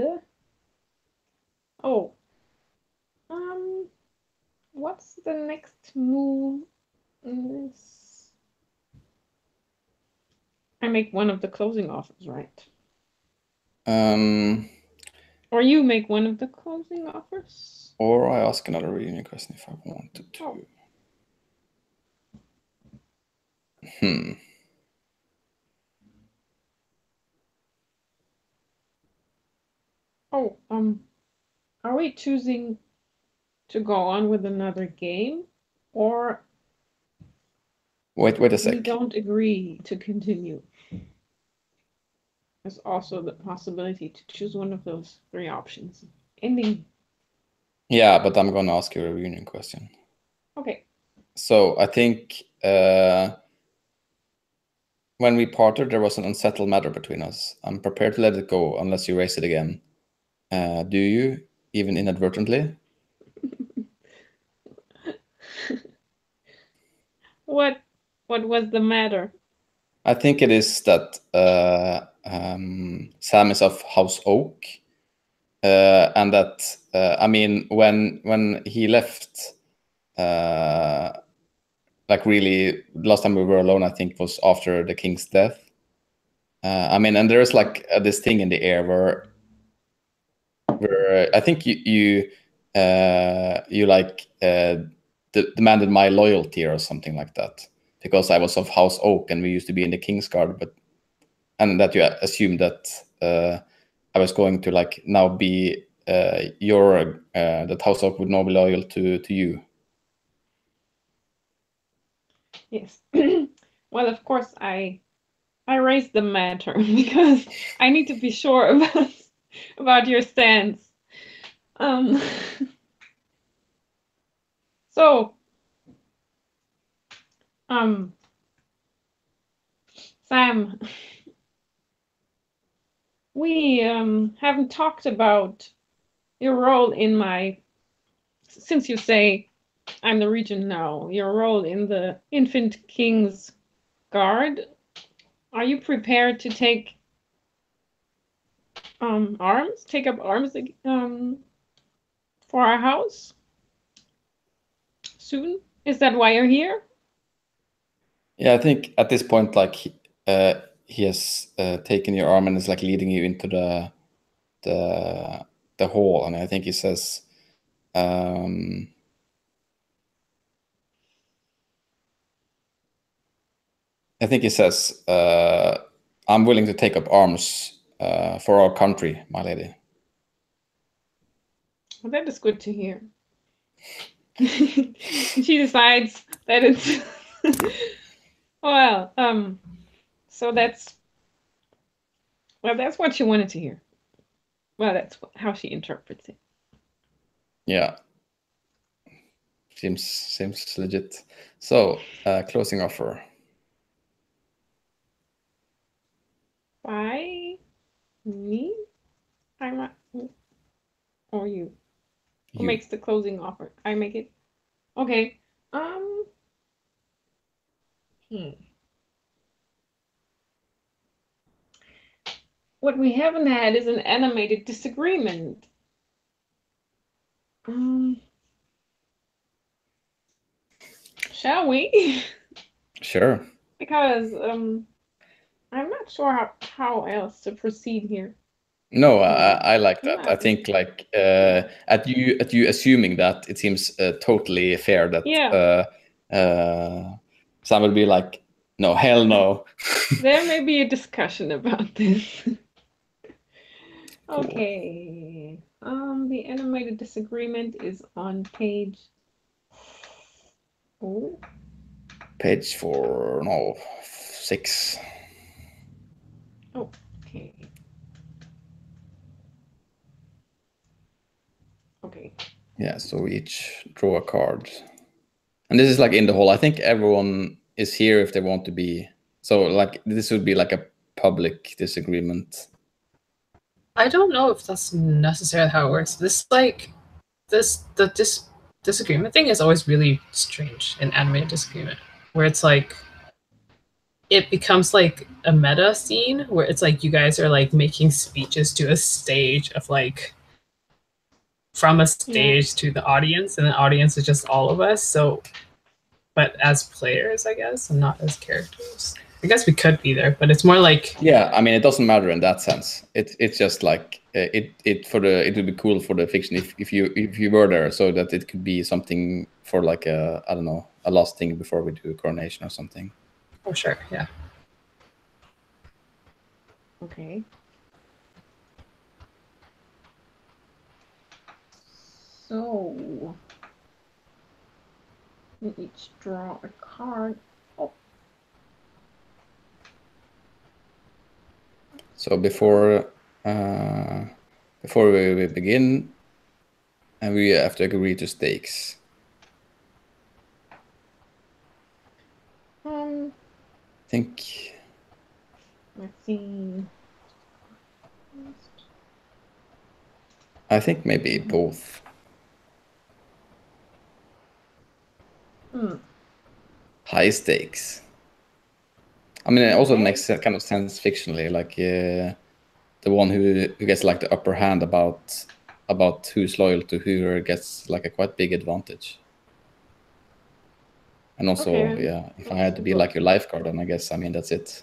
oh, what's the next move in this? I make one of the closing offers, right? Or you make one of the closing offers? Or I ask another reunion question if I wanted to. Oh. Oh, are we choosing to go on with another game, or Wait a we sec. don't agree to continue? There's also the possibility to choose one of those three options. Ending. Yeah, but I'm gonna ask you a reunion question. Okay. So I think when we parted, there was an unsettled matter between us. I'm prepared to let it go unless you raise it again. Do you, even inadvertently? What was the matter? I think it is that Sam is of House Oak, and that I mean when he left, like really last time we were alone, I think was after the king's death. I mean, and there is like this thing in the air where I think you like demanded my loyalty or something like that because I was of House Oak and we used to be in the King's Guard, and that you assumed that I was going to like now be that House Oak would now be loyal to you. Yes. Well, of course, I raised the matter because I need to be sure about your stance. So, Sam, we haven't talked about your role in since you say I'm the regent now, your role in the infant king's guard. Are you prepared to take take up arms for our house soon? Is that why you're here? Yeah, I think at this point, like he has taken your arm and is like leading you into the hall, and I think he says, I'm willing to take up arms for our country, my lady. Well, that is good to hear. She decides that it's well, so that's what she wanted to hear. Well, that's how she interprets it. Yeah, seems legit. So, closing offer. By me? I'm not, or you? Who makes the closing offer? I make it. Okay. What we haven't had is an animated disagreement. Shall we? Sure. Because I'm not sure how else to proceed here. No, I like that. I think like at you assuming that it seems totally fair that some will be like, no, hell no. There may be a discussion about this. Okay. The animated disagreement is on page. Oh. Page 4, no, 6. Oh, okay. Okay. Yeah, so we each draw a card. And this is like in the hall. I think everyone is here if they want to be. So like this would be like a public disagreement. I don't know if that's necessarily how it works. This disagreement thing is always really strange in animated disagreement, where it's like it becomes like a meta scene where it's like you guys are like making speeches to a stage of like from a stage to the audience, and the audience is just all of us. So, but as players, I guess, and not as characters. I guess we could be there, but it's more like Yeah, I mean it doesn't matter in that sense. It's just like it would be cool for the fiction if you were there, so that it could be something for like a, I don't know, a last thing before we do coronation or something. oh sure, yeah. Okay. So we each draw a card. Oh. So before we begin, and we have to agree to stakes. I think. Let's see. I think maybe both. High stakes. I mean, it also makes kind of sense fictionally, like the one who gets like the upper hand about who's loyal to who gets like a quite big advantage. And also, yeah, if I had to be like your lifeguard, then I guess, I mean, that's it.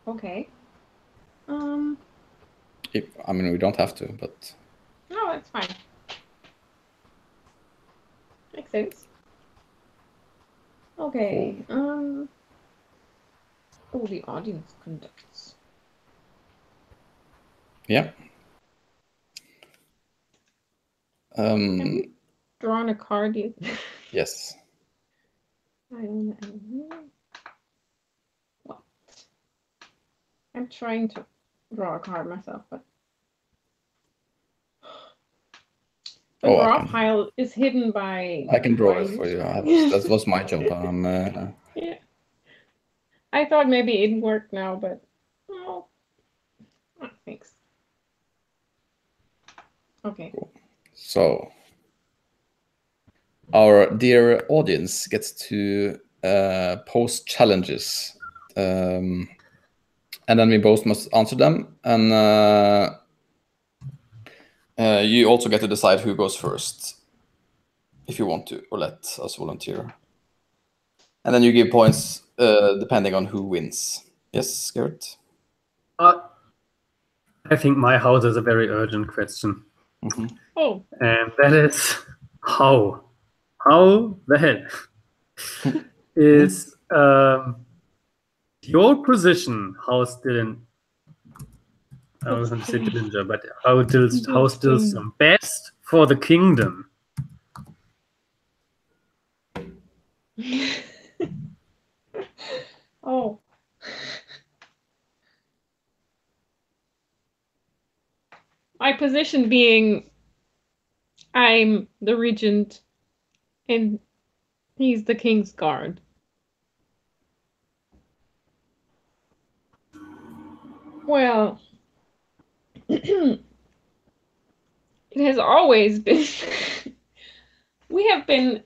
Okay. I mean, we don't have to, but. No, that's fine. Makes sense. Okay. Cool. Oh, the audience conducts. Yeah. Have you drawn a card yet? Yes. What? I'm trying to draw a card myself, but the draw pile is hidden by. I can draw it for you. That was my job. Yeah. I thought maybe it'd work now, but no. Oh, thanks. Okay. Cool. So our dear audience gets to post challenges, and then we both must answer them. And you also get to decide who goes first, if you want to, or let us volunteer. And then you give points depending on who wins. Yes, Garrett? I think my house is a very urgent question. Oh. And that is how? How the hell is your position, House Dylan? I was going to say Dillinger, but House Dilson best for the kingdom? Oh. My position being I'm the regent and he's the king's guard. Well, it has always been we have been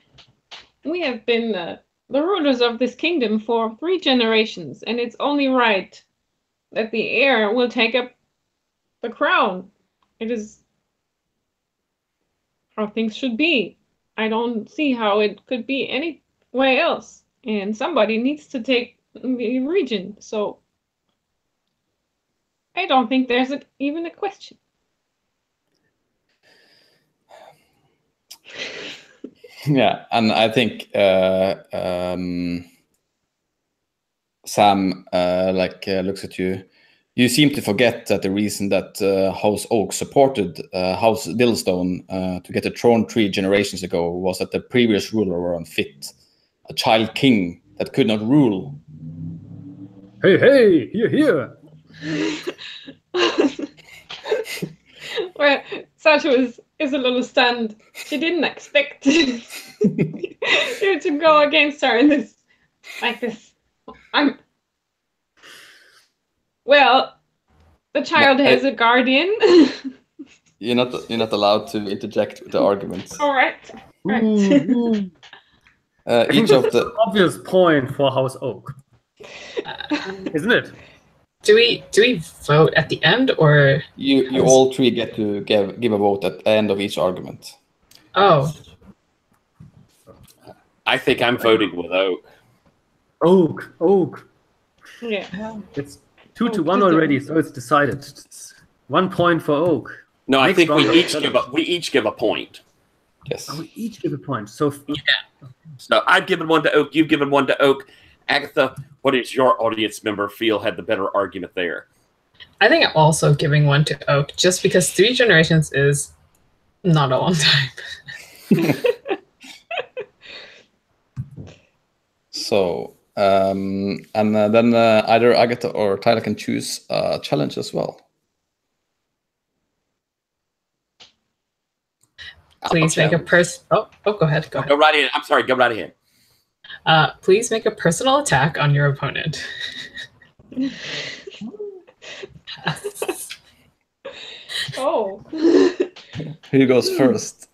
the rulers of this kingdom for 3 generations, and it's only right that the heir will take up the crown. It is how things should be. I don't see how it could be any way else. And somebody needs to take the region. So I don't think there's even a question. Yeah, and I think Sam looks at you. You seem to forget that the reason that House Oak supported House Dillstone to get the throne 3 generations ago was that the previous ruler were unfit. A child king that could not rule. Hey, here. Well, Sato is a little stunned. She didn't expect you to go against her in this, like this. Well, the child has a guardian. You're not allowed to interject with the arguments. All right. Each of the obvious point for House Oak, isn't it? Do we vote at the end, or you all 3 get to give a vote at the end of each argument. Oh, I think I'm voting with Oak. Oak. Yeah. It's 2-1 already, so it's decided. It's 1 point for Oak. No, I Next think round we of each give a point. Yes. We each give a point. So So I've given one to Oak. You've given one to Oak. Agatha, what does your audience member feel had the better argument there? I think I'm also giving one to Oak, just because 3 generations is not a long time. So, and then either Agatha or Tyler can choose a challenge as well. Please make a go ahead. Go ahead. Go right in. I'm sorry. Go right ahead. Please make a personal attack on your opponent. Oh. Who goes first?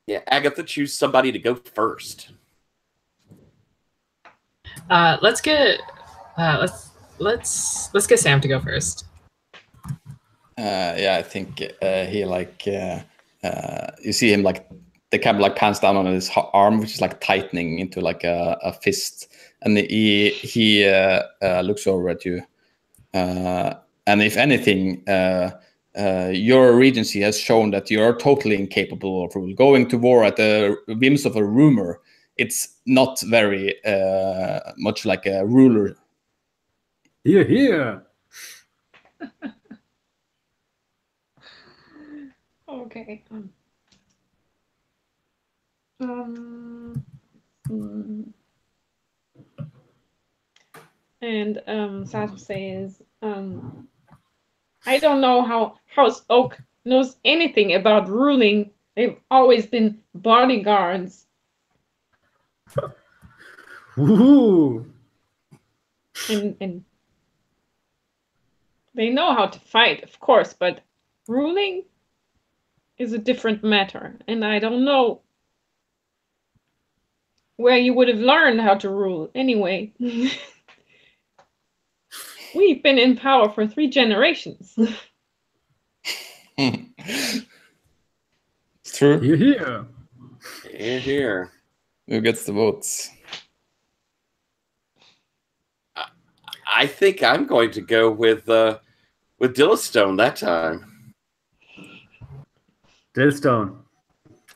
Yeah, Agatha, choose somebody to go first. Let's get Sam to go first. Yeah, I think he you see him like the camera like pans down on his arm, which is like tightening into like a fist, and he looks over at you, and if anything, your regency has shown that you are totally incapable of rule. Going to war at the whims of a rumor, it's not very much like a ruler. Here. Okay. And Sato says, I don't know how House Oak knows anything about ruling. They've always been bodyguards. Woohoo! And they know how to fight, of course, but ruling is a different matter. And I don't know where you would have learned how to rule anyway. We've been in power for 3 generations. It's true. Here. Here. Who gets the votes? I think I'm going to go with Dillstone that time. Dillstone,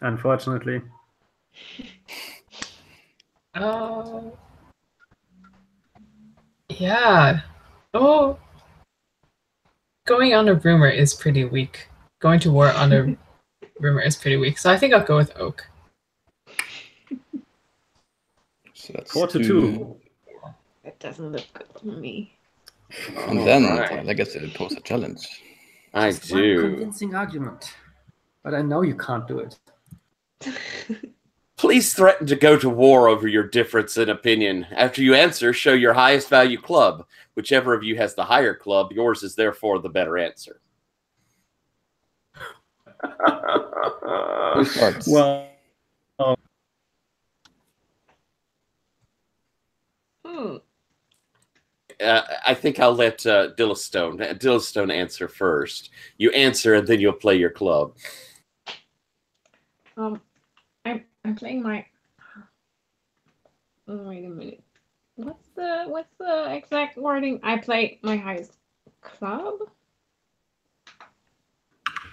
unfortunately. Yeah. Oh. Going on a rumor is pretty weak. Going to war on a rumor is pretty weak. So I think I'll go with Oak. So that's 4-2. That doesn't look good for me. And then Alright. I guess it pose a challenge. I Just one do. convincing argument. But I know you can't do it. Please threaten to go to war over your difference in opinion. After you answer, show your highest value club. Whichever of you has the higher club, yours is therefore the better answer. Who starts? Well, I think I'll let Dillstone answer first. You answer, and then you'll play your club. I'm playing my. Oh, wait a minute. What's the exact wording? I play my highest club.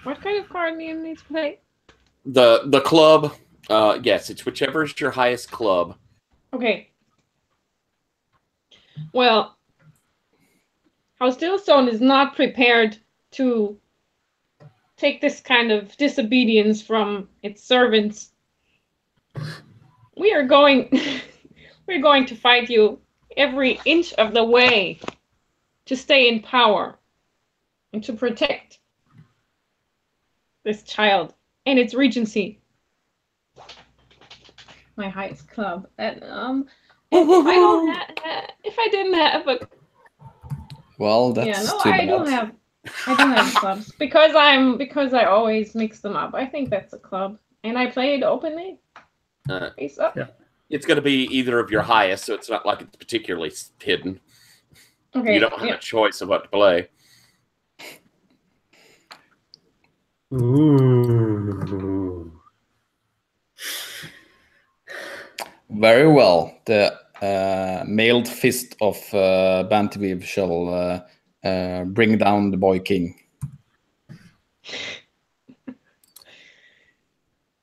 What kind of card do you need to play? The club. Yes, it's whichever is your highest club. Okay. Well, House Dillstone is not prepared to take this kind of disobedience from its servants. We are going we're going to fight you every inch of the way to stay in power and to protect this child and its regency. My highest club. And if I didn't have a Well, that's yeah, no, too I bad. don't have clubs because I always mix them up. I think that's a club, and I play it openly. Face up. Yeah. It's going to be either of your highest, so it's not like it's particularly hidden. Okay. You don't have a choice of what to play. Ooh. Very well. The mailed fist of Bantiviv shall bring down the boy king.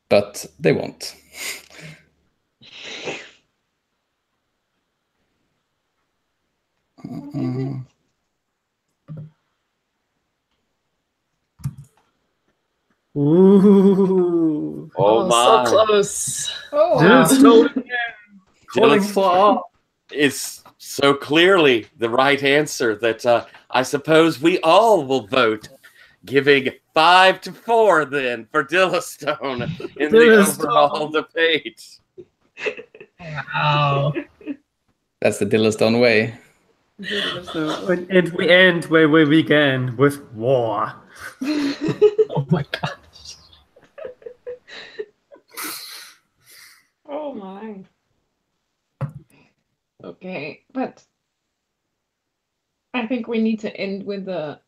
But they won't. Ooh. Oh, so my. close. Oh, Dillstone wow. calling for. It's so clearly the right answer that I suppose we all will vote, giving 5-4 then for Dillstone in the Dillstone. overall debate. Wow. That's the Dillstone way. And we end where we began, with war. Oh my gosh. Oh my. Okay, but I think we need to end with the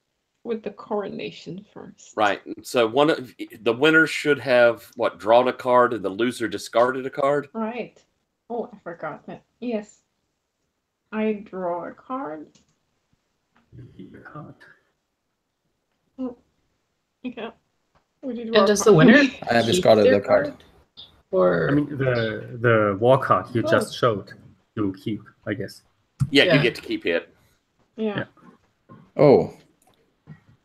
coronation first. Right. So one of the winners should have drawn a card, and the loser discarded a card. Right. Oh, I forgot that. Yes. I draw a card. Oh, okay. Would you draw And a does the card? winner I have keep discarded their the card. Or I mean, the war card you Oh. just showed, you keep, I guess. Yeah, Yeah. you get to keep it. Yeah. Oh.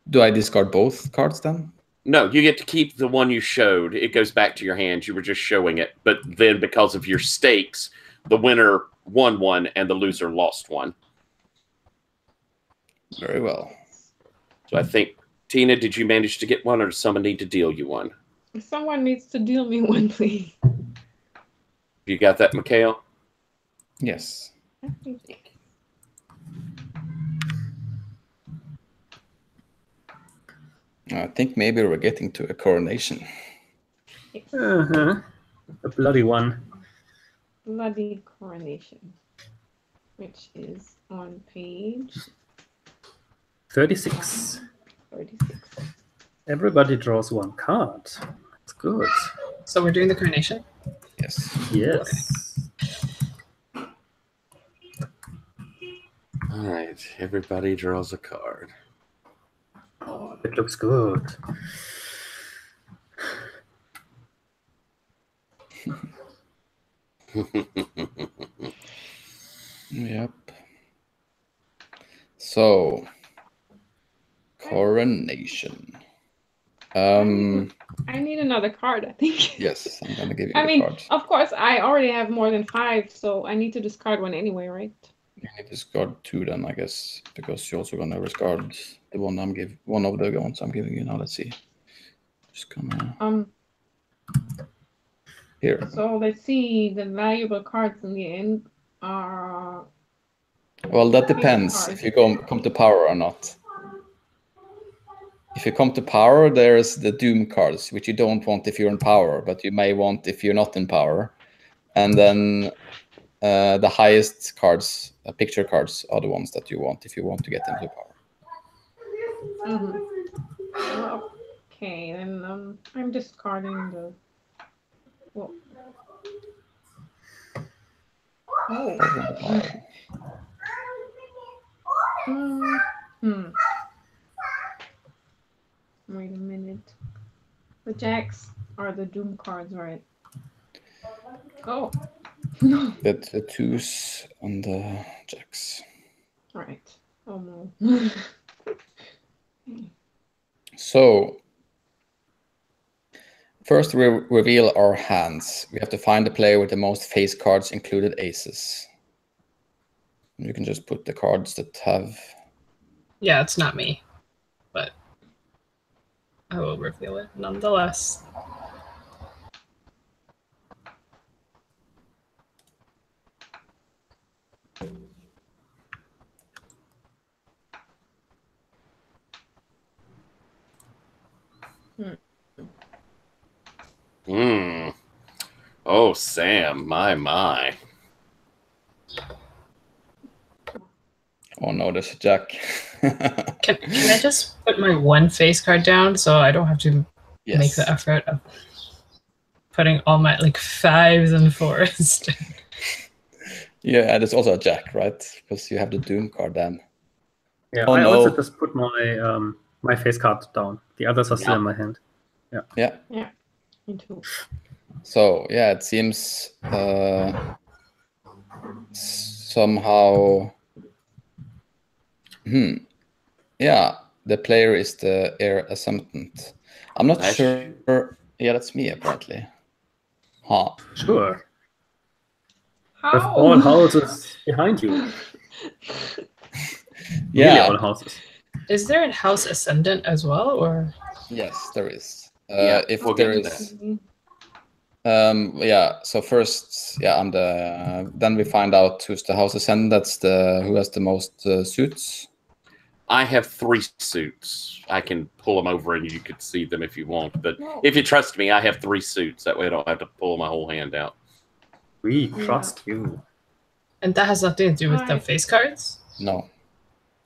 Do I discard both cards then? No, you get to keep the one you showed. It goes back to your hand. You were just showing it. But then because of your stakes, the winner won one and the loser lost one. Very well. So I think, Tina, did you manage to get one, or does someone need to deal you one? Someone needs to deal me one, please. You got that, Mikhail? Yes. I think maybe we're getting to a coronation. Uh-huh. A bloody one. Bloody coronation, which is on page 36. 36. Everybody draws one card. That's good. so we're doing the coronation? Yes. Yes. All right. Everybody draws a card. Oh, it looks good. Yep. So, coronation. I need another card, I think. Yes, I'm gonna give you I the mean, card. of course, I already have more than 5, so I need to discard one anyway, right? You need to discard 2 then, I guess, because you're also gonna discard the one one of the ones I'm giving you now. Let's see. Just gonna here. So let's see. The valuable cards in the end are. Well, that depends if you come to power or not. If you come to power, there's the doom cards, which you don't want if you're in power, but you may want if you're not in power. And then the highest cards, picture cards, are the ones that you want if you want to get into power. Mm-hmm. Okay, then I'm discarding the. Well. Oh. Wait a minute. The jacks are the doom cards, right? Oh. No. The 2s and the jacks. Right. Oh no. So, first we reveal our hands. We have to find the player with the most face cards, included aces. You can just put the cards that have... Yeah, it's not me, but I will reveal it nonetheless. Oh, Sam, my. Oh no, there's a jack. Can I just put my one face card down so I don't have to Yes. make the effort of putting all my like 5s and 4s? Yeah, and there's also a jack, right? Because you have the Doom card then. Yeah, Oh, I no. also just put my my face card down. The others are still Yeah. in my hand. Yeah. Yeah. Me too. So yeah, it seems somehow. Yeah, the player is the heir assumptant. I'm not That's sure. Yeah, that's me apparently. Huh. Sure. How? With all houses behind you. Nearly Yeah. all houses. Is there a house ascendant as well, or? Yes, there is. Yeah, If we'll there get to is. Mm, Yeah. So first, yeah, I'm the. Then we find out who's the house ascendant. That's the who has the most suits. I have 3 suits. I can pull them over and you could see them if you want. But No. if you trust me, I have 3 suits. That way I don't have to pull my whole hand out. We Yeah. trust you. And that has nothing to do with the Right. face cards? No.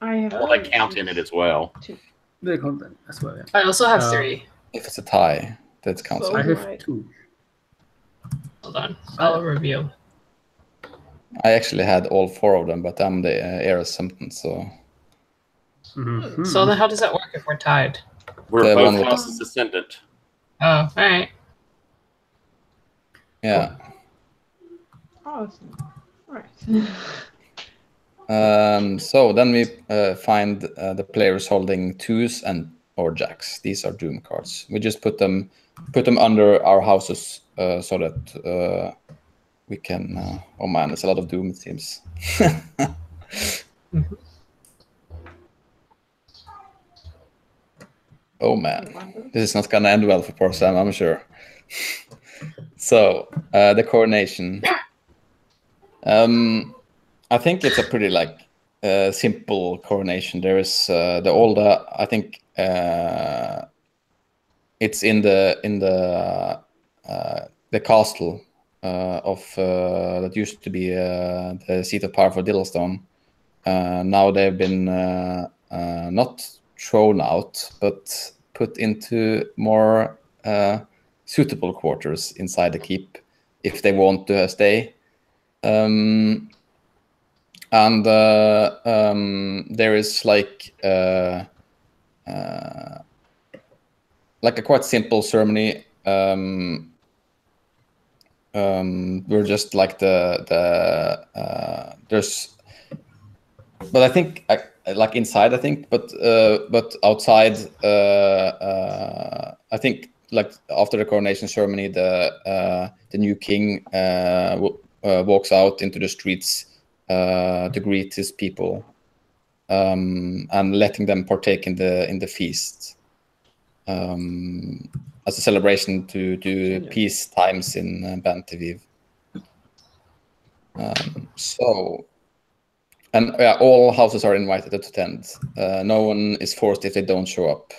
I have. Well, they count in it as well. They count them as well, yeah. I also have 3. If it's a tie, that counts. So- I have Right. 2. Hold on. I'll reveal. I actually had all 4 of them, but I'm the heir assumptant, so. Mhm. So then how does that work if we're tied? We're The one both with houses ascendant. Oh, alright. Yeah. Awesome. Right. So then we find the players holding 2s and or jacks. These are Doom cards. We just put them under our houses so that we can. Oh man, there's a lot of Doom, it seems. Oh man, this is not gonna end well for poor Sam, I'm sure. So the coronation. I think it's a pretty simple coronation. There is the older. I think it's in the castle of that used to be the seat of power for Diddlestone. Now they've been not thrown out, but put into more suitable quarters inside the keep if they want to stay. And there is like a quite simple ceremony. We're just like there's, but I think like inside, I think, but outside, I think like after the coronation ceremony, the new king walks out into the streets to greet his people, and letting them partake in the feast as a celebration to peace times in Ban Teviv. So, and all houses are invited to attend. No one is forced if they don't show up.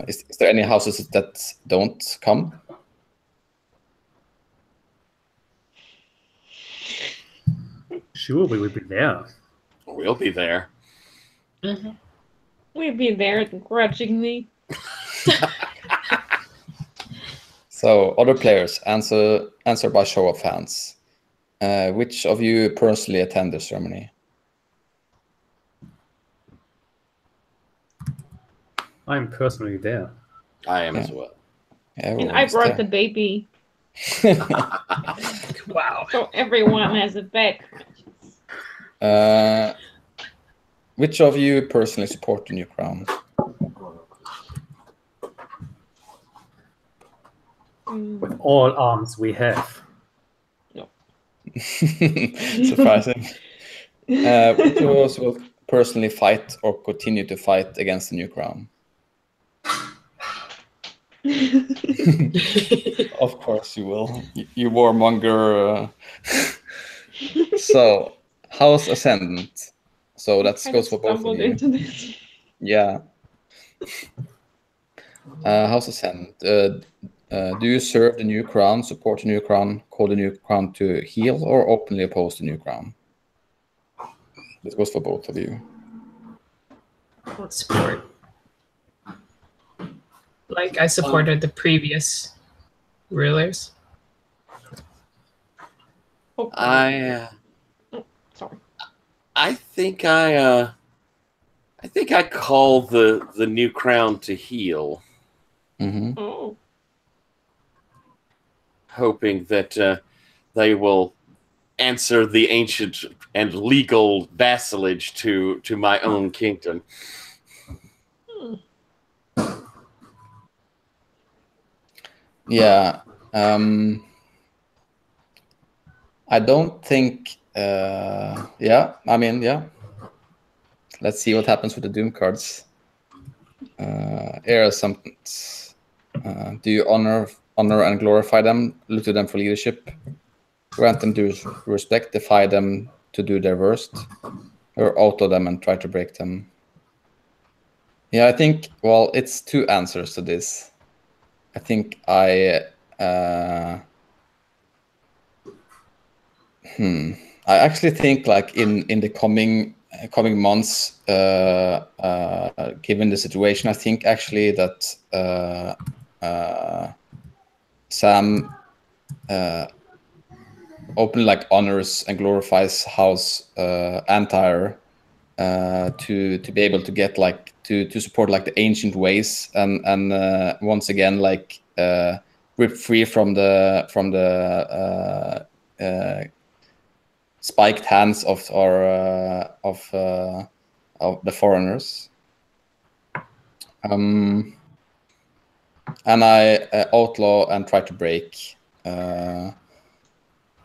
Is there any houses that don't come? Sure, we will be there. We'll be there. Mm-hmm. We'd be there grudgingly. So, other players, answer by show of hands. Which of you personally attend the ceremony? I'm personally there. I am as well. And I brought the baby. Wow. So everyone has a back. Which of you personally support the new crown? With all arms we have. No. Surprising. Which of us will personally fight or continue to fight against the new crown? Of course you will. You warmonger. So, House Ascendant. So that goes for both of Stumbled you. into this. Yeah. House Ascendant. Do you serve the new crown, support the new crown, call the new crown to heal, or openly oppose the new crown? This goes for both of you. What support? Like I supported the previous rulers. Oh, sorry. I think I call the new crown to heal, Mm-hmm. Oh. hoping that they will answer the ancient and legal vassalage to my own kingdom. Yeah. I don't think. Yeah. I mean, yeah. Let's see what happens with the Doom cards. Here are some. Do you honor and glorify them? Look to them for leadership. Grant them due respect. Defy them to do their worst, or auto them and try to break them. Yeah, I think. Well, it's two answers to this. I think I actually think like in the coming months, given the situation, I think actually that Sam openly like honors and glorifies House Antire to be able to get like to support like the ancient ways and once again like rip free from the spiked hands of the foreigners. And I outlaw and try to break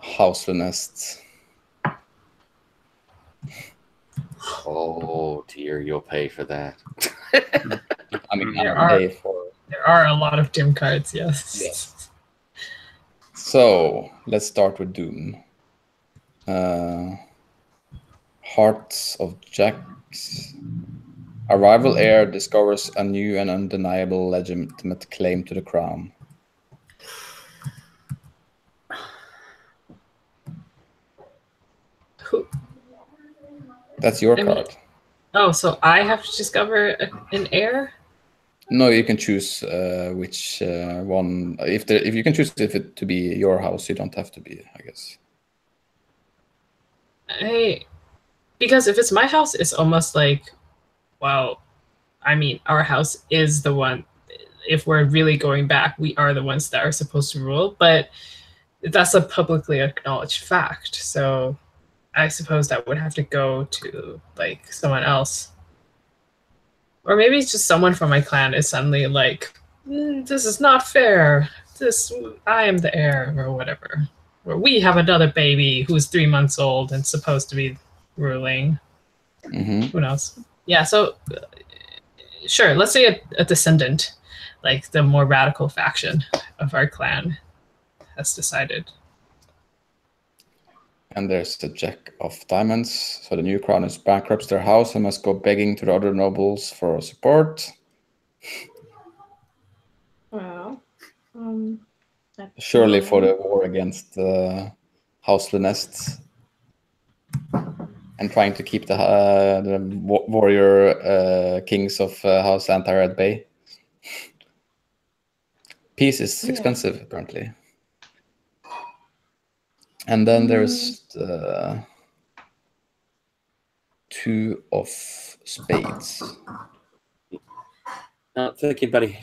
House Lunest. Oh dear, you'll pay for that. I mean, There I'll are- pay for. There are a lot of dim cards, yes. Yes. So let's start with Doom. Hearts of Jacks. A rival heir discovers a new and undeniable legitimate claim to the crown. Who- That's your I mean- card. Oh, so I have to discover an heir? No, you can choose which one. If you can choose if it to be your house, you don't have to be, I guess. Because if it's my house, it's almost like, well, I mean, our house is the one. If we're really going back, we are the ones that are supposed to rule. But that's a publicly acknowledged fact. So I suppose that would have to go to like someone else. Or maybe it's just someone from my clan is suddenly like, this is not fair. I am the heir or whatever. Or we have another baby who's 3 months old and supposed to be ruling. Mm-hmm. Who knows? Yeah, so sure, let's say a descendant, like the more radical faction of our clan has decided. And there's the Jack of Diamonds. So the new crown is bankrupts their house and must go begging to the other nobles for support. Well, that's Surely for the war against House Lunest. And trying to keep the warrior kings of House Antire at bay. Peace is expensive, apparently. And then there's the Two of Spades. Does anybody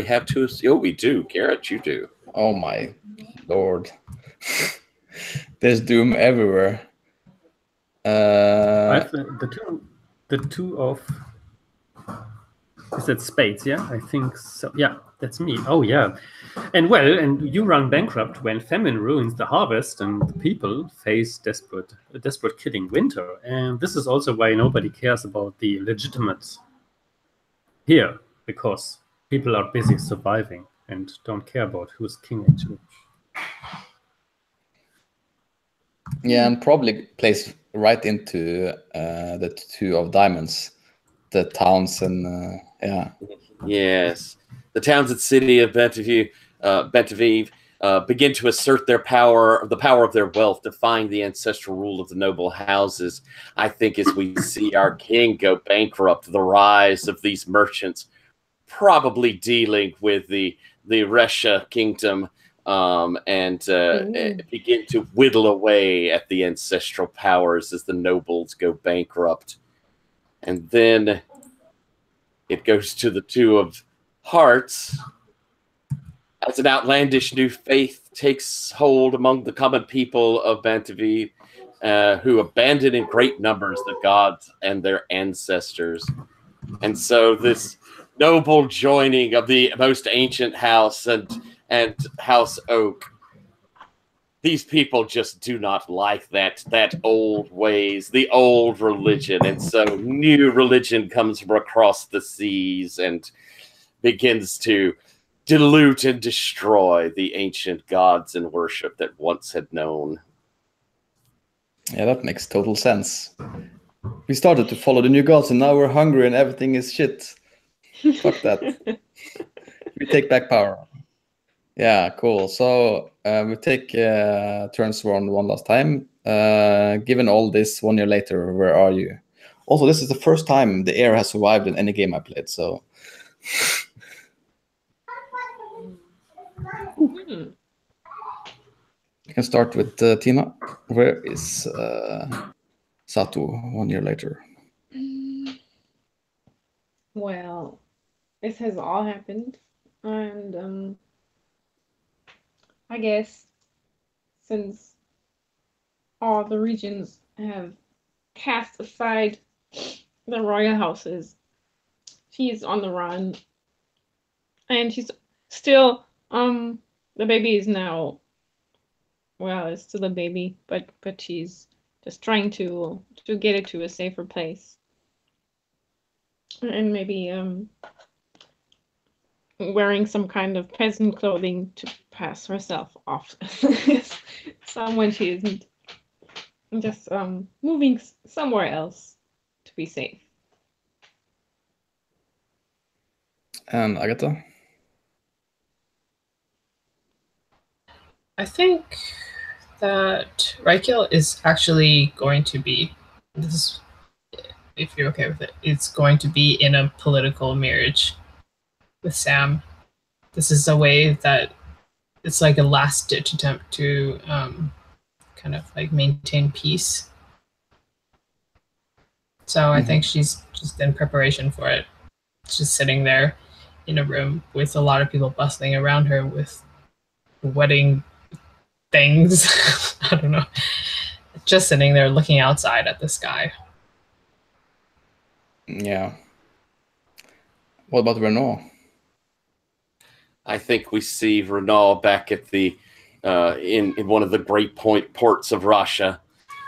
have two? Oh, we do. Garrett, you do. Oh my lord. There's Doom everywhere. I've, the two of. Is that spades? Yeah, I think so. Yeah, that's me. Oh yeah, and you run bankrupt when famine ruins the harvest and the people face a desperate killing winter. And this is also why nobody cares about the legitimate here, because people are busy surviving and don't care about who's king actually. Yeah, and probably plays right into the two of diamonds, the towns and yeah. Yes. The towns and city of Bentaviv begin to assert their power, the power of their wealth, defying the ancestral rule of the noble houses. I think as we see our king go bankrupt, the rise of these merchants, probably dealing with the Resha kingdom, and begin to whittle away at the ancestral powers as the nobles go bankrupt. And then it goes to the two of hearts as an outlandish new faith takes hold among the common people of Bantavi, who abandon in great numbers the gods and their ancestors. And so this noble joining of the most ancient house and House Oak, these people just do not like that old ways, the old religion. And so new religion comes from across the seas and begins to dilute and destroy the ancient gods and worship that once had known. Yeah, that makes total sense. We started to follow the new gods and now we're hungry and everything is shit. Fuck that. We take back power. Yeah, cool. So we take turns one last time. Given all this 1 year later, where are you? Also, this is the first time the heir has survived in any game I played, so... You can start with Tina. Where is Satu 1 year later? Well, this has all happened, and I guess since all the regions have cast aside the royal houses, she's on the run, and she's still the baby is now, well, it's still a baby, but she's just trying to get it to a safer place, and maybe wearing some kind of peasant clothing to pass herself off as someone she isn't, just moving somewhere else to be safe. And Agatha? I think that Raikil is actually going to be, this, if you're okay with it, it's going to be in a political marriage with Sam. This is a way that it's like a last-ditch attempt to kind of like maintain peace. So I think she's just in preparation for it. She's sitting there in a room with a lot of people bustling around her with wedding things. I don't know. Just sitting there looking outside at the sky. Yeah. What about Renault? I think we see Renault back at the in one of the great ports of Russia,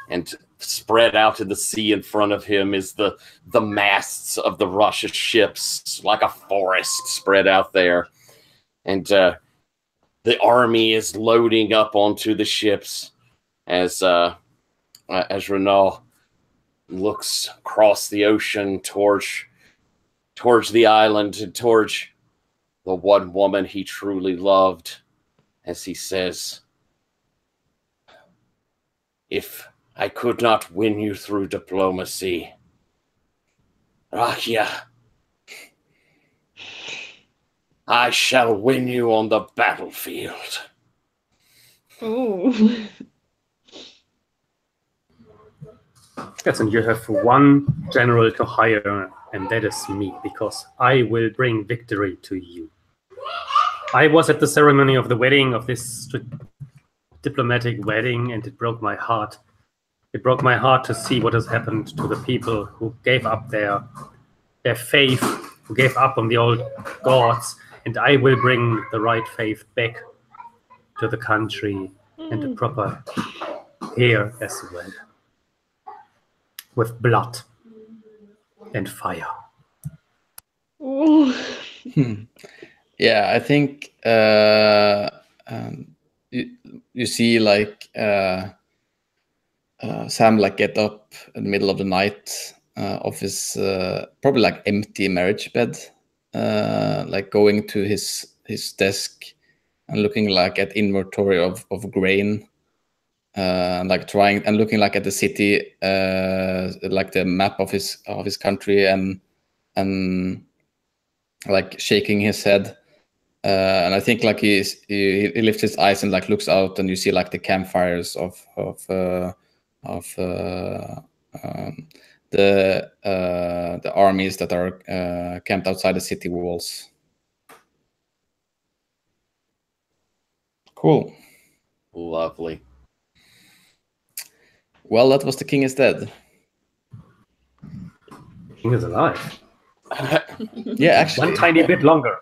and spread out in the sea in front of him is the masts of the Russia ships, like a forest spread out there, and the army is loading up onto the ships as Renault looks across the ocean towards the island and towards the one woman he truly loved, as he says, "If I could not win you through diplomacy, Rakia, I shall win you on the battlefield." Ooh. Yes, and you have one general to hire, and that is me, because I will bring victory to you. I was at the ceremony of the wedding, of this diplomatic wedding, and it broke my heart It broke my heart to see what has happened to the people who gave up their faith, who gave up on the old gods, and I will bring the right faith back to the country and the proper here as well, with blood and fire. Ooh. Yeah, I think you see like Sam like get up in the middle of the night of his probably like empty marriage bed, like going to his desk and looking like at inventory of grain, like trying and looking like at the city, like the map of his country, and like shaking his head. And I think like he lifts his eyes and like looks out, and you see like the campfires of the armies that are camped outside the city walls. Cool. Lovely. Well, that was The King is Dead. King is alive. Yeah, actually. One tiny bit longer.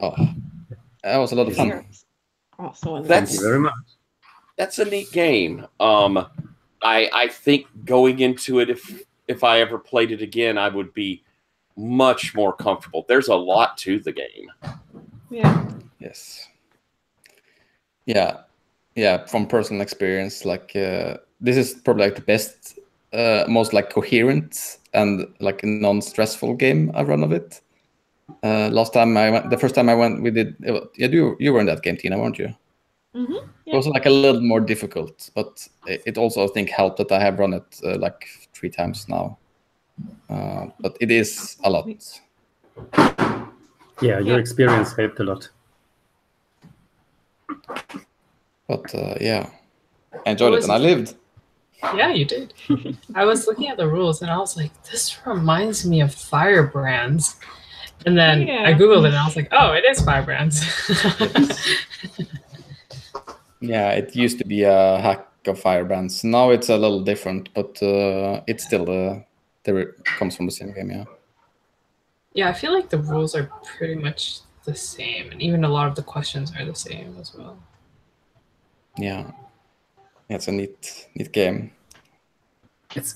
Oh, that was a lot of fun. Also, Thank you very much. That's a neat game. I think going into it, if I ever played it again, I would be much more comfortable. There's a lot to the game. Yeah. Yes. Yeah. From personal experience, like this is probably like the best, most like coherent and like non-stressful game I've run of it. The first time I went, we did. Yeah, you were in that game, Tina, weren't you? Mm-hmm. It was like a little more difficult, but it also I think helped that I have run it like 3 times now. But it is a lot. Yeah, your experience helped a lot. But yeah, I enjoyed it and I lived. Yeah, you did. I was looking at the rules and I was like, this reminds me of Firebrands. And then I Googled it and I was like, oh, it is Firebrands. Yeah, it used to be a hack of Firebrands. Now it's a little different, but it's still comes from the same game, yeah. Yeah, I feel like the rules are pretty much the same, and even a lot of the questions are the same as well. Yeah, it's a neat game. It's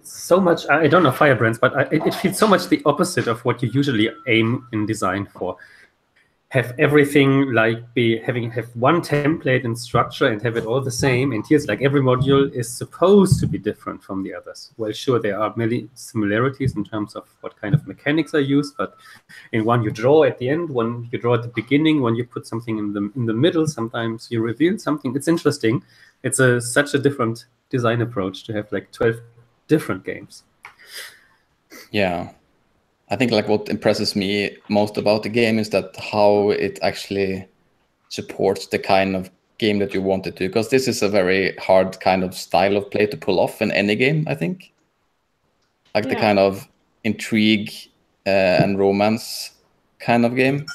so much. I don't know Firebrands, but it feels so much the opposite of what you usually aim in design for. Have everything like have one template and structure and have it all the same. And here's like every module is supposed to be different from the others. Well, sure, there are many similarities in terms of what kind of mechanics are used, but in one you draw at the end, one you draw at the beginning, one you put something in the middle. Sometimes you reveal something. It's interesting. It's such a different design approach to have like 12 different games. Yeah. I think like what impresses me most about the game is that how it actually supports the kind of game that you want it to, because this is a very hard kind of style of play to pull off in any game, I think. Like the kind of intrigue and romance kind of game,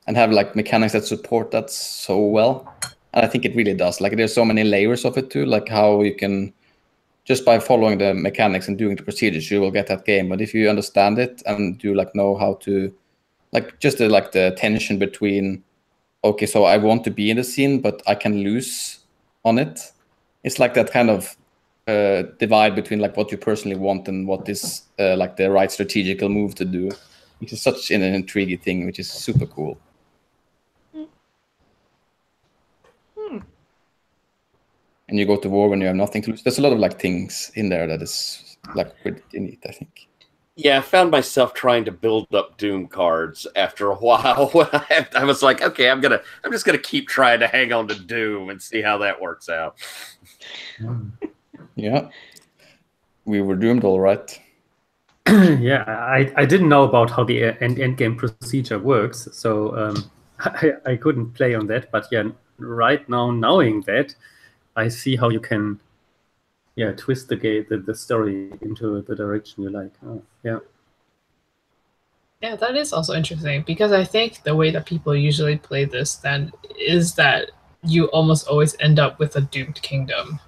and have like mechanics that support that so well. And I think it really does. Like there's so many layers of it too, like how you can, just by following the mechanics and doing the procedures, you will get that game. But if you understand it and do like know how to, like just the tension between, okay, so I want to be in the scene, but I can lose on it. It's like that kind of divide between like what you personally want and what is like the right strategical move to do, which is such an intriguing thing, which is super cool. And you go to war when you have nothing to lose. There's a lot of like things in there that is like pretty neat, I think. Yeah, I found myself trying to build up Doom cards after a while. I was like, okay, I'm just gonna keep trying to hang on to Doom and see how that works out. Yeah, we were doomed, all right. Yeah, I didn't know about how the end game procedure works, so I couldn't play on that. But yeah, right now, knowing that, I see how you can, twist the story into the direction you like. Oh, yeah. Yeah, that is also interesting, because I think the way that people usually play this then is that you almost always end up with a doomed kingdom.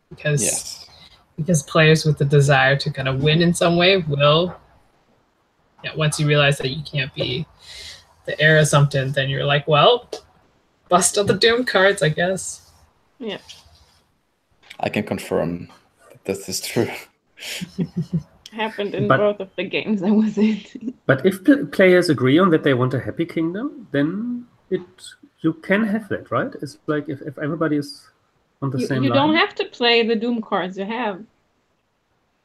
Because players with the desire to kind of win in some way will, once you realize that you can't be the heir of something, then you're like, well, bust all the doomed cards, I guess. Yeah. I can confirm that this is true. Happened in both of the games I was in. But if players agree on that they want a happy kingdom, then you can have that, right? It's like if everybody is on the same line. You don't have to play the Doom cards you have.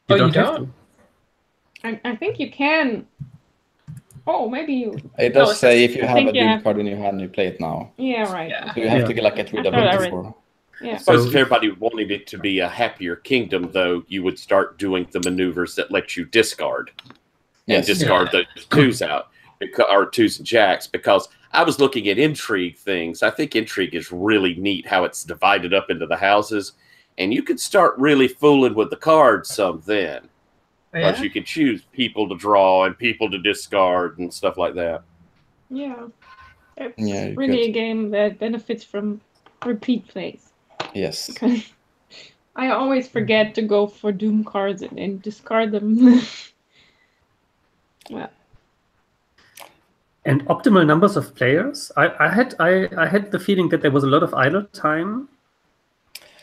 You don't have to. I think you can. Oh, maybe you. It does say if you have a Doom card in your hand, you play it now. Yeah, right. Yeah. So you have to get rid of it before. Yeah. I suppose if everybody wanted it to be a happier kingdom, though, you would start doing the maneuvers that let you discard. And discard the twos out, or twos and jacks, because I was looking at intrigue things. I think intrigue is really neat how it's divided up into the houses, and you could start really fooling with the cards some then. Because you can choose people to draw and people to discard and stuff like that. Yeah. It's really a game that benefits from repeat plays. Yes. Because I always forget to go for Doom cards and discard them. Well. And optimal numbers of players. I had the feeling that there was a lot of idle time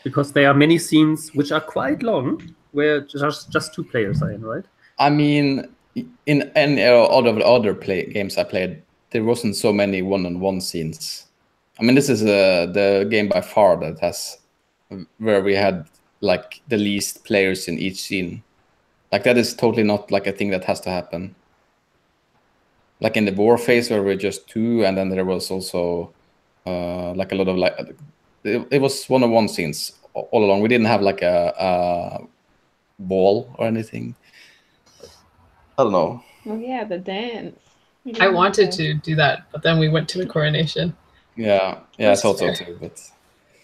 because there are many scenes which are quite long where just two players are in, right? I mean, in any other games I played, there wasn't so many one-on-one scenes. I mean, this is the game by far that has where we had like the least players in each scene. Like that is totally not like a thing that has to happen. Like in the war phase where we're just two, and then there was also like a lot of it was one-on-one scenes all along. We didn't have like a ball or anything. I don't know. Oh yeah, the dance. I wanted to do that, but then we went to the coronation. Yeah, I thought so too. But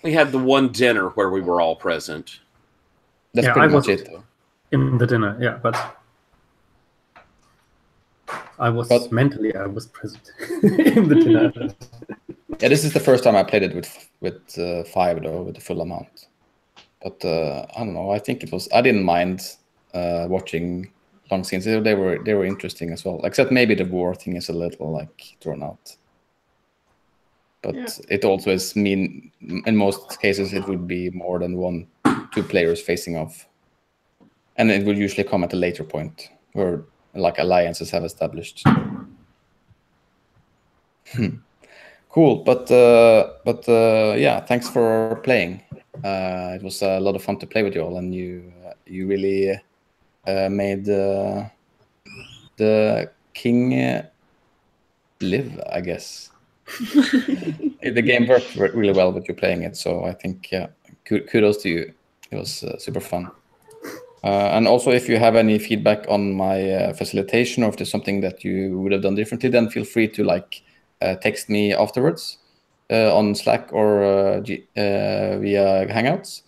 we had the one dinner where we were all present. That's pretty much it, though. In the dinner, but mentally I was present in the dinner. Yeah, this is the first time I played it with 5 though, with the full amount. But I don't know. I think it was. I didn't mind watching long scenes. They were interesting as well. Except maybe the war thing is a little like drawn out. But it also is mean. In most cases, it would be more than 1-2 players facing off, and it would usually come at a later point where like alliances have established. Cool, but yeah, thanks for playing. It was a lot of fun to play with you all, and you really made the king live, I guess. The game worked really well with you playing it, so I think kudos to you. It was super fun. And also, if you have any feedback on my facilitation, or if there's something that you would have done differently, then feel free to text me afterwards on Slack or via Hangouts.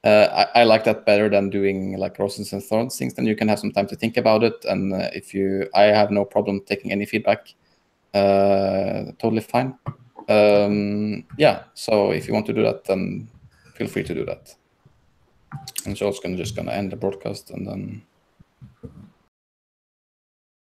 I like that better than doing like Roses and Thorns things. Then you can have some time to think about it. And I have no problem taking any feedback. Totally fine. Yeah. So if you want to do that, then feel free to do that. And so it's just gonna end the broadcast, and then